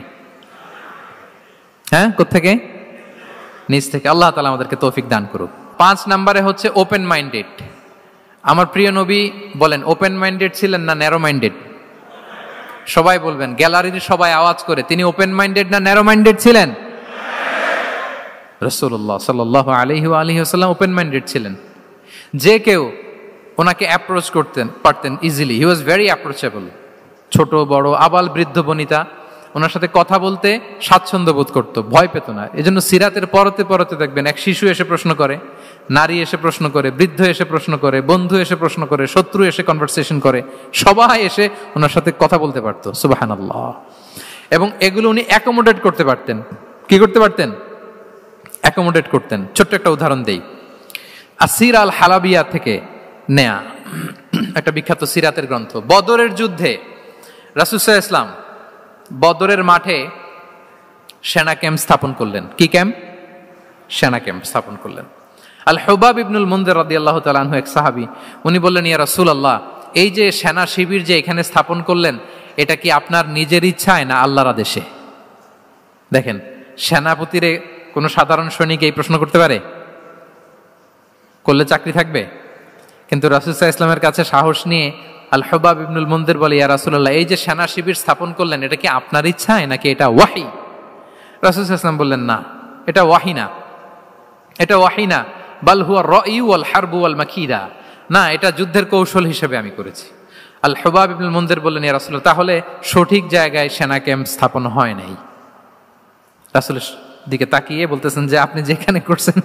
হ্যাঁ, কোত্থেকে? নিজ থেকে। আল্লাহ তাআলা আমাদেরকে তৌফিক দান করুক। 5 নম্বরে হচ্ছে ওপেন মাইন্ডেড। আমার প্রিয় নবী বলেন, ওপেন মাইন্ডেড ছিলেন না ন্যারো মাইন্ডেড? সবাই বলবেন, গ্যালারির সবাই আওয়াজ করে, তিনি ওপেন মাইন্ডেড না ন্যারো মাইন্ডেড ছিলেন? রাসূলুল্লাহ সাল্লাল্লাহু আলাইহি ওয়া আলিহি ওয়াসাল্লাম ওপেন মাইন্ডেড ছিলেন। যে কেউ ওনাকে অ্যাপ্রোচ করতেন পারতেন easily, he was very approachable. ছোট বড় আবাল বৃদ্ধ বনিতা ওনার সাথে কথা বলতে স্বাচ্ছন্দ্য বোধ করতো, ভয় পেত না। এজন্য সিরাতের পরতে পরতে দেখবেন এক শিশু এসে প্রশ্ন করে, নারী এসে প্রশ্ন করে, বৃদ্ধ এসে প্রশ্ন করে, বন্ধু এসে প্রশ্ন করে, শত্রু এসে কনভারসেশন করে, সবাই এসে ওনার সাথে কথা বলতে পারতো। সুবহানাল্লাহ। এবং এগুলো উনি অ্যাকোমোডেট করতে পারতেন। কি করতে পারতেন? অ্যাকোমোডেট করতেন। ছোট্ট একটা উদাহরণ দেই, আসির আল হালাবিয়া থেকে নেয়া একটা বিখ্যাত সিরাতের গ্রন্থ। বদরের যুদ্ধে রাসূল সাল্লাল্লাহু আলাইহি ওয়াসাল্লাম বদরের মাঠে সেনা ক্যাম্প স্থাপন করলেন। কি ক্যাম্প? সেনা ক্যাম্প স্থাপন করলেন। আল হুবাব ইবনুল মুনজির রাদিয়াল্লাহু তাআলা আনহু এক সাহাবী, উনি বললেন, ইয়া রাসূলুল্লাহ, এই যে সেনা শিবির যে এখানে স্থাপন করলেন, এটা কি আপনার নিজের ইচ্ছায় না আল্লাহর আদেশে? দেখেন, সেনাপতিরে কোনো সাধারণ সৈনিক এই প্রশ্ন করতে পারে? করলে চাকরি থাকবে? কিন্তু রাসূল সাল্লাল্লাহু আলাইহি ওয়াসাল্লামের কাছে সাহস নিয়ে আল হুবাব ইবনুল মুনজির বলে, ইয়া রাসূলুল্লাহ, এই যে সেনা শিবির স্থাপন করলেন, এটা কি আপনার ইচ্ছায় নাকি এটা ওয়াহি? রাসূল সাল্লাল্লাহু আলাইহি ওয়াসাল্লাম বললেন, না, এটা ওয়াহি না, এটা ওয়াহি না, বাল হুয়া রাই ওয়াল হারবু ওয়াল মাকিদা, না, এটা যুদ্ধের কৌশল হিসেবে আমি করেছি। আল হুবাব ইবনুল মুনজির বললেন, ইয়া রাসূলুল্লাহ, তাহলে সঠিক জায়গায় সেনা ক্যাম্প স্থাপন হয় নাই। রাসূলের দিকে তাকিয়ে বলতেছেন যে আপনি যেখানে করছেন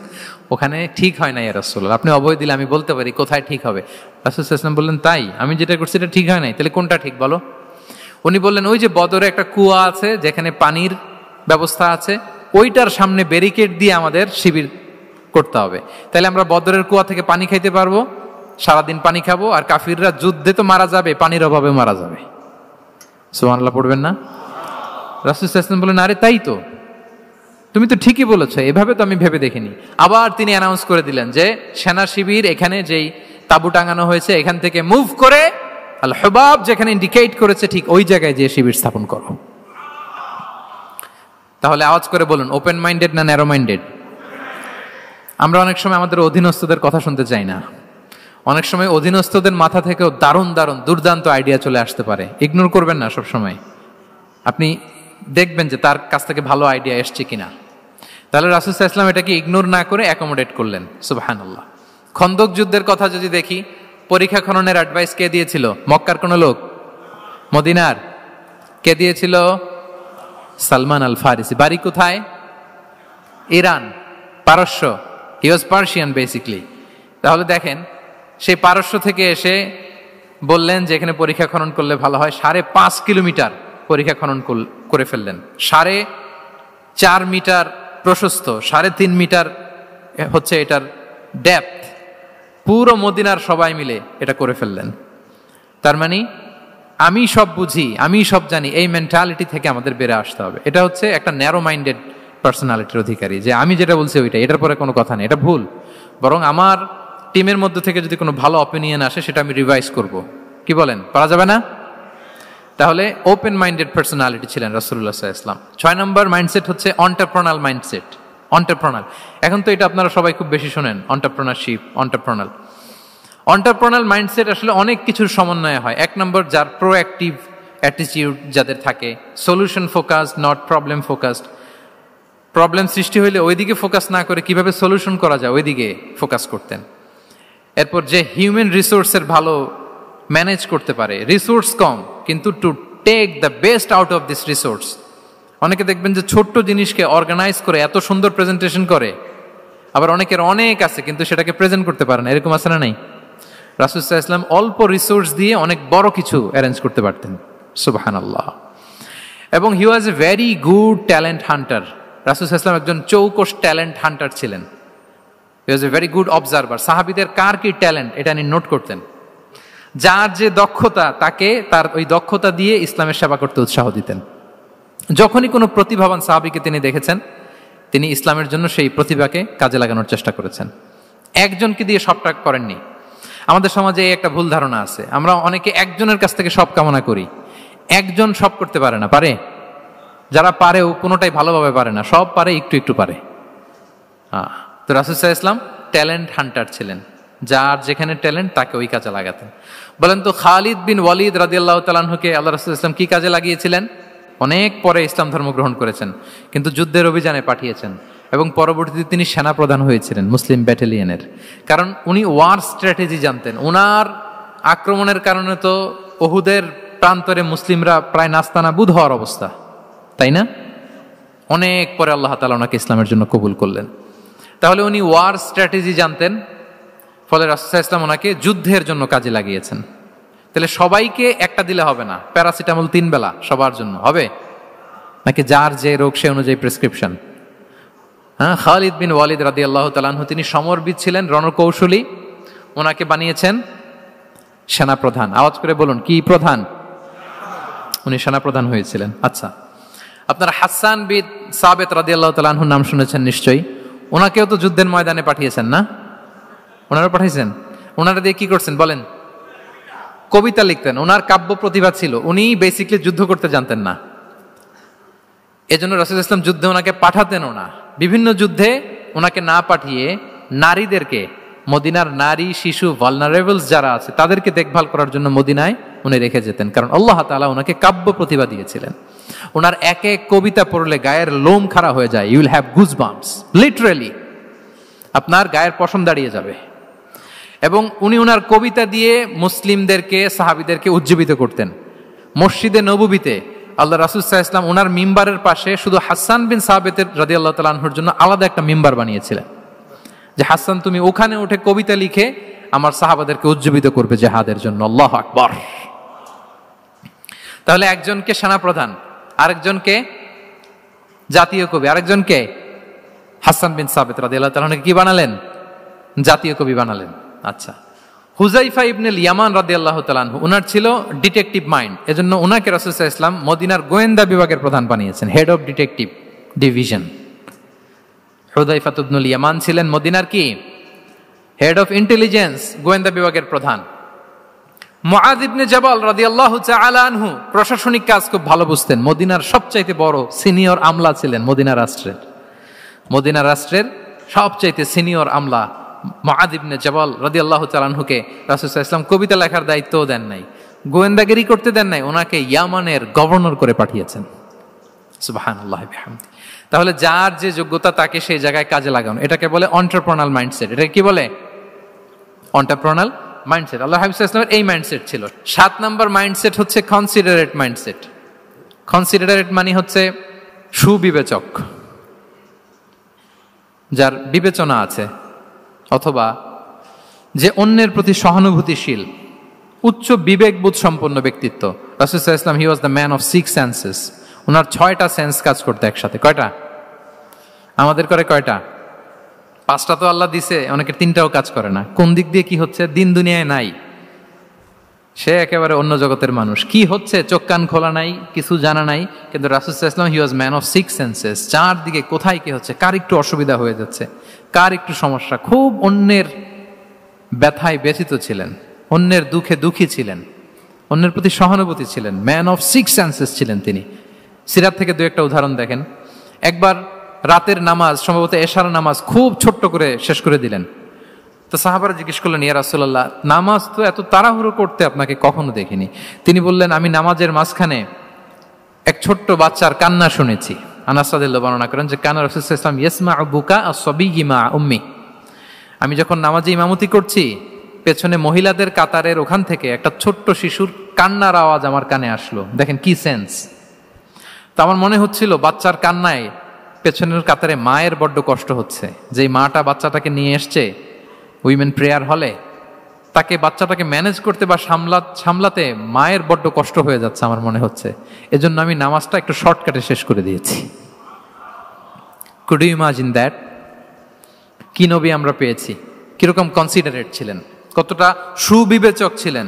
ওখানে ঠিক হয় না ইয়া রাসূলুল্লাহ, আপনি অভয় দিলে আমি বলতে পারি কোথায় ঠিক হবে। রাসূল সাল্লাল্লাহু আলাইহি ওয়াসাল্লাম বললেন, তাই? আমি যেটা করছি এটা ঠিক হয় নাই, তাহলে কোনটা ঠিক বলো? উনি বললেন, ওই যে বদরে একটা কুয়া আছে যেখানে পানির ব্যবস্থা আছে, ওইটার সামনে ব্যারিকেড দিয়ে আমাদের শিবির করতে হবে, তাহলে আমরা বদরের কুয়া থেকে পানি খাইতে পারবো, সারাদিন পানি খাবো, আর কাফিররা যুদ্ধে তো মারা যাবে, পানির অভাবে মারা যাবে। সুবহানাল্লাহ পড়বেন না? রাসূল সাল্লাল্লাহু আলাইহি ওয়াসাল্লাম বললেন, আরে তাই তো, তুমি তো ঠিকই বলেছো, এভাবে তো আমি ভেবে দেখিনি। আবার তিনি অ্যানাউন্স করে দিলেন যে সেনা শিবির এখানে যেই তাবু টাঙানো হয়েছে এখান থেকে মুভ করে আল হুবাব যেখানে ইন্ডিকেট করেছে ঠিক ওই জায়গায় যে শিবির স্থাপন করো। তাহলে আওয়াজ করে বলুন, ওপেন মাইন্ডেড না ন্যারো মাইন্ডেড? আমরা অনেক সময় আমাদের অধীনস্থদের কথা শুনতে চাই না। অনেক সময় অধীনস্থদের মাথা থেকেও দারুণ দারুণ দুর্দান্ত আইডিয়া চলে আসতে পারে। ইগনোর করবেন না সব সময়, আপনি দেখবেন যে তার কাছ থেকে ভালো আইডিয়া এসছে কিনা। তাহলে রাসূল সাল্লাল্লাহু আলাইহি ওয়াসাল্লাম এটাকে ইগনোর না করে অ্যাকোমোডেট করলেন। সুবহানাল্লাহ। খন্দক যুদ্ধের কথা যদি দেখি, পরীক্ষা খননের অ্যাডভাইস কে দিয়েছিল? মক্কার কোন লোক? মদিনার? কে দিয়েছিল? সালমান আল ফারিসি। বাড়ি কোথায়? ইরান, পারস্য। হি ওয়াজ পার্সিয়ান বেসিকলি। তাহলে দেখেন, সেই পারস্য থেকে এসে বললেন যে এখানে পরীক্ষা খনন করলে ভালো হয়। 5.5 কিলোমিটার পরীক্ষা খনন করে ফেললেন। 4.5 মিটার প্রশস্ত, 3.5 মিটার হচ্ছে এটার ডেপথ। পুরো মদিনার সবাই মিলে এটা করে ফেললেন। তার মানে আমি সব বুঝি, আমি সব জানি, এই মেন্টালিটি থেকে আমাদের বেড়ে আসতে হবে। এটা হচ্ছে একটা ন্যারো মাইন্ডেড পার্সোনালিটির অধিকারী, যে আমি যেটা বলছি ওইটা, এটার পরে কোনো কথা নেই, এটা ভুল। বরং আমার টিমের মধ্যে থেকে যদি কোনো ভালো অপিনিয়ন আসে সেটা আমি রিভাইজ করব। কি বলেন, পারা যাবে না? তাহলে ওপেন মাইন্ডেড পার্সোনালিটি ছিলেন রাসূলুল্লাহ সাল্লাল্লাহু আলাইহি ওয়াসাল্লাম। 6 নম্বর মাইন্ডসেট হচ্ছে এন্টারপ্রেনাল মাইন্ডসেট। এন্টারপ্রেনাল, এখন তো এটা আপনারা সবাই খুব বেশি শোনেন, এন্টারপ্রেনারশিপ, এন্টারপ্রেনাল। এন্টারপ্রেনাল মাইন্ডসেট আসলে অনেক কিছুর সমন্বয় হয়। 1 নম্বর, যার প্রোঅ্যাক্টিভ অ্যাটিটিউড যাদের থাকে, solution focused, not problem focused. Problem সৃষ্টি হইলে ওইদিকে ফোকাস না করে কিভাবে সলিউশন করা যায় ওইদিকে ফোকাস করতেন। এরপর যে হিউম্যান রিসোর্সের ভালো ম্যানেজ করতে পারে, রিসোর্স কম কিন্তু to take the best out of this resource. অনেকে দেখবেন যে ছোট্ট জিনিসকে অর্গানাইজ করে এত সুন্দর প্রেজেন্টেশন করে, আবার অনেকের অনেক আছে কিন্তু সেটাকে প্রেজেন্ট করতে পারে না, এরকম আছে না নাই? রাসূল সাল্লাল্লাহু আলাইহি ওয়াসাল্লাম অল্প রিসোর্স দিয়ে অনেক বড় কিছু অ্যারেঞ্জ করতে পারতেন, সুবহানাল্লাহ। এবং he was a very good talent hunter. রাসূল সাল্লাল্লাহু আলাইহি ওয়াসাল্লাম একজন চৌকস ট্যালেন্ট হান্টার ছিলেন। He was a very good observer. সাহাবীদের কার কি ট্যালেন্ট এটা তিনি নোট করতেন। যার যে দক্ষতা তাকে তার ওই দক্ষতা দিয়ে ইসলামের সেবা করতে উৎসাহ দিতেন। যখনই কোনো প্রতিভাবান সাহাবীকে তিনি দেখেছেন, তিনি ইসলামের জন্য সেই প্রতিভাকে কাজে লাগানোর চেষ্টা করেছেন। একজনকে দিয়ে সবটা করেননি। আমাদের সমাজে এই একটা ভুল ধারণা আছে, আমরা অনেকে একজনের কাছ থেকে সব কামনা করি। একজন সব করতে পারে না, পারে? যারা পারেও কোনোটাই ভালোভাবে পারে না, সব পারে একটু একটু পারে। তো রাসূল সাল্লাল্লাহু আলাইহি ওয়াসাল্লাম ট্যালেন্ট হান্টার ছিলেন, যার যেখানে ট্যালেন্ট তাকে ওই কাজে লাগাতেন। বলেন তো খালিদ বিন ওয়ালিদ রাদিয়াল্লাহু তাআলা আনহুকে আল্লাহ রাসূল সাল্লাল্লাহু আলাইহি ওয়াসাল্লাম কি কাজে লাগিয়েছিলেন? অনেক পরে ইসলাম ধর্ম গ্রহণ করেছেন, কিন্তু যুদ্ধের অভিযানে পাঠিয়েছেন এবং পরবর্তীতে তিনি সেনাপ্রধান হয়েছিলেন মুসলিম ব্যাটালিয়নের। কারণ উনি ওয়ার স্ট্র্যাটেজি জানতেন। ওনার আক্রমণের কারণে তো উহুদের প্রান্তরে মুসলিমরা প্রায় নাস্তানাবুদ হওয়ার অবস্থা, তাই না? অনেক পরে আল্লাহ তাআলা ওনাকে ইসলামের জন্য কবুল করলেন। তাহলে উনি ওয়ার স্ট্র্যাটেজি জানতেন, ফলে রাসূল সাল্লাল্লাহু আলাইহি ওয়াসাল্লাম ওনাকে যুদ্ধের জন্য কাজে লাগিয়েছেন। তাহলে সবাইকে একটা দিলে হবে না, প্যারাসিটামল 3 বেলা সবার জন্য হবে নাকি যার যে রোগ সে অনুযায়ী প্রেসক্রিপশন? হ্যাঁ, খালিদ বিন ওয়ালিদ রাদিয়াল্লাহু তাআলা আনহু তিনি সমরবিদ ছিলেন, রণকৌশলী। ওনাকে বানিয়েছেন সেনাপ্রধান। আওয়াজ করে বলুন, কি প্রধান? উনি সেনাপ্রধান হয়েছিলেন। আচ্ছা, আপনারা হাসান বিন সাবিত রাদিয়াল্লাহু তাআলা আনহুর নাম শুনেছেন নিশ্চয়ই। ওনাকেও তো যুদ্ধের ময়দানে পাঠিয়েছেন না? ওনারা পাঠিয়েছেন। ওনারা দিয়ে কি করছেন বলেন? কবিতা লিখতেন। ওনার কাব্য প্রতিভা ছিল। উনি বেসিকলি যুদ্ধ করতে জানতেন না, এজন্য রাসূল সাল্লাল্লাহু আলাইহি ওয়াসাল্লাম যুদ্ধে ওনাকে পাঠাতেনও না। বিভিন্ন যুদ্ধে ওনাকে না পাঠিয়ে নারীদেরকে, মদিনার নারী শিশু ভালনারেবলস যারা আছে তাদেরকে দেখভাল করার জন্য মদিনায় উনি রেখে যেতেন, কারণ আল্লাহ তাআলা ওনাকে কাব্য প্রতিভা দিয়েছিলেন। ওনার এক এক কবিতা পড়লে গায়ের লোম খাড়া হয়ে যায়। You will have goosebumps, literally আপনার গায়ের পশম দাঁড়িয়ে যাবে। এবং উনি ওনার কবিতা দিয়ে মুসলিমদেরকে, সাহাবীদেরকে উজ্জীবিত করতেন। মসজিদে নববীতে আল্লাহ রাসূল সাল্লাল্লাহু আলাইহি ওয়াসাল্লাম ওনার মিম্বারের পাশে শুধু হাসান বিন সাবিত রাদিয়াল্লাহু তাআলা আনহুর জন্য আলাদা একটা মিম্বার বানিয়েছিলেন, যে হাসান তুমি ওখানে উঠে কবিতা লিখে আমার সাহাবাদেরকে উজ্জীবিত করবে জিহাদের জন্য। আল্লাহু আকবার। তাহলে একজনকে সেনাপ্রধান, আরেকজনকে জাতীয় কবি, আরেকজনকে হাসান বিন সাবিত রাদিয়াল্লাহু তাআলা আনহুকে কি বানালেন? জাতীয় কবি বানালেন। আচ্ছা, হুযাইফা ইবনুল ইয়ামান রাদিয়াল্লাহু তাআলা আনহু, ওনার ছিল ডিটেকটিভ মাইন্ড, এজন্য ওনাকে রাসূল সাল্লাল্লাহু আলাইহি ওয়াসাল্লাম মদিনার গোয়েন্দা বিভাগের প্রধান বানিয়েছেন, হেড অফ ডিটেকটিভ ডিভিশন। হুযাইফা ইবনুল ইয়ামান ছিলেন মদিনার কি? হেড অফ ইন্টেলিজেন্স, গোয়েন্দা বিভাগের প্রধান। মুআয ইবনে জাবাল রাদিয়াল্লাহু তাআলা আনহু প্রশাসনিক কাজ খুব ভালো বুঝতেন। মদিনার সবচাইতে বড় সিনিয়র আমলা ছিলেন মদিনা রাষ্ট্রের। মদিনা রাষ্ট্রের সবচাইতে সিনিয়র আমলা মুআয ইবনে জাবাল রাদিয়াল্লাহু তাআলা আনহুকে রাসূল সাল্লাল্লাহু আলাইহি ওয়াসাল্লাম কবিতা লেখার দায়িত্বও দেন নাই, গোয়েন্দাগিরি করতে দেন নাই, ওনাকে ইয়ামানের গভর্নর করে পাঠিয়েছেন। সুবহানাল্লাহি বিহামদি। তাহলে যার যে যোগ্যতা তাকে সেই জায়গায় কাজে লাগানো, এটাকে বলে এন্টারপ্রেনাল মাইন্ডসেট। এটা কি বলে? এন্টারপ্রেনাল মাইন্ডসেট। আল্লাহ হাবিব সাল্লাল্লাহু আলাইহি ওয়াসাল্লামের এই মাইন্ডসেট ছিল। 7 নম্বর মাইন্ডসেট হচ্ছে কনসিডারেট মাইন্ডসেট। কনসিডারেট মানে হচ্ছে সুবিবেচক, যার বিবেচনা আছে, অথবা যে অন্যের প্রতি সহানুভূতিশীল, উচ্চ বিবেকবোধ সম্পন্ন ব্যক্তিত্ব। রাসূল সাল্লাল্লাহু আলাইহি ওয়াসাল্লাম he was the man of 6 senses. ওনার 6টা সেন্স কাজ করতে একসাথে। কয়টা? আমাদের করে কয়টা? 5টা তো আল্লাহ দিছে, অনেকের 3টাও কাজ করে না। কোন দিক দিয়ে কি হচ্ছে? দিন দুনিয়ায় নাই, সে একেবারে অন্য জগতের মানুষ। কি হচ্ছে চোখ কান খোলা নাই, কিছু জানা নাই। কিন্তু রাসূল সাল্লাল্লাহু আলাইহি ওয়াসাল্লাম he was man of 6 senses. চারদিকে কোথায় কি হচ্ছে, কার একটু অসুবিধা হয়ে যাচ্ছে, কার একটু সমস্যা, খুব অন্যের ব্যথায় ব্যথিত ছিলেন, অন্যের দুঃখে দুঃখী ছিলেন, অন্যের প্রতি সহানুভূতি ছিলেন। ম্যান অফ 6 সেন্সেস ছিলেন তিনি। সিরাত থেকে 2-1টা উদাহরণ দেখেন। একবার রাতের নামাজ, সম্ভবত এশার নামাজ, খুব ছোট্ট করে শেষ করে দিলেন। তো সাহাবারা জিজ্ঞেস করলেন, ইয়া রাসূলুল্লাহ, নামাজ তো এত তাড়াহুড়ো করতে আপনাকে কখনো দেখিনি। তিনি বললেন, আমি নামাজের মাঝখানে এক ছোট্ট বাচ্চার কান্না শুনেছি, আনাস রাদিয়াল্লাহু বর্ণনা করেন যে কানা রাসূলুল্লাহ সাল্লাল্লাহু আলাইহি ওয়াসাল্লাম ইয়াসমাউ বুকা আস-সাবিয়্যি মা উম্মি, আমি যখন নামাজে ইমামতি করছি পেছনে মহিলাদের কাতারের ওখান থেকে একটা ছোট্ট শিশুর কান্নার আওয়াজ আমার কানে আসলো। দেখেন কি সেন্স। তো আমার মনে হচ্ছিল বাচ্চার কান্নায় পেছনের কাতারে মায়ের বড্ড কষ্ট হচ্ছে, যে মাটা বাচ্চাটাকে নিয়ে এসছে উইমেন প্রেয়ার হলে, তাকে বাচ্চাটাকে ম্যানেজ করতে বা সামলাতে মায়ের বড্ড কষ্ট হয়ে যাচ্ছে আমার মনে হচ্ছে। এজন্য আমি নামাজটা একটু শর্টকাটে শেষ করে দিয়েছি। Could you imagine that? কি নবী আমরা পেয়েছি, কিরকম কনসিডারেট ছিলেন, কতটা সুবিবেচক ছিলেন,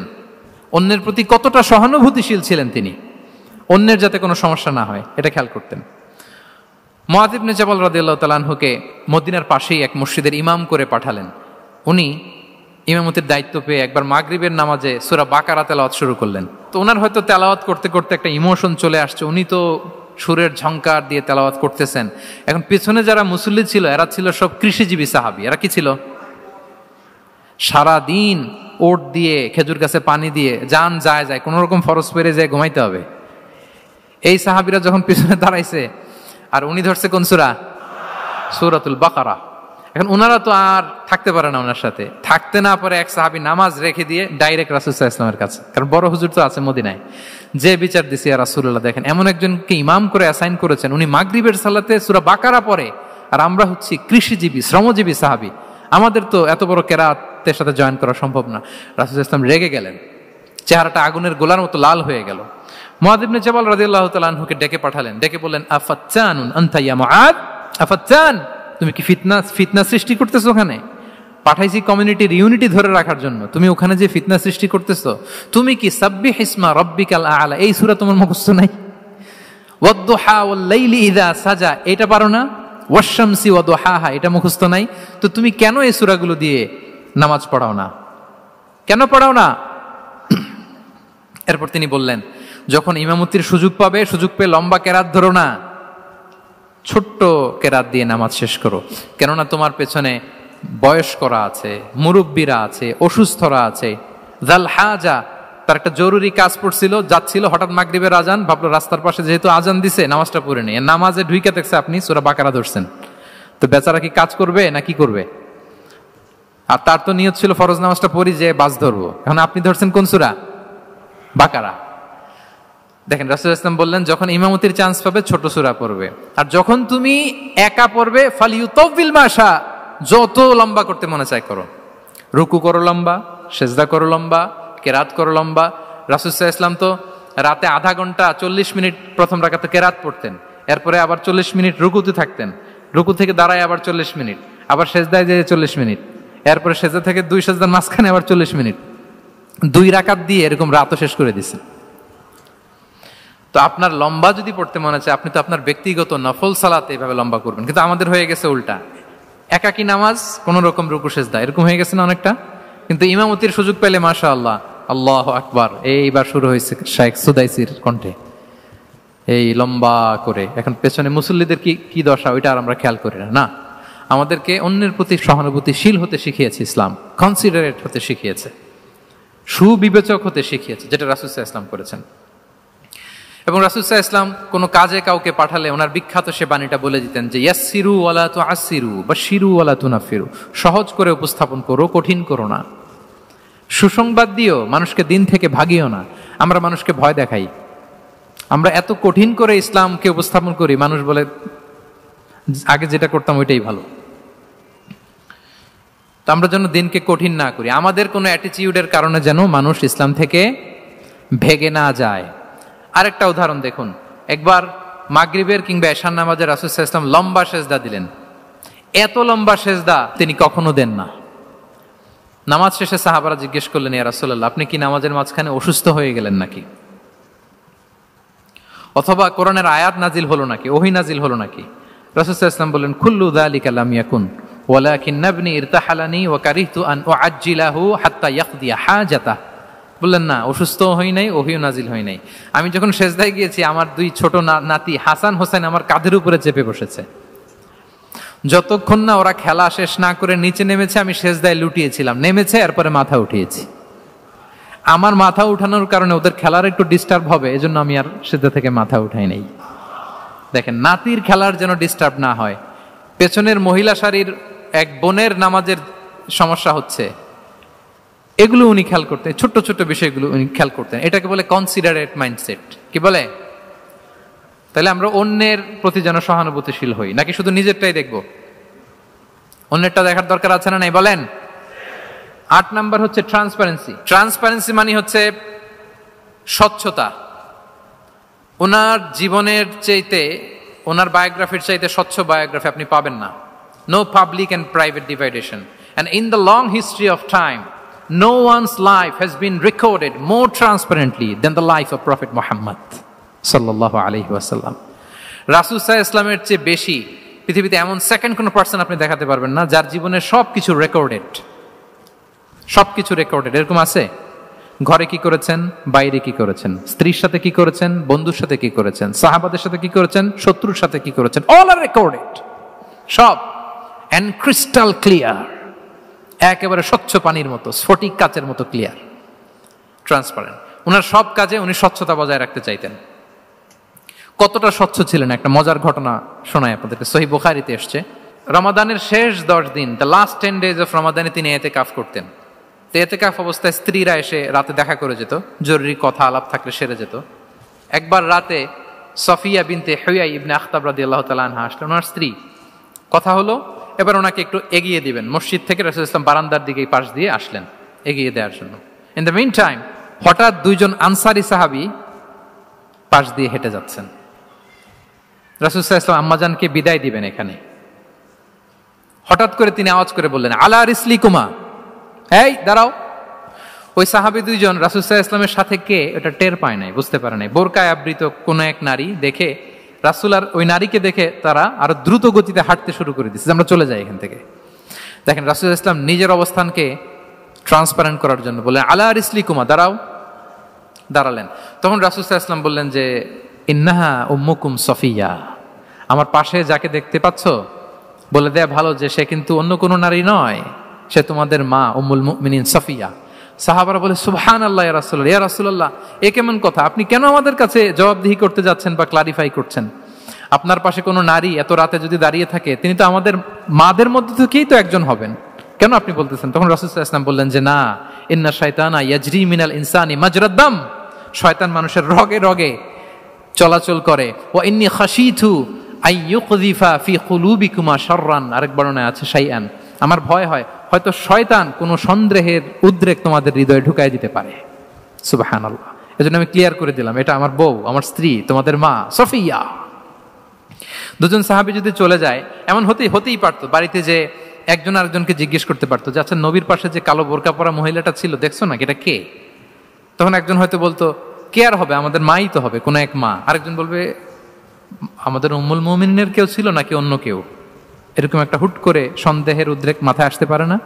অন্যের প্রতি কতটা সহানুভূতিশীল ছিলেন তিনি, অন্যের যাতে কোনো সমস্যা না হয় এটা খেয়াল করতেন। মুআয ইবনে জাবাল রাদিয়াল্লাহু তাআলা আনহুকে মদিনার পাশেই এক মসজিদের ইমাম করে পাঠালেন। উনি ইমামতির দায়িত্ব পেয়ে একবার মাগরিবের নামাজে সূরা বাকারা তেলাওয়াত শুরু করলেন। তো ওনার হয়তো তেলাওয়াত করতে করতে একটা ইমোশন চলে আসছে, উনি তো সুরের ঝংকার দিয়ে তেলাওয়াত করতেছেন। এখন পেছনে যারা মুসল্লি ছিল এরা ছিল সব কৃষিজীবী সাহাবী। এরা কি ছিল? সারা দিন ওট দিয়ে খেজুর গাছে পানি দিয়ে যান যায় কোন রকম ফরজ পেরে যায় ঘুমাইতে হবে। এই সাহাবীরা যখন পিছনে দাঁড়াইছে আর উনি ধরছে কোন সূরা? সূরাতুল বাকারা। এখন ওনারা তো আর থাকতে পারে না, ওনার সাথে থাকতে না পারে এক সাহাবী নামাজ রেখে দিয়ে ডাইরেক্ট রাসূল সাল্লাল্লাহু আলাইহি ওয়াসাল্লামের কাছে, কারণ বড় হুজুর তো আছে মদিনায়। যে বিচার দিছে ইয়া রাসূলুল্লাহ, দেখেন এমন একজনকে ইমাম করে অ্যাসাইন করেছেন, উনি মাগরিবের সালাতে সূরা বাকারা পড়ে, আর আমরা হচ্ছি কৃষিজীবী শ্রমজীবী সাহাবী, আমাদের তো এত বড় কেরাতের সাথে জয়েন করা সম্ভব না। রাসূল সাল্লাল্লাহু আলাইহি ওয়াসাল্লাম রেগে গেলেন, চেহারাটা আগুনের গোলার মতো লাল হয়ে গেল। মুআয ইবনে জাবাল রাদিয়াল্লাহু তাআলা আনহুকে ডেকে পাঠালেন, ডেকে বললেন আফাত্তানুন আনতা ইয়া মুআয, আফাত্তান, তুমি কি ফিতনা সৃষ্টি করতেছো? ওখানে পাঠাইছি কমিউনিটির ইউনিটি ধরে রাখার জন্য, তুমি ওখানে যে ফিতনা সৃষ্টি করতেছো। তুমি কি সাব্বিহ ইসমা রাব্বিকাল আ'লা এই সূরা তোমার মুখস্থ নাই? ওয়াদ-দুহা ওয়াল-লাইলি ইযা সাজা এটা পারো না? ওয়াশ-শামসি ওয়া দুহাহা এটা মুখস্থ নাই? তো তুমি কেন এই সূরাগুলো দিয়ে নামাজ পড়াও না? কেন পড়াও না? এরপর তিনি বললেন, যখন ইমামতির সুযোগ পাবে, সুযোগ পেয়ে লম্বা কেরাত ধরো না, ছোট্ট কেরাত দিয়ে নামাজ শেষ করো। কেননা তোমার পেছনে বয়স্করা আছে, মুরব্বীরা আছে, অসুস্থরা আছে। জাল হাজা, তার একটা জরুরি কাজ পড়ছিল, যাচ্ছিল, হঠাৎ মাগরিবের আজান, ভাবলো রাস্তার পাশে যেহেতু আজান দিছে নামাজটা পড়ে নেই। নামাজে ঢুইকে দেখছে আপনি সূরা বাকারা ধরছেন, তো বেচারা কি কাজ করবে না কি করবে? আর তার তো নিয়ত ছিল ফরজ নামাজটা পড়ি যে বাস ধরবো, এখন আপনি ধরছেন কোন সূরা? বাকারা। দেখেন রাসূল সাল্লাল্লাহু আলাইহি ওয়াসাল্লাম বললেন, যখন ইমামতির চান্স পাবে ছোট সূরা পড়বে, আর যখন তুমি একা পড়বে ফালিউতাউবিল মাশা, যত লম্বা করতে মনে চায় করো, রুকু করো লম্বা, সেজদা করো লম্বা, কেরাত করো লম্বা। রাসূল সাল্লাল্লাহু আলাইহি ওয়াসাল্লাম তো রাতে আধা ঘন্টা 40 মিনিট প্রথম রাকাতে কেরাত পড়তেন, এরপরে আবার 40 মিনিট রুকুতে থাকতেন, রুকু থেকে দাঁড়ায় আবার 40 মিনিট, আবার সেজদায় যেয়ে 40 মিনিট, এরপরে সেজদা থেকে 2 সেজদার মাঝখানে আবার 40 মিনিট, 2 রাকাত দিয়ে এরকম রাতও শেষ করে দিয়েছেন। তো আপনার লম্বা যদি পড়তে মনে চায়, আপনি তো আপনার ব্যক্তিগত নফল সালাতে এভাবে লম্বা করবেন। কিন্তু আমাদের হয়ে গেছে উল্টা, একাকী নামাজ কোন রকম রুকু সেজদা এরকম হয়ে গেছে না অনেকটা। কিন্তু ইমামতির সুযোগ পেলে মাশাআল্লাহ, আল্লাহু আকবার, এইবার শুরু হয়েছে শাইখ সুদাইসির কণ্ঠে এই লম্বা করে। এখন পেছনে মুসল্লিদের কি দশা ওইটা আর আমরা খেয়াল করি না। আমাদেরকে অন্যের প্রতি সহানুভূতিশীল হতে শিখিয়েছে ইসলাম, কনসিডারেট হতে শিখিয়েছে, সুবিবেচক হতে শিখিয়েছে, যেটা রাসূল সাল্লাল্লাহু আলাইহি ওয়াসাল্লাম করেছেন। এবং রাসূল সাল্লাল্লাহু আলাইহি ওয়াসাল্লাম কোনো কাজে কাউকে পাঠালে ওনার বিখ্যাত সে বাণীটা বলে দিতেন যে ইয়াসসিরু ওয়ালা তুআসসিরু বাশশিরু ওয়ালা তুনাফিরু, সহজ করে উপস্থাপন করো, কঠিন করো না। সুসংবাদ দিও, মানুষকে দিন থেকে ভাগিও না। আমরা মানুষকে ভয় দেখাই, আমরা এত কঠিন করে ইসলামকে উপস্থাপন করি, মানুষ বলে আগে যেটা করতাম ওইটাই ভালো। তো আমরা যেন দিনকে কঠিন না করি, আমাদের কোনো অ্যাটিটিউডের কারণে যেন মানুষ ইসলাম থেকে ভেগে না যায়। আরেকটা উদাহরণ দেখুন, একবার মাগরিবের কিংবা এশার নামাজে রাসূল সাল্লাল্লাহু আলাইহি ওয়াসাল্লাম লম্বা সেজদা দিলেন। এত লম্বা সেজদা তিনি কখনো দেন না। নামাজ শেষে সাহাবারা জিজ্ঞেস করলেন, ইয়া রাসূলুল্লাহ, আপনি কি নামাজের মাঝখানে অসুস্থ হয়ে গেলেন নাকি? অথবা কোরআনের আয়াত নাজিল হলো নাকি, ওহী নাজিল হলো নাকি? রাসূল সাল্লাল্লাহু আলাইহি ওয়াসাল্লাম বললেন, কুল্লু যালিকা লাম ইয়াকুন ওয়ালাকিন ইবনি ইরতাহালানি ওয়া কারিহতু আন উআজ্জিলাহু হাত্তা ইয়াকদিয়া হাজাতা। বললেন না, অসুস্থ হই নাই, ওহীও নাজিল হয় নাই। আমি যখন সেজদায় গিয়েছি, আমার 2 ছোট নাতি হাসান হোসেন আমার কাঁধের উপরে চেপে বসেছে। যতক্ষণ না ওরা খেলা শেষ না করে নিচে নেমেছে, আমি সেজদায় লুটিয়েছিলাম, নেমেছে এরপরে মাথা উঠিয়েছি। আমার মাথা উঠানোর কারণে ওদের খেলার একটু ডিস্টার্ব হবে, এজন্য আমি আর সেজদা থেকে মাথা উঠাই নাই। দেখেন, নাতির খেলার যেন ডিস্টার্ব না হয়, পেছনের মহিলা সারির এক বোনের নামাজের সমস্যা হচ্ছে, এগুলো উনি খেয়াল করতেন, ছোট্ট ছোট্ট বিষয়গুলো উনি খেয়াল করতেন। এটাকে বলে কনসিডারেট মাইন্ডসেট। কি বলে? তাহলে আমরা অন্যের প্রতি যেন সহানুভূতিশীল হই, নাকি শুধু নিজেরটাই দেখব? অন্যেরটা দেখার দরকার আছে না নাই বলেন? 8 নাম্বার হচ্ছে ট্রান্সপারেন্সি। ট্রান্সপারেন্সি মানে হচ্ছে স্বচ্ছতা। ওনার জীবনের চাইতে, ওনার বায়োগ্রাফির চাইতে স্বচ্ছ বায়োগ্রাফি আপনি পাবেন না। No public and private dividation, and in the long history of time no one's life has been recorded more transparently than the life of Prophet Muhammad sallallahu alaihi wasallam. রাসূল সাল্লাল্লাহু আলাইহি ওয়াসাল্লামের চেয়ে বেশি পৃথিবীতে এমন সেকেন্ড কোন পারসন আপনি দেখাতে পারবেন না যার জীবনের সবকিছু রেকর্ডেড। সবকিছু রেকর্ডেড। এরকম আছে? ঘরে কি করেছেন, বাইরে কি করেছেন, স্ত্রীর সাথে কি করেছেন, বন্ধুর সাথে কি করেছেন, সাহাবাদের সাথে কি করেছেন, শত্রুর সাথে কি করেছেন, অল আর রেকর্ডেড। সব এন্ড ক্রিস্টাল ক্লিয়ার, একেবারে স্বচ্ছ পানির মতো, স্ফটিক কাচের মতো ক্লিয়ার, ট্রান্সপারেন্ট। ওনার সব কাজে উনি স্বচ্ছতা বজায় রাখতে চাইতেন। কতটা স্বচ্ছ ছিলেন একটা মজার ঘটনা শোনায় আপনাদেরকে। সহিহ বুখারীতে এসছে, রমাদানের শেষ 10 দিন, দ্য লাস্ট 10 days অফ রমাদানে তিনি ইতিকাফ করতেন। তো ইতিকাফ অবস্থায় স্ত্রীরা এসে রাতে দেখা করে যেত, জরুরি কথা আলাপ থাকলে সেরে যেত। একবার রাতে সফিয়া বিনতে হুয়াই ইবনে আখতাব রাদিয়াল্লাহু তাআলা আনহা আসলেন, ওনার স্ত্রী। কথা হলো এবার ওনাকে একটু এগিয়ে দিবেন। মসজিদ থেকে রাসূলুল্লাহ সাল্লাল্লাহু আলাইহি ওয়াসাল্লাম বারান্দার দিকে পাশ দিয়ে আসলেন এগিয়ে দেওয়ার জন্য। ইন দ্য মিন টাইম হঠাৎ 2 জন আনসারী সাহাবী পাশ দিয়ে হেঁটে যাচ্ছেন। রাসূলুল্লাহ সাল্লাল্লাহু আলাইহি ওয়াসাল্লাম আম্মাজানকে বিদায় দিবেন এখানে। হঠাৎ করে তিনি আওয়াজ করে বললেন, আলা রিসলিকুমা, এই দাঁড়াও। ওই সাহাবী 2 জন রাসূল সাল্লাল্লাহু আলাইহি ওয়াসাল্লামের সাথে কে এটা টের পায় নাই, বুঝতে পারে নাই। বোরকায় আবৃত কোন এক নারী দেখে রাসূল আর ওই নারীকে দেখে তারা আরো দ্রুত গতিতে হাঁটতে শুরু করে দিচ্ছে, আমরা চলে যাই এখান থেকে। দেখেন, রাসূল সাল্লাল্লাহু আলাইহি ওয়াসাল্লাম নিজের অবস্থানকে ট্রান্সপারেন্ট করার জন্য বললেন, আলা রিসলিকুমা, দাঁড়াও। দাঁড়ালেন। তখন রাসূল সাল্লাল্লাহু আলাইহি ওয়াসাল্লাম বললেন যে, ইন্নাহা উম্মুকুম সফিয়া, আমার পাশে যাকে দেখতে পাচ্ছ বলে দেয়া ভালো যে সে কিন্তু অন্য কোনো নারী নয়, সে তোমাদের মা উম্মুল মুমিনিন সফিয়া। সাহাবারা বলে, সুবহানাল্লাহ ইয়া রাসূলুল্লাহ, ইয়া রাসূলুল্লাহ, এ কেমন কথা? আপনি কেন আমাদের কাছে জবাবদিহি করতে যাচ্ছেন বা ক্লারিফাই করছেন? আপনার পাশে কোনো নারী এত রাতে যদি দাঁড়িয়ে থাকে, তিনি তো আমাদের মাদের মধ্যে থেকেই তো একজন হবেন, কেন আপনি বলতেছেন? তখন রাসূল সাল্লাল্লাহু আলাইহি ওয়াসাল্লাম বললেন যে, না, ইন্না শাইতানা ইয়াজরি মিনাল ইনসানি মাজরাদ দাম, শয়তান মানুষের রগে রগে চলাচল করে। ওয়া ইন্নী খাশিতু আইয়ুকযিফা ফি কুলুবিকুমা শাররান, আরেক বর্ণনায় আছে শাইআন, আমার ভয় হয় হয়তো শয়তান কোনো সন্দেহের উদ্রেক তোমাদের হৃদয়ে ঢুকাই দিতে পারে। সুবহানাল্লাহ। এজন্য আমি ক্লিয়ার করে দিলাম, এটা আমার বউ, আমার স্ত্রী, তোমাদের মা সফিয়া। 2 জন সাহাবী যদি চলে যায়, এমন হতেই পারতো বাড়িতে যে একজন আরেকজনকে জিজ্ঞেস করতে পারতো যে, আচ্ছা, নবীর পাশে যে কালো বোরকা পরা মহিলাটা ছিল দেখছো না, এটা কে? তখন একজন হয়তো বলতো, কে আর হবে, আমাদের মাই তো হবে, কোনো এক মা। আরেকজন বলবে, আমাদের উম্মুল মুমিনিনের কেউ ছিল নাকি অন্য কেউ? এরকম একটা হুট করে সন্দেহের উদ্রেক মাথায় আসতে পারে না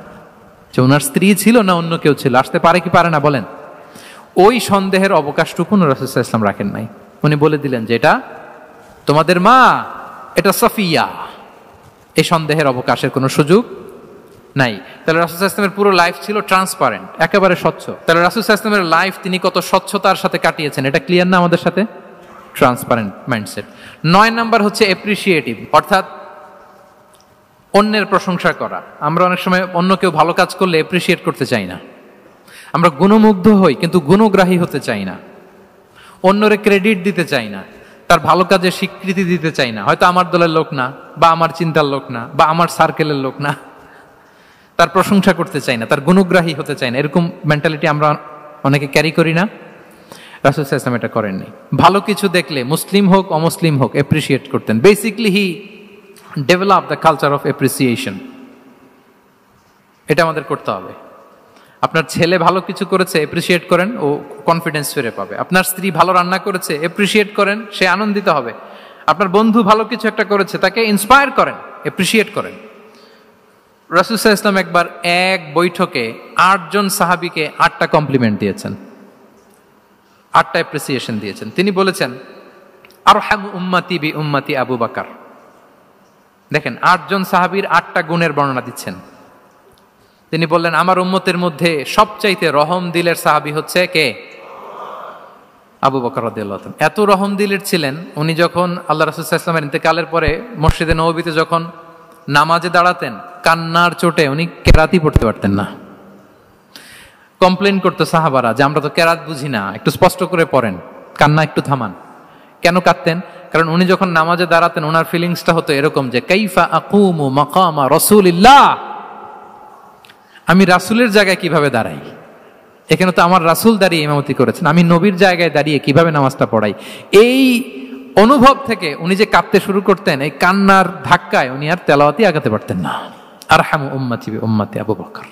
যে ওনার স্ত্রী ছিল না অন্য কেউ ছিল? আসতে পারে কি পারে না বলেন? ওই সন্দেহের অবকাশটুকু রাসূল সাল্লাল্লাহু আলাইহি ওয়াসাল্লাম রাখেন নাই। উনি বলে দিলেন যে এটা তোমাদের মা, এটা সফিয়া। এই সন্দেহের অবকাশের কোনো সুযোগ নাই। তাহলে রাসূল সাল্লাল্লাহু আলাইহি ওয়াসাল্লামের পুরো লাইফ ছিল ট্রান্সপারেন্ট, একেবারে স্বচ্ছ। তাহলে রাসূল সাল্লাল্লাহু আলাইহি ওয়াসাল্লামের লাইফ তিনি কত স্বচ্ছতার সাথে কাটিয়েছেন, এটা ক্লিয়ার না আমাদের সাথে? Transparent mindset. 9 নাম্বার হচ্ছে অ্যাপ্রিসিয়েটিভ, অর্থাৎ অন্যের প্রশংসা করা। আমরা অনেক সময় অন্য কেউ ভালো কাজ করলে অ্যাপ্রিসিয়েট করতে চাই না। আমরা গুণমুগ্ধ হই কিন্তু গুণগ্রাহী হতে চাই না। অন্যরে ক্রেডিট দিতে চাই না, তার ভালো কাজে স্বীকৃতি দিতে চাই না। হয়তো আমার দলের লোক না, বা আমার চিন্তার লোক না, বা আমার সার্কেলের লোক না, তার প্রশংসা করতে চাই না, তার গুণগ্রাহী হতে চাই না। এরকম মেন্টালিটি আমরা অনেকে ক্যারি করি না? রাসূল সাল্লাল্লাহু আলাইহি ওয়াসাল্লাম এটা করেননি। ভালো কিছু দেখলে মুসলিম হোক অমুসলিম হোক অ্যাপ্রিসিয়েট করতেন। Basically he develop the culture of appreciation. এটা আমাদের করতে হবে। আপনার ছেলে ভালো কিছু করেছে, অ্যাপ্রিসিয়েট করেন, ও কনফিডেন্স ফিরে পাবে। আপনার স্ত্রী ভালো রান্না করেছে, অ্যাপ্রিসিয়েট করেন, সে আনন্দিত হবে। আপনার বন্ধু ভালো কিছু একটা করেছে, তাকে ইন্সপায়ার করেন, অ্যাপ্রিসিয়েট করেন। রাসূল সাল্লাল্লাহু আলাইহি ওয়াসাল্লাম একবার এক বৈঠকে 8 জন সাহাবীকে 8টা কমপ্লিমেন্ট দিয়েছেন, 8টা অ্যাপ্রিসিয়েশন দিয়েছেন। তিনি বলেছেন, আরহামু উম্মতি বি উম্মতি আবু বকর। দেখেন, 8 জন সাহাবীর 8টা গুণের বর্ণনা দিচ্ছেন। তিনি বললেন, আমার উম্মতের মধ্যে সবচাইতে রহম দিলের সাহাবী হচ্ছে কে? আবু বকর রাদিয়াল্লাহু তাআলা এত রহম দিলের ছিলেন, উনি যখন আল্লাহ রাসূল সাল্লাল্লাহু আলাইহি ওয়াসাল্লামের ইন্তেকালের পরে মসজিদে নববীতে যখন নামাজে দাঁড়াতেন, কান্নার চোটে উনি কেরাতই পড়তে পারতেন না। কমপ্লেন করতো সাহাবারা যে আমরা তো কেরাত বুঝি না, একটু স্পষ্ট করে পড়েন, কান্না একটু থামান। কেন কাঁদতেন? কারণ উনি যখন নামাজে দাঁড়াতেন ওনার ফিলিংসটা হতো এরকম যে কাইফা আকুমু মাকামা রাসূলিল্লাহ, আমি রাসূলের জায়গায় কিভাবে দাঁড়াই, এখানে তো আমার রাসূল দাঁড়িয়ে ইমামতি করেছেন, আমি নবীর জায়গায় দাঁড়িয়ে কিভাবে নামাজটা পড়াই। এই অনুভব থেকে উনি যে কাঁদতে শুরু করতেন, এই কান্নার ধাক্কায় উনি আর তেলাওয়াতই আগাতে পারতেন না। আরহামু উম্মতি বি উম্মতি আবু বকর,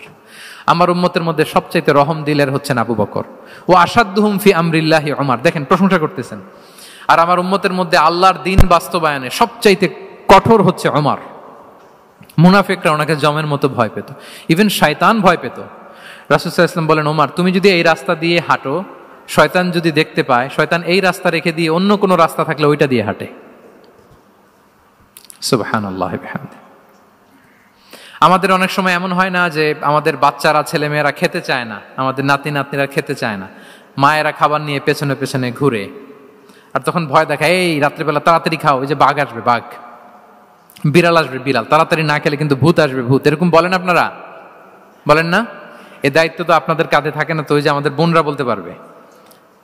আমার উম্মতের মধ্যে সবচাইতে রহম দিলের হচ্ছেন আবু বকর। ও আসাদ্দুহুম ফি আমরিল্লাহি উমর, দেখেন প্রশংসা করতেছেন। আর আমার উম্মতের মধ্যে আল্লাহর দ্বীন বাস্তবায়নে সবচাইতে কঠোর হচ্ছে ওমর। মুনাফিকরা ওনাকে জমের মতো ভয় পেত, ইভেন শয়তান ভয় পেত। রাসূল সাল্লাল্লাহু আলাইহি ওয়াসাল্লাম বলেন, ওমর তুমি যদি এই রাস্তা দিয়ে হাঁটো, শয়তান যদি দেখতে পায়, শয়তান এই রাস্তা রেখে দিয়ে অন্য কোনো রাস্তা থাকলে ওইটা দিয়ে হাঁটে। সুবহানাল্লাহ বিহামদিহি। আমাদের অনেক সময় এমন হয় না যে আমাদের বাচ্চারা ছেলেমেয়েরা খেতে চায় না, আমাদের নাতি নাতনিরা খেতে চায় না, মায়েরা খাবার নিয়ে পেছনে পেছনে ঘুরে, আর তখন ভয় দেখায় এই রাত্রিবেলা তাড়াতাড়ি খাও, ওই যে বাঘ আসবে বাঘ, বিড়াল আসবে বিড়াল, তাড়াতাড়ি না খেলে কিন্তু ভূত আসবে ভূত, এরকম বলেন আপনারা? বলেন না? এ দায়িত্ব তো আপনাদের কাঁধে থাকে না? তো ওই যে আমাদের বোনরা বলতে পারবে,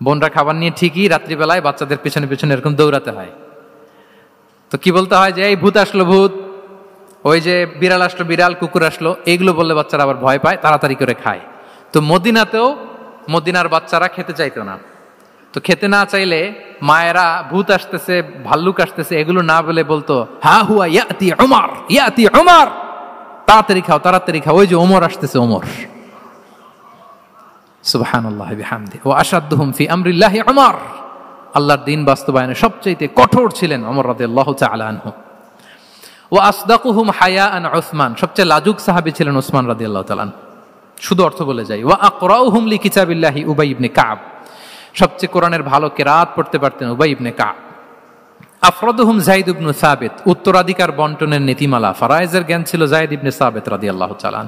বোনরা খাবার নিয়ে ঠিকই রাত্রিবেলায় বাচ্চাদের পেছনে পেছনে এরকম দৌড়াতে হয়। তো কি বলতে হয় যে এই ভূত আসলো ভূত, ওই যে বিড়াল আসলো বিড়াল, কুকুর আসলো, এইগুলো বললে বাচ্চারা আবার ভয় পায়, তাড়াতাড়ি করে খায়। তো মদিনাতেও মদিনার বাচ্চারা খেতে চাইতো না। তো খেতে না চাইলে মায়েরা ভূত আসতেছে ভাল্লুক আসতেছে এগুলো না বলে বলতো হা হুয়া ইয়াতি উমর, ইয়াতি উমর, তাড়াতাড়ি খাও তাড়াতাড়ি খাও, ওই যে ওমর আসতেছে ওমর। সুবহানাল্লাহ বিহামদিহি। ওয়া আশাদ্দুহুম ফি আমরিল্লাহি উমর, আল্লাহর দ্বীন বাস্তবায়নে সবচেয়ে কঠোর ছিলেন ওমর রাদিয়াল্লাহু তাআলা আনহু। ওয়া আসদাকুহুম হায়াআন উসমান, সবচেয়ে লাজুক সাহাবী ছিলেন উসমান রাদিয়াল্লাহু তাআলা। শুধু অর্থ বলে যাই। ওয়া আকরাউহুম লিকিতাবিল্লাহি উবাই ইবনে কাব, সবচেয়ে কোরআনের ভালো কেরাত পড়তে পারতেন উবাই ইবনে কাব। আফরাদুহুম যায়েদ ইবনে সাবিত, উত্তরাধিকার বন্টনের নীতিমালা ফারায়েজের জ্ঞান ছিল যায়েদ ইবনে সাবিত রাদিয়াল্লাহু তাআলা।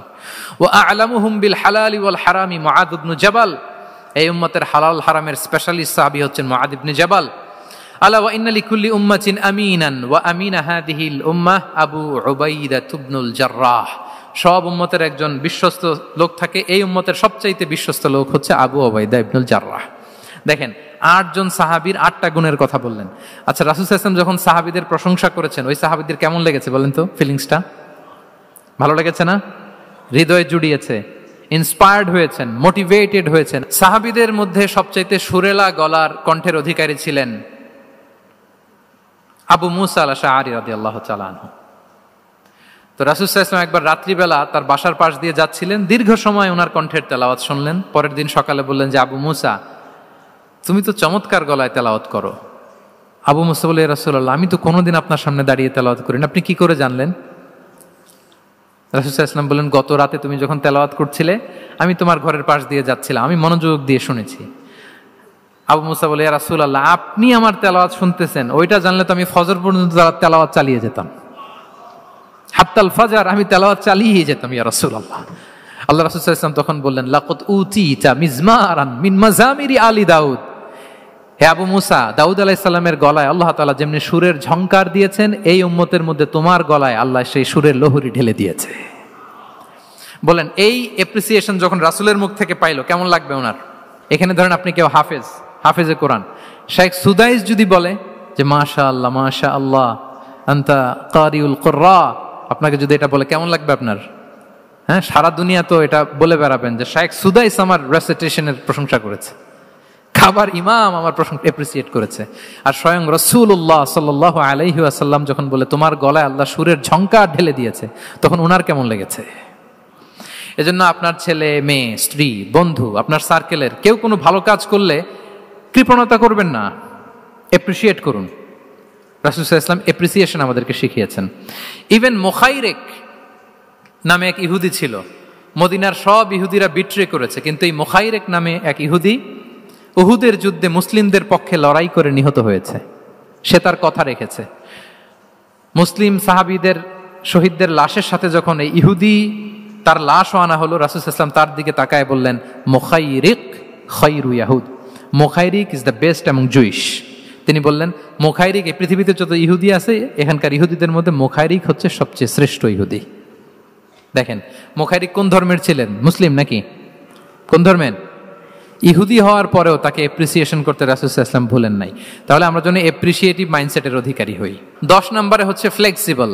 ওয়া আ'লামুহুম বিল হালালি ওয়াল হারামি মুআদ ইবনে জাবাল, এই উম্মতের হালাল হারামের স্পেশালিস্ট সাহাবী হচ্ছেন মুআদ ইবনে জাবাল। আলা ওয়া ইন্না লিকুল্লি উম্মাতিন আমিনান ওয়া আমিনা হাদিহিল উম্মাহ আবু উবাইদা ইবনুল জাররাহ, সব উম্মতের একজন বিশ্বস্ত লোক থাকে, এই উম্মতের সবচাইতে বিশ্বস্ত লোক হচ্ছে আবু উবাইদা ইবনুল জাররাহ। দেখেন 8 জন সাহাবীর 8টা গুণের কথা বললেন। আচ্ছা, রাসূল সাল্লাল্লাহু আলাইহি ওয়াসাল্লাম যখন সাহাবীদের প্রশংসা করেছেন, ওই সাহাবীদের কেমন লেগেছে বলেন তো? ফিলিংসটা ভালো লেগেছে না? হৃদয়ে জুড়িয়েছে, ইন্সপায়ার্ড হয়েছেন, মোটিভেটেড হয়েছেন। সাহাবীদের মধ্যে সবচাইতে সুরেলা গলার কণ্ঠের অধিকারী ছিলেন আবু মুসা আল-আশআরী রাদিয়াল্লাহু তাআলা আনহু। তো রাসূল সাল্লাল্লাহু আলাইহি ওয়াসাল্লাম একবার রাত্রিবেলা তার বাসার পাশ দিয়ে যাচ্ছিলেন, দীর্ঘ সময় ওনার কণ্ঠের তেলাওয়াত শুনলেন। পরের দিন সকালে বললেন যে আবু মুসা, তুমি তো চমৎকার গলায় তেলাওয়াত করো। আবু মুসা বলে, ইয়া রাসূলুল্লাহ, আমি তো কোনোদিন আপনার সামনে দাঁড়িয়ে তেলাওয়াত করি না, আপনি কি করে জানলেন? রাসূল সাল্লাল্লাহু আলাইহি ওয়াসাল্লাম বললেন, গত রাতে তুমি যখন তেলাওয়াত করছিলে আমি তোমার ঘরের পাশ দিয়ে যাচ্ছিলাম, আমি মনোযোগ দিয়ে শুনেছি। আবু মুসা বলে, ইয়া রাসূলুল্লাহ, আপনি আমার তেলাওয়াত শুনতেছেন, ওইটা জানলে তো আমি ফজর পর্যন্ত তেলাওয়াত চালিয়ে যেতাম, হাত্তাল ফাজর আমি তেলাওয়াত চালিয়ে যেতাম ইয়া রাসূলুল্লাহ। আল্লাহ রাসূল সাল্লাল্লাহু আলাইহি ওয়াসাল্লাম তখন বললেন, লাকাদ উতিতা মিজমারান মিন মাজামিরি আলি দাউদ, হে আবু মুসা, দাউদ আলাইহিস সালামের গলায় আল্লাহ তাআলা যেমনি সুরের ঝংকার দিয়েছেন, এই উম্মতের মধ্যে তোমার গলায় আল্লাহ সেই সুরের লহরী ঢেলে দিয়েছে। বলেন এই অ্যাপ্রিসিয়েশন যখন রাসূলের মুখ থেকে পাইলো কেমন লাগবে ওনার? এখানে ধরেন আপনি কেউ হাফেজে কোরআন শেখ সুদাইস যদি বলে যে মাশাআল্লাহ মাশাআল্লাহ আনতা কারিউল কুররা, আপনাকে যদি এটা বলে কেমন লাগবে আপনার? হ্যাঁ, সারা দুনিয়া তো এটা বলে বেড়াবেন যে শেখ সুদাইস আমার রেসিটেশনের প্রশংসা করেছে, খাবার ইমাম আমার প্রশংসা এপ্রিসিয়েট করেছে। আর স্বয়ং রাসূলুল্লাহ সাল্লাল্লাহু আলাইহি ওয়াসাল্লাম যখন বলে তোমার গলায় আল্লাহ সুরের ঝংকার ঢেলে দিয়েছে, তখন ওনার কেমন লেগেছে? এজন্য আপনার ছেলে মেয়ে স্ত্রী বন্ধু আপনার সার্কেলের কেউ কোনো ভালো কাজ করলে কৃপণতা করবেন না, এপ্রিসিয়েট করুন। রাসূল সাল্লাল্লাহু আলাইহি ওয়াসাল্লাম এপ্রিসিয়েশন আমাদেরকে শিখিয়েছেন। ইভেন মুখাইরেক নামে এক ইহুদি ছিল, মদিনার সব ইহুদিরা বিট্রে করেছে, কিন্তু এই মুখাইরেক নামে এক ইহুদি উহুদের যুদ্ধে মুসলিমদের পক্ষে লড়াই করে নিহত হয়েছে। সে তার কথা রেখেছে। মুসলিম সাহাবীদের শহীদদের লাশের সাথে যখন এই ইহুদি তার লাশও আনা হলো, রাসূল সাল্লাল্লাহু আলাইহি ওয়াসাল্লাম তার দিকে তাকায় বললেন, মুখাইরিক খায়রু ইয়াহুদ, Mukhayriq is the best among Jewish. তিনি বললেন মুখাইরিক, এই পৃথিবীতে যত ইহুদি আছে এখানকার ইহুদিদের মধ্যে মুখাইরিক হচ্ছে সবচেয়ে শ্রেষ্ঠ ইহুদি। দেখেন মুখাইরিক কোন ধর্মের ছিলেন? মুসলিম নাকি? কোন ধর্মের? ইহুদি হওয়ার পরেও তাকে এপ্রিসিয়েশন করতে রাসূল সাল্লাল্লাহু আলাইহি ওয়াসাল্লাম ভুলেন নাই। তাহলে আমরা যেন এপ্রিসিয়েটিভ মাইন্ডসেটের অধিকারী হই। 10 নম্বরে হচ্ছে ফ্লেক্সিবল,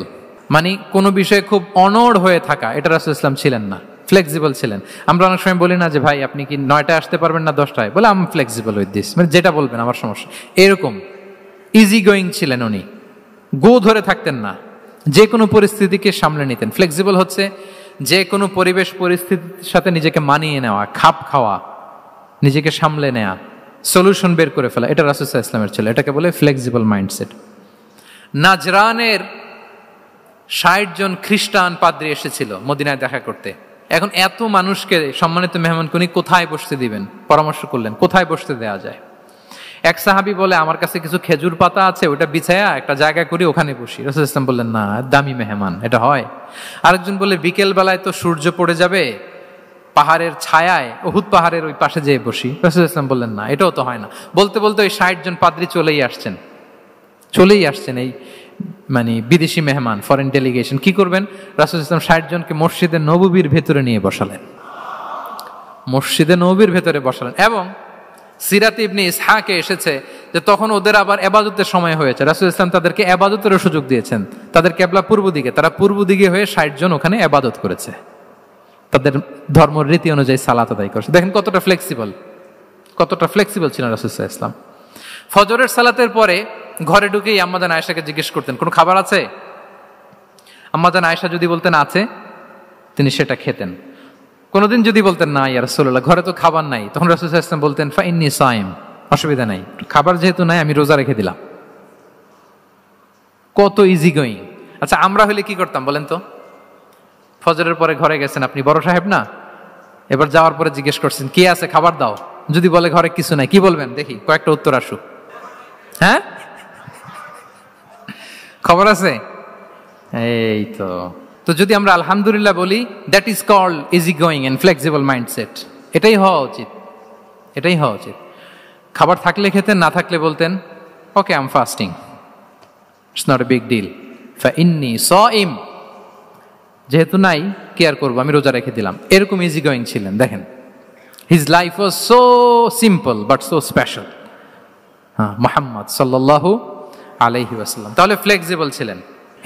মানে কোনো বিষয়ে খুব অনড় হয়ে থাকা, এটা রাসূল সাল্লাল্লাহু আলাইহি ওয়াসাল্লাম ছিলেন না, ফ্লেক্সিবল ছিলেন। আমরা অনেক সময় বলি না যে ভাই আপনি কি 9টায় আসতে পারবেন না 10টায়? বলে আম ফ্লেক্সিবল উইথ দিস, মানে যেটা বলবেন আমার সমস্যা, এরকম ইজি গোয়িং ছিলেন উনি, গো ধরে থাকতেন না, যে কোনো পরিস্থিতিকে সামলে নিতেন। ফ্লেক্সিবল হচ্ছে যে কোনো পরিবেশ পরিস্থিতির সাথে নিজেকে মানিয়ে নেওয়া, খাপ খাওয়া, নিজেকে সামলে নেয়া, সলিউশন বের করে ফেলা, এটা রাসূল সাল্লাল্লাহু আলাইহি ওয়াসাল্লামের ছিল। এটাকে বলে ফ্লেক্সিবল মাইন্ডসেট। নাজরানের 60 জন খ্রিস্টান পাদ্রী এসেছিল মদিনায় দেখা করতে। এখন এত মানুষকে সম্মানিত মেহমান উনি কোথায় বসতে দিবেন? পরামর্শ করলেন কোথায় বসতে দেওয়া যায়। এক সাহাবী বলে আমার কাছে কিছু খেজুর পাতা আছে, ওটা বিছায়া একটা জায়গা করি ওখানে বসি। রাসূল সাল্লাল্লাহু আলাইহি ওয়াসাল্লাম বললেন না, দামি মেহমান, এটা হয়। আরেকজন বলে বিকেল বেলায় তো সূর্য পড়ে যাবে, পাহাড়ের ছায়ায় উহুদ পাহাড়ের ওই পাশে যেয়ে বসি। রাসূল সাল্লাল্লাহু আলাইহি ওয়াসাল্লাম বললেন না, এটাও তো হয় না। বলতে বলতে ওই 60 জন পাদ্রী চলেই আসছেন এই মানে বিদেশি মেহমান, ফরেন ডেলিগেশন। কি করবেন? রাসূল সাল্লাল্লাহু আলাইহি ওয়াসাল্লাম 60 জনকে মসজিদে নববীর ভেতরে নিয়ে বসালেন, মসজিদে নববীর ভেতরে বসালেন। এবং সিরাতে ইবনে ইসহাকে এসেছে যে তখন ওদের আবার ইবাদতের সময় হয়েছে, রাসূল সাল্লাল্লাহু আলাইহি ওয়াসাল্লাম তাদেরকে ইবাদতেরও সুযোগ দিয়েছেন। তাদের কিবলা পূর্ব দিকে, তারা পূর্ব দিকে হয়ে 60 জন ওখানে ইবাদত করেছে, তাদের ধর্ম রীতি অনুযায়ী সালাত আদায় করেছে। দেখেন কতটা ফ্লেক্সিবল ছিলেন রাসূল সাল্লাল্লাহু আলাইহি ওয়াসাল্লাম। ফজরের সালাতের পরে ঘরে ঢুকেই আম্মা জান আয়েশাকে জিজ্ঞেস করতেন কোনো খাবার আছে? আম্মা জান আয়েশা যদি বলতেন আছে, তিনি সেটা খেতেন। কোনোদিন যদি বলতেন না ইয়া রাসূলুল্লাহ ঘরে তো খাবার নাই, তখন রাসূল সাল্লাল্লাহু আলাইহি ওয়াসাল্লাম বলতেন ফা ইন্নী সাইম, অসুবিধা নাই, খাবার যেহেতু নাই আমি রোজা রেখে দিলাম। কত ইজি গোয়িং। আচ্ছা আমরা হলে কি করতাম বলেন তো? ফজরের পরে ঘরে গেছেন, আপনি বড় সাহেব না, এবার যাওয়ার পরে জিজ্ঞেস করছেন কি আছে খাবার দাও, যদি বলে ঘরে কিছু নাই, কি বলবেন? দেখি কয়েকটা উত্তর আসুক। হ্যাঁ, খবর আছে? এই তো যদি আমরা আলহামদুলিল্লাহ বলি, that is called easy going and flexible mindset. এটাই হওয়া উচিত। খাবার থাকলে খেতেন, না থাকলে বলতেন okay I am fasting, it's not a big deal, ফা ইন্নী সাইম, যেহেতু নাই কি আর করবো, আমি রোজা রেখে দিলাম। এরকম ইজি গোয়িং ছিলেন। দেখেন his life was so simple but so special. Muhammad সাল্লাল্লাহু আলাইহি ওয়াসাল্লাম তাহলে ফ্লেক্সিবল ছিলেন।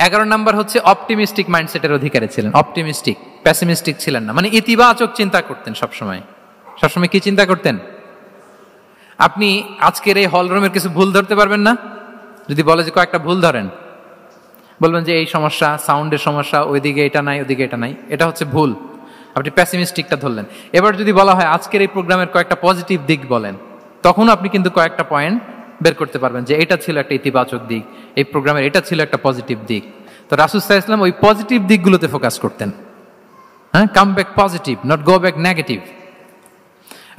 11 নাম্বার হচ্ছে অপটিমিস্টিক মাইন্ডসেটের অধিকারী ছিলেন। অপটিমিস্টিক, প্যাসিমিস্টিক ছিলেন না, মানে ইতিবাচক চিন্তা করতেন সবসময়। কি চিন্তা করতেন? আপনি আজকের এই হল রুমের কিছু ভুল ধরতে পারবেন না? যদি বলে যে কয়েকটা ভুল ধরেন, বলবেন যে এই সমস্যা, সাউন্ডের সমস্যা, ওইদিকে এটা নাই, ওইদিকে এটা নাই, এটা হচ্ছে ভুল। আপনি প্যাসিমিস্টিকটা ধরলেন। এবার যদি বলা হয় আজকের এই প্রোগ্রামের কয়েকটা পজিটিভ দিক বলেন, তখন আপনি কিন্তু কয়েকটা পয়েন্ট বের করতে পারবেন যে এটা ছিল একটা ইতিবাচক দিক, এই প্রোগ্রামের এটা ছিল একটা পজিটিভ দিক। তো রাসূল সাল্লাল্লাহু আলাইহি ওয়াসাল্লাম ওই পজিটিভ দিকগুলোতে ফোকাস করতেন। হ্যাঁ, come back positive, not go back negative.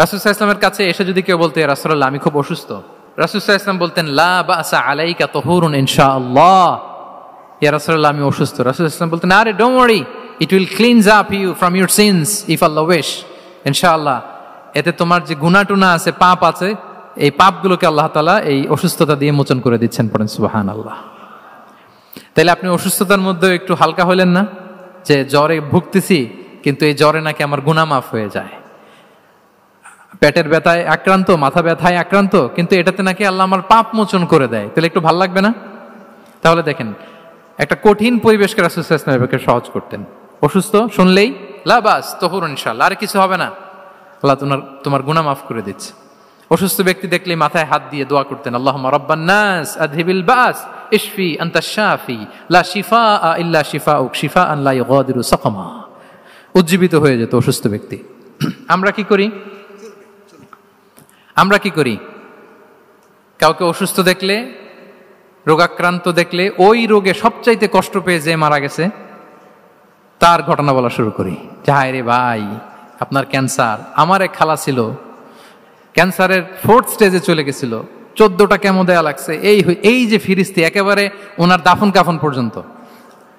রাসূল সাল্লাল্লাহু আলাইহি ওয়াসাল্লামের কাছে এসে যদি কেউ বলতে ইয়া রাসূলুল্লাহ আমি খুব অসুস্থ, রাসূল সাল্লাল্লাহু আলাইহি ওয়াসাল্লাম বলতেন লা বাসা আলাইকা তুহুরুন ইনশাআল্লাহ, ইয়া রাসূলুল্লাহ আমি অসুস্থ। রাসূল সাল্লাল্লাহু আলাইহি ওয়াসাল্লাম বলতেন আরে don't worry, it will cleanse up you from your sins if আল্লাহ উইশ, ইনশাআল্লাহ এতে তোমার যে গুনাহ টুনা আছে, পাপ আছে, এই পাপগুলোকে আল্লাহ তাআলা এই অসুস্থতা দিয়ে মোচন করে দিচ্ছেন। পড়েন সুবহানাল্লাহ। তাইলে আপনি অসুস্থতার মধ্যে একটু হালকা হলেন না, যে জ্বরে ভুগতেছি কিন্তু এই জ্বরে নাকি আমার গুনাহ মাফ হয়ে যায়। পেটের ব্যথায় আক্রান্ত, মাথা ব্যথায় আক্রান্ত, কিন্তু এটাতে নাকি আল্লাহ আমার পাপ মোচন করে দেয়, তাহলে একটু ভাল লাগবে না? তাহলে দেখেন একটা কঠিন পরিবেশকে রাসূল সাল্লাল্লাহু আলাইহি ওয়াসাল্লাম সহজ করতেন। অসুস্থ শুনলেই লা বাস তুহুরুন ইনশাআল্লাহ, আর কিছু হবে না, আল্লাহ তোমার গুনাহ মাফ করে দিচ্ছে। অসুস্থ ব্যক্তি দেখলেই মাথায় হাত দিয়ে দোয়া করতেন আল্লাহুম্মা রাব্বান নাস আযহিবিল বাস ইশফি আনতাশ শাফি লা শিফাআ ইল্লা শিফাউক শিফাআন লা ইউগাদিরু সাকামা। উজ্জীবিত হয়ে যেত অসুস্থ ব্যক্তি। আমরা কি করি? কাউকে অসুস্থ দেখলে, রোগাক্রান্ত দেখলে, ওই রোগে সবচাইতে কষ্ট পেয়ে যে মারা গেছে তার ঘটনা বলা শুরু করি। হায় রে ভাই আপনার ক্যান্সার, আমার এক খালা ছিল ক্যান্সারের 4th স্টেজে চলে গেছিল, 14টা কেমো দেয়া লাগছে, এই যে ফিরিস্তি একেবারে ওনার দাফন কাফন পর্যন্ত।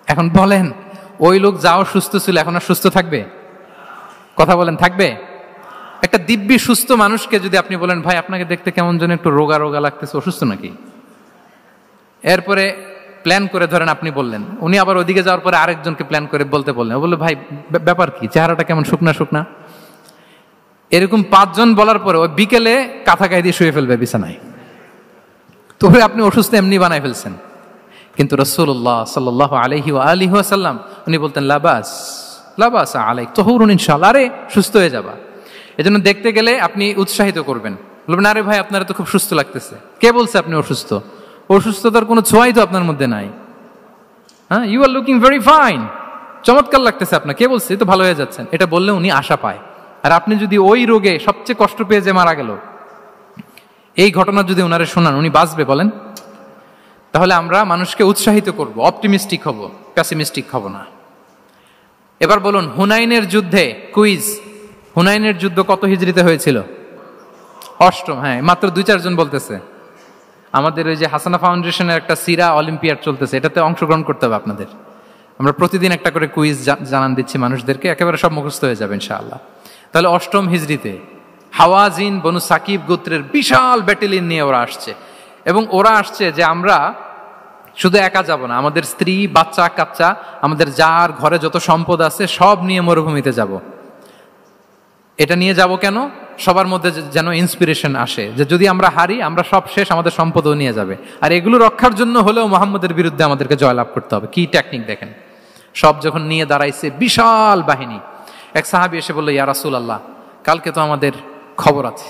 এখন বলেন ওই লোক যাও সুস্থ ছিল, এখন আর সুস্থ থাকবে? কথা বলেন থাকবে? একটা দিব্যি সুস্থ মানুষকে যদি আপনি বলেন ভাই আপনাকে দেখতে কেমন যেন একটু রোগা রোগা লাগতেছে, অসুস্থ নাকি? এরপরে প্ল্যান করে ধরেন আপনি বললেন, উনি আবার ওদিকে যাওয়ার পরে আরেকজনকে প্ল্যান করে বলতে বললেন, বললো ভাই ব্যাপার কি, চেহারাটা কেমন শুকনা শুকনা। এরকম 5 জন বলার পরে ওই বিকেলে কাঁথা গায়ে দিয়ে শুয়ে ফেলবে বিছানায়, তো আপনি অসুস্থ এমনি বানাই ফেলছেন। কিন্তু রাসূলুল্লাহ সাল্লাল্লাহু আলাইহি ওয়া আলিহি ওয়াসাল্লাম উনি বলতেন লাবাস লাবাস আলাইক তাহুরুন ইনশাআল্লাহ, আরে সুস্থ হয়ে যাবা। এজন্য দেখতে গেলে আপনি উৎসাহিত করবেন, বলবেন আরে ভাই আপনারা তো খুব সুস্থ লাগতেছে। কে বলছে আপনি অসুস্থ? অসুস্থতার কোনো ছোঁয়াই তো আপনার মধ্যে নাই। হ্যাঁ, you are looking very fine, চমৎকার লাগতেছে আপনার, কে বলছে? তো ভালো হয়ে যাচ্ছেন। এটা বললে উনি আশা পায়। আর আপনি যদি ওই রোগে সবচেয়ে কষ্ট পেয়ে যে মারা গেল, এই ঘটনা যদি ওনারে শোনান, উনি বাঁচবে বলেন? তাহলে আমরা মানুষকে উৎসাহিত করব, অপটিমিস্টিক হব, প্যাসিমিস্টিক হব না। এবার বলুন হুনাইনের যুদ্ধে, কুইজ, হুনাইনের যুদ্ধ কত হিজরিতে হয়েছিল? 8ম। হ্যাঁ, মাত্র 2-4 জন বলতেছে। আমাদের ওই যে হাসানা ফাউন্ডেশনের একটা সিরা অলিম্পিয়াড চলতেছে, এটাতে অংশগ্রহণ করতে হবে আপনাদের। আমরা প্রতিদিন একটা করে কুইজ জানান দিচ্ছি মানুষদেরকে, একেবারে সব মুখস্থ হয়ে যাবে ইনশাআল্লাহ। তাহলে 8ম হিজরিতে হাওয়াজিন বনু সাকিব গোত্রের বিশাল ব্যাটালিয়ন নিয়ে ওরা আসছে, এবং ওরা আসছে যে আমরা শুধু একা যাব না, আমাদের স্ত্রী বাচ্চা কাচ্চা, আমাদের যার ঘরে যত সম্পদ আছে সব নিয়ে মরুভূমিতে যাব। এটা নিয়ে যাব কেন? সবার মধ্যে যেন ইন্সপিরেশন আসে যে যদি আমরা হারি, আমরা সব শেষ, আমাদের সম্পদও নিয়ে যাবে। আর এগুলো রক্ষার জন্য হলেও মুহাম্মদের বিরুদ্ধে আমাদেরকে জয়লাভ করতে হবে। কি টেকনিক দেখেন। সব যখন নিয়ে দাঁড়াইছে বিশাল বাহিনী, এক সাহাবী এসে বলল ইয়া রাসূলুল্লাহ, কালকে তো আমাদের খবর আছে,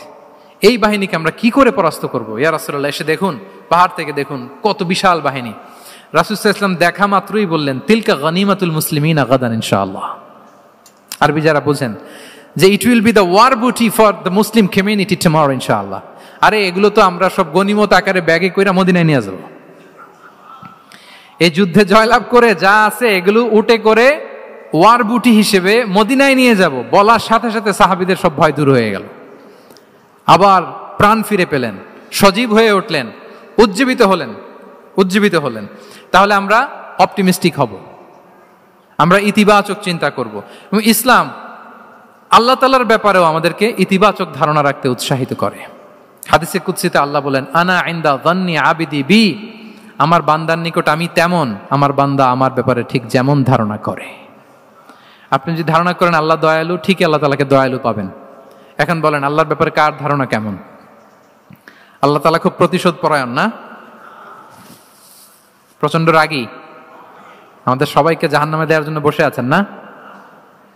এই বাহিনীকে আমরা কি করে পরাস্ত করব? ইয়া রাসূলুল্লাহ, এসে দেখুন, পাহাড় থেকে দেখুন কত বিশাল বাহিনী। রাসূল সাল্লাল্লাহু আলাইহি ওয়াসাল্লাম দেখা মাত্রই বললেন তিলকা গনিমাতুল মুসলিমিনা গাদান ইনশাআল্লাহ। আরবি যারা বুঝেন যে it will be the war booty for the Muslim community tomorrow ইনশাআল্লাহ। আরে এগুলো তো আমরা সব গনিমত আকারে ব্যাগে কইরা মদিনায় নিয়ে যাব। এই যুদ্ধে জয়লাভ করে যা আছে এগুলো উটে করে ওয়ার বুটি হিসেবে মদিনায় নিয়ে যাব। বলার সাথে সাথে সাহাবীদের সব ভয় দূর হয়ে গেল, আবার প্রাণ ফিরে পেলেন, সজীব হয়ে উঠলেন, উজ্জীবিত হলেন। তাহলে আমরা অপটিমিস্টিক হব, আমরা ইতিবাচক চিন্তা করব। এবং ইসলাম আল্লাহ তাআলার ব্যাপারেও আমাদেরকে ইতিবাচক ধারণা রাখতে উৎসাহিত করে। হাদিসে কুদসিতে আল্লাহ বলেন আনা ইনদা যান্নি আবিদি বি, আমার বান্দার নিকট আমি তেমন, আমার বান্দা আমার ব্যাপারে ঠিক যেমন ধারণা করে। আপনি যদি ধারণা করেন আল্লাহ দয়ালু, ঠিক আল্লাহ তাআলাকে দয়ালু পাবেন। এখন বলেন আল্লাহর ব্যাপারে কার ধারণা কেমন? আল্লাহ তাআলা খুব প্রতিশোধ পরায়ণ না? প্রচন্ড রাগী, আমাদের সবাইকে জাহান্নামে দেওয়ার জন্য বসে আছেন না?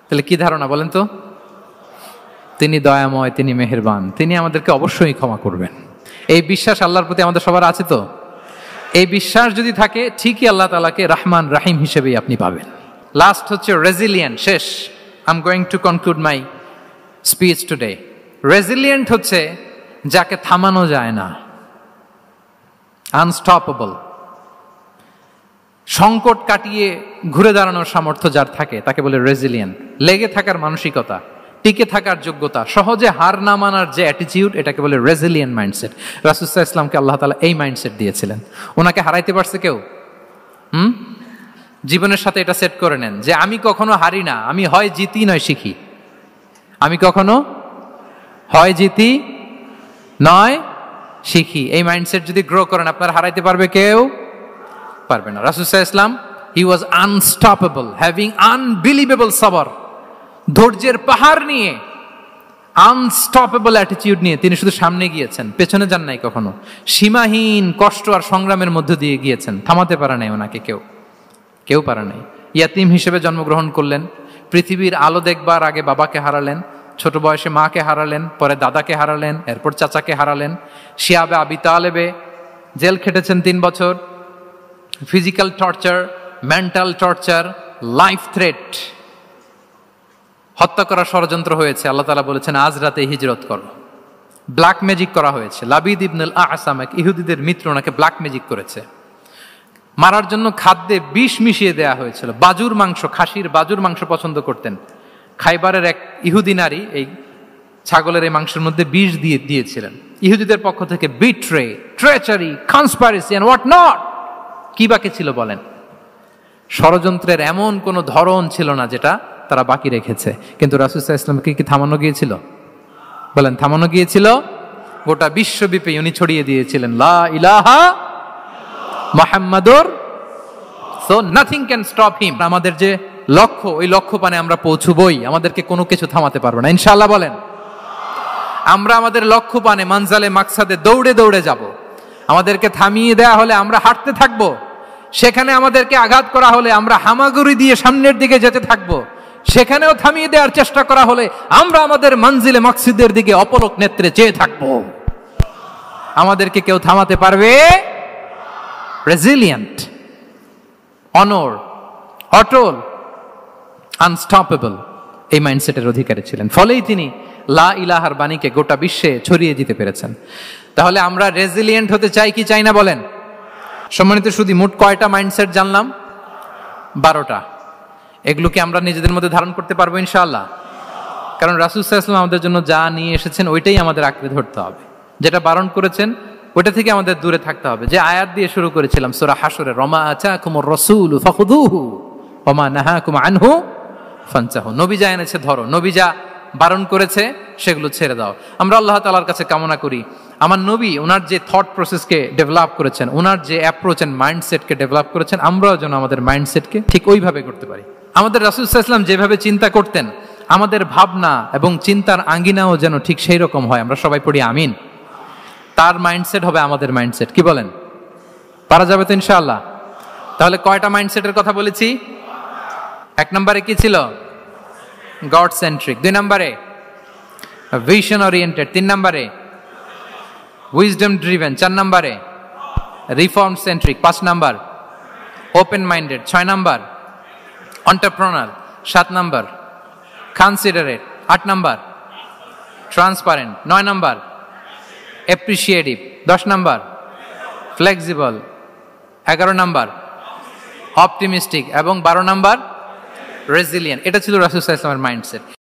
তাহলে কি ধারণা বলেন তো? তিনি দয়াময়, তিনি মেহেরবান, তিনি আমাদেরকে অবশ্যই ক্ষমা করবেন। এই বিশ্বাস আল্লাহর প্রতি আমাদের সবার আছে তো? এই বিশ্বাস যদি থাকে, ঠিকই আল্লাহ তাআলাকে রহমান রাহিম হিসেবেই আপনি পাবেন। লাস্ট হচ্ছে রেজিলিয়েন্ট। শেষ, I am going to conclude my speech today. Resilient হচ্ছে যাকে থামানো যায় না, আনস্টপেবল। সংকট কাটিয়ে ঘুরে দাঁড়ানোর সামর্থ্য যার থাকে তাকে বলে রেজিলিয়েন্ট। লেগে থাকার মানসিকতা, টিকে থাকার যোগ্যতা, সহজে হার না মানার যে অ্যাটিটিউড, এটাকে বলে রেজিলিয়েন্ট মাইন্ডসেট। রাসূল সাল্লাল্লাহু আলাইহি ওয়াসাল্লামকে আল্লাহ তাআলা এই মাইন্ডসেট দিয়েছিলেন। ওনাকে হারাইতে পারছে কেউ? জীবনের সাথে এটা সেট করে নেন যে আমি কখনো হারি না, আমি হয় জিতি নয় শিখি। আমি কখনো হয় জিতি নয় শিখি। এই মাইন্ডসেট যদি গ্রো করেন, আপনার হারাইতে পারবে কেউ? পারবে না। রাসূল সাল্লাল্লাহু আলাইহি ওয়াসাল্লাম he was unstoppable, having unbelievable সাবর। ধৈর্যের পাহাড় নিয়ে, আনস্টপেবল অ্যাটিটিউড নিয়ে তিনি শুধু সামনে গিয়েছেন, পেছনে যান নাই কখনো। সীমাহীন কষ্ট আর সংগ্রামের মধ্য দিয়ে গিয়েছেন, থামাতে পারে নাই ওনাকে কেউ পারে নাই। ইয়াতিম হিসেবে জন্মগ্রহণ করলেন, পৃথিবীর আলো দেখবার আগে বাবাকে হারালেন, ছোট বয়সে মাকে হারালেন, পরে দাদাকে হারালেন, এরপর চাচাকে হারালেন। শিয়াবে আবি তালেবে জেল খেটেছেন 3 বছর। Physical torture, mental torture, life threat, হত্যা করার ষড়যন্ত্র হয়েছে। আল্লাহ তাআলা বলেছেন আজ রাতে হিজরত করো। ব্ল্যাক ম্যাজিক করা হয়েছে। লাবিদ ইবনুল আসাম, এক ইহুদিদের মিত্র, ওনাকে ব্ল্যাক ম্যাজিক করেছে। মারার জন্য খাদ্যে বিষ মিশিয়ে দেয়া হয়েছিল। বাজুর মাংস, খাসির বাজুর মাংস পছন্দ করতেন। খাইবারের এক ইহুদি নারী এই ছাগলের এই মাংসের মধ্যে বিষ দিয়েছিলেন। ইহুদিদের পক্ষ থেকে betray, treachery, conspiracy and what not, কি বাকি ছিল বলেন? ষড়যন্ত্রের এমন কোনো ধরন ছিল না যেটা তারা বাকি রেখেছে। কিন্তু রাসূল সাল্লাল্লাহু আলাইহি ওয়াসাল্লামকে কি থামানো গিয়েছিল? বলেন থামানো গিয়েছিল? গোটা বিশ্বব্যাপী উনি ছড়িয়ে দিয়েছিলেন লা ইলাহা মুহাম্মাদুর, so nothing can stop him. আমাদের যে লক্ষ্য, ওই লক্ষ্য পানে আমরা পৌঁছবই, আমাদেরকে কোনো কিছু থামাতে পারবে না ইনশাআল্লাহ। বলেন আমরা আমাদের লক্ষ্য পানে মানজালে মাকসাদে দৌড়ে দৌড়ে যাব। আমাদেরকে থামিয়ে দেয়া হলে আমরা হাঁটতে থাকবো, সেখানে আমাদেরকে আঘাত করা হলে আমরা হামাগুড়ি দিয়ে সামনের দিকে যেতে থাকবো, সেখানেও থামিয়ে দেওয়ার চেষ্টা করা হলে আমরা আমাদের মঞ্জিলে মাকসিদের দিকে অপলক নেত্রে চেয়ে থাকবো। আমাদেরকে কেউ থামাতে পারবে? রেজিলিয়েন্ট, অনর, অটল, আনস্টপেবল, এই মাইন্ডসেটের অধিকারী ছিলেন। ফলেই তিনি লা ইলাহার বাণীকে গোটা বিশ্বে ছড়িয়ে দিতে পেরেছেন। তাহলে আমরা রেজিলিয়েন্ট হতে চাই কি চাই না বলেন? সম্মানিত শুধু মোট কয়টা মাইন্ডসেট জানলাম? 12টা। এগুলোকে আমরা নিজেদের মধ্যে ধারণ করতে পারবো ইনশাআল্লাহ। কারণ রাসূল সাল্লাল্লাহু আলাইহি ওয়াসাল্লাম আমাদের জন্য যা নিয়ে এসেছেন ওইটাই আমাদের আঁকড়ে ধরতে হবে, যেটা বারণ করেছেন ওইটা থেকে আমাদের দূরে থাকতে হবে। যে আয়াত দিয়ে শুরু করেছিলাম সূরা হাশরে, রমা আতাকুমুর রাসূলু ফাখুযুহু ওয়া মা নাহাকুম আনহু ফানতাহু। নবী যা এনেছে ধরো, নবী যা বারণ করেছে সেগুলো ছেড়ে দাও। আমরা আল্লাহ তাআলার কাছে কামনা করি আমার নবী ওনার যে থট প্রসেসকে ডেভেলপ করেছেন, ওনার যে অ্যাপ্রোচ এন্ড মাইন্ডসেটকে ডেভেলপ করেছেন, আমরাও যেন আমাদের মাইন্ডসেটকে ঠিক ওইভাবে করতে পারি। আমাদের রাসূল সাল্লাল্লাহু আলাইহি ওয়াসাল্লাম যেভাবে চিন্তা করতেন, আমাদের ভাবনা এবং চিন্তার আঙ্গিনাও যেন ঠিক সেই রকম হয়। আমরা সবাই পড়ি আমিন। তার মাইন্ডসেট হবে আমাদের মাইন্ডসেট। কি বলেন? পারা যাবে তো ইনশাআল্লাহ? তাহলে কয়টা মাইন্ডসেটের কথা বলেছি? 1 নম্বরে কি ছিল? God centric. 2 নম্বরে ভিশন ওরিয়েন্টেড। 3 নম্বরে উইজডম ড্রিভেন। 4 নম্বরে রিফর্ম সেন্ট্রিক। 5 নম্বর ওপেন মাইন্ডেড। 6 নম্বর এন্টারপ্রেনার। 7 নম্বর কনসিডারেট। 8 নম্বর ট্রান্সপারেন্ট। 9 নম্বর অ্যাপ্রিশিয়েটিভ। 10 নম্বর ফ্লেক্সিবল। 11 নম্বর অপটিমিস্টিক এবং 12 নম্বর রেজিলিয়েন্ট। এটা ছিল রাসূল সাল্লাল্লাহু আলাইহি ওয়াসাল্লামের মাইন্ডসেট।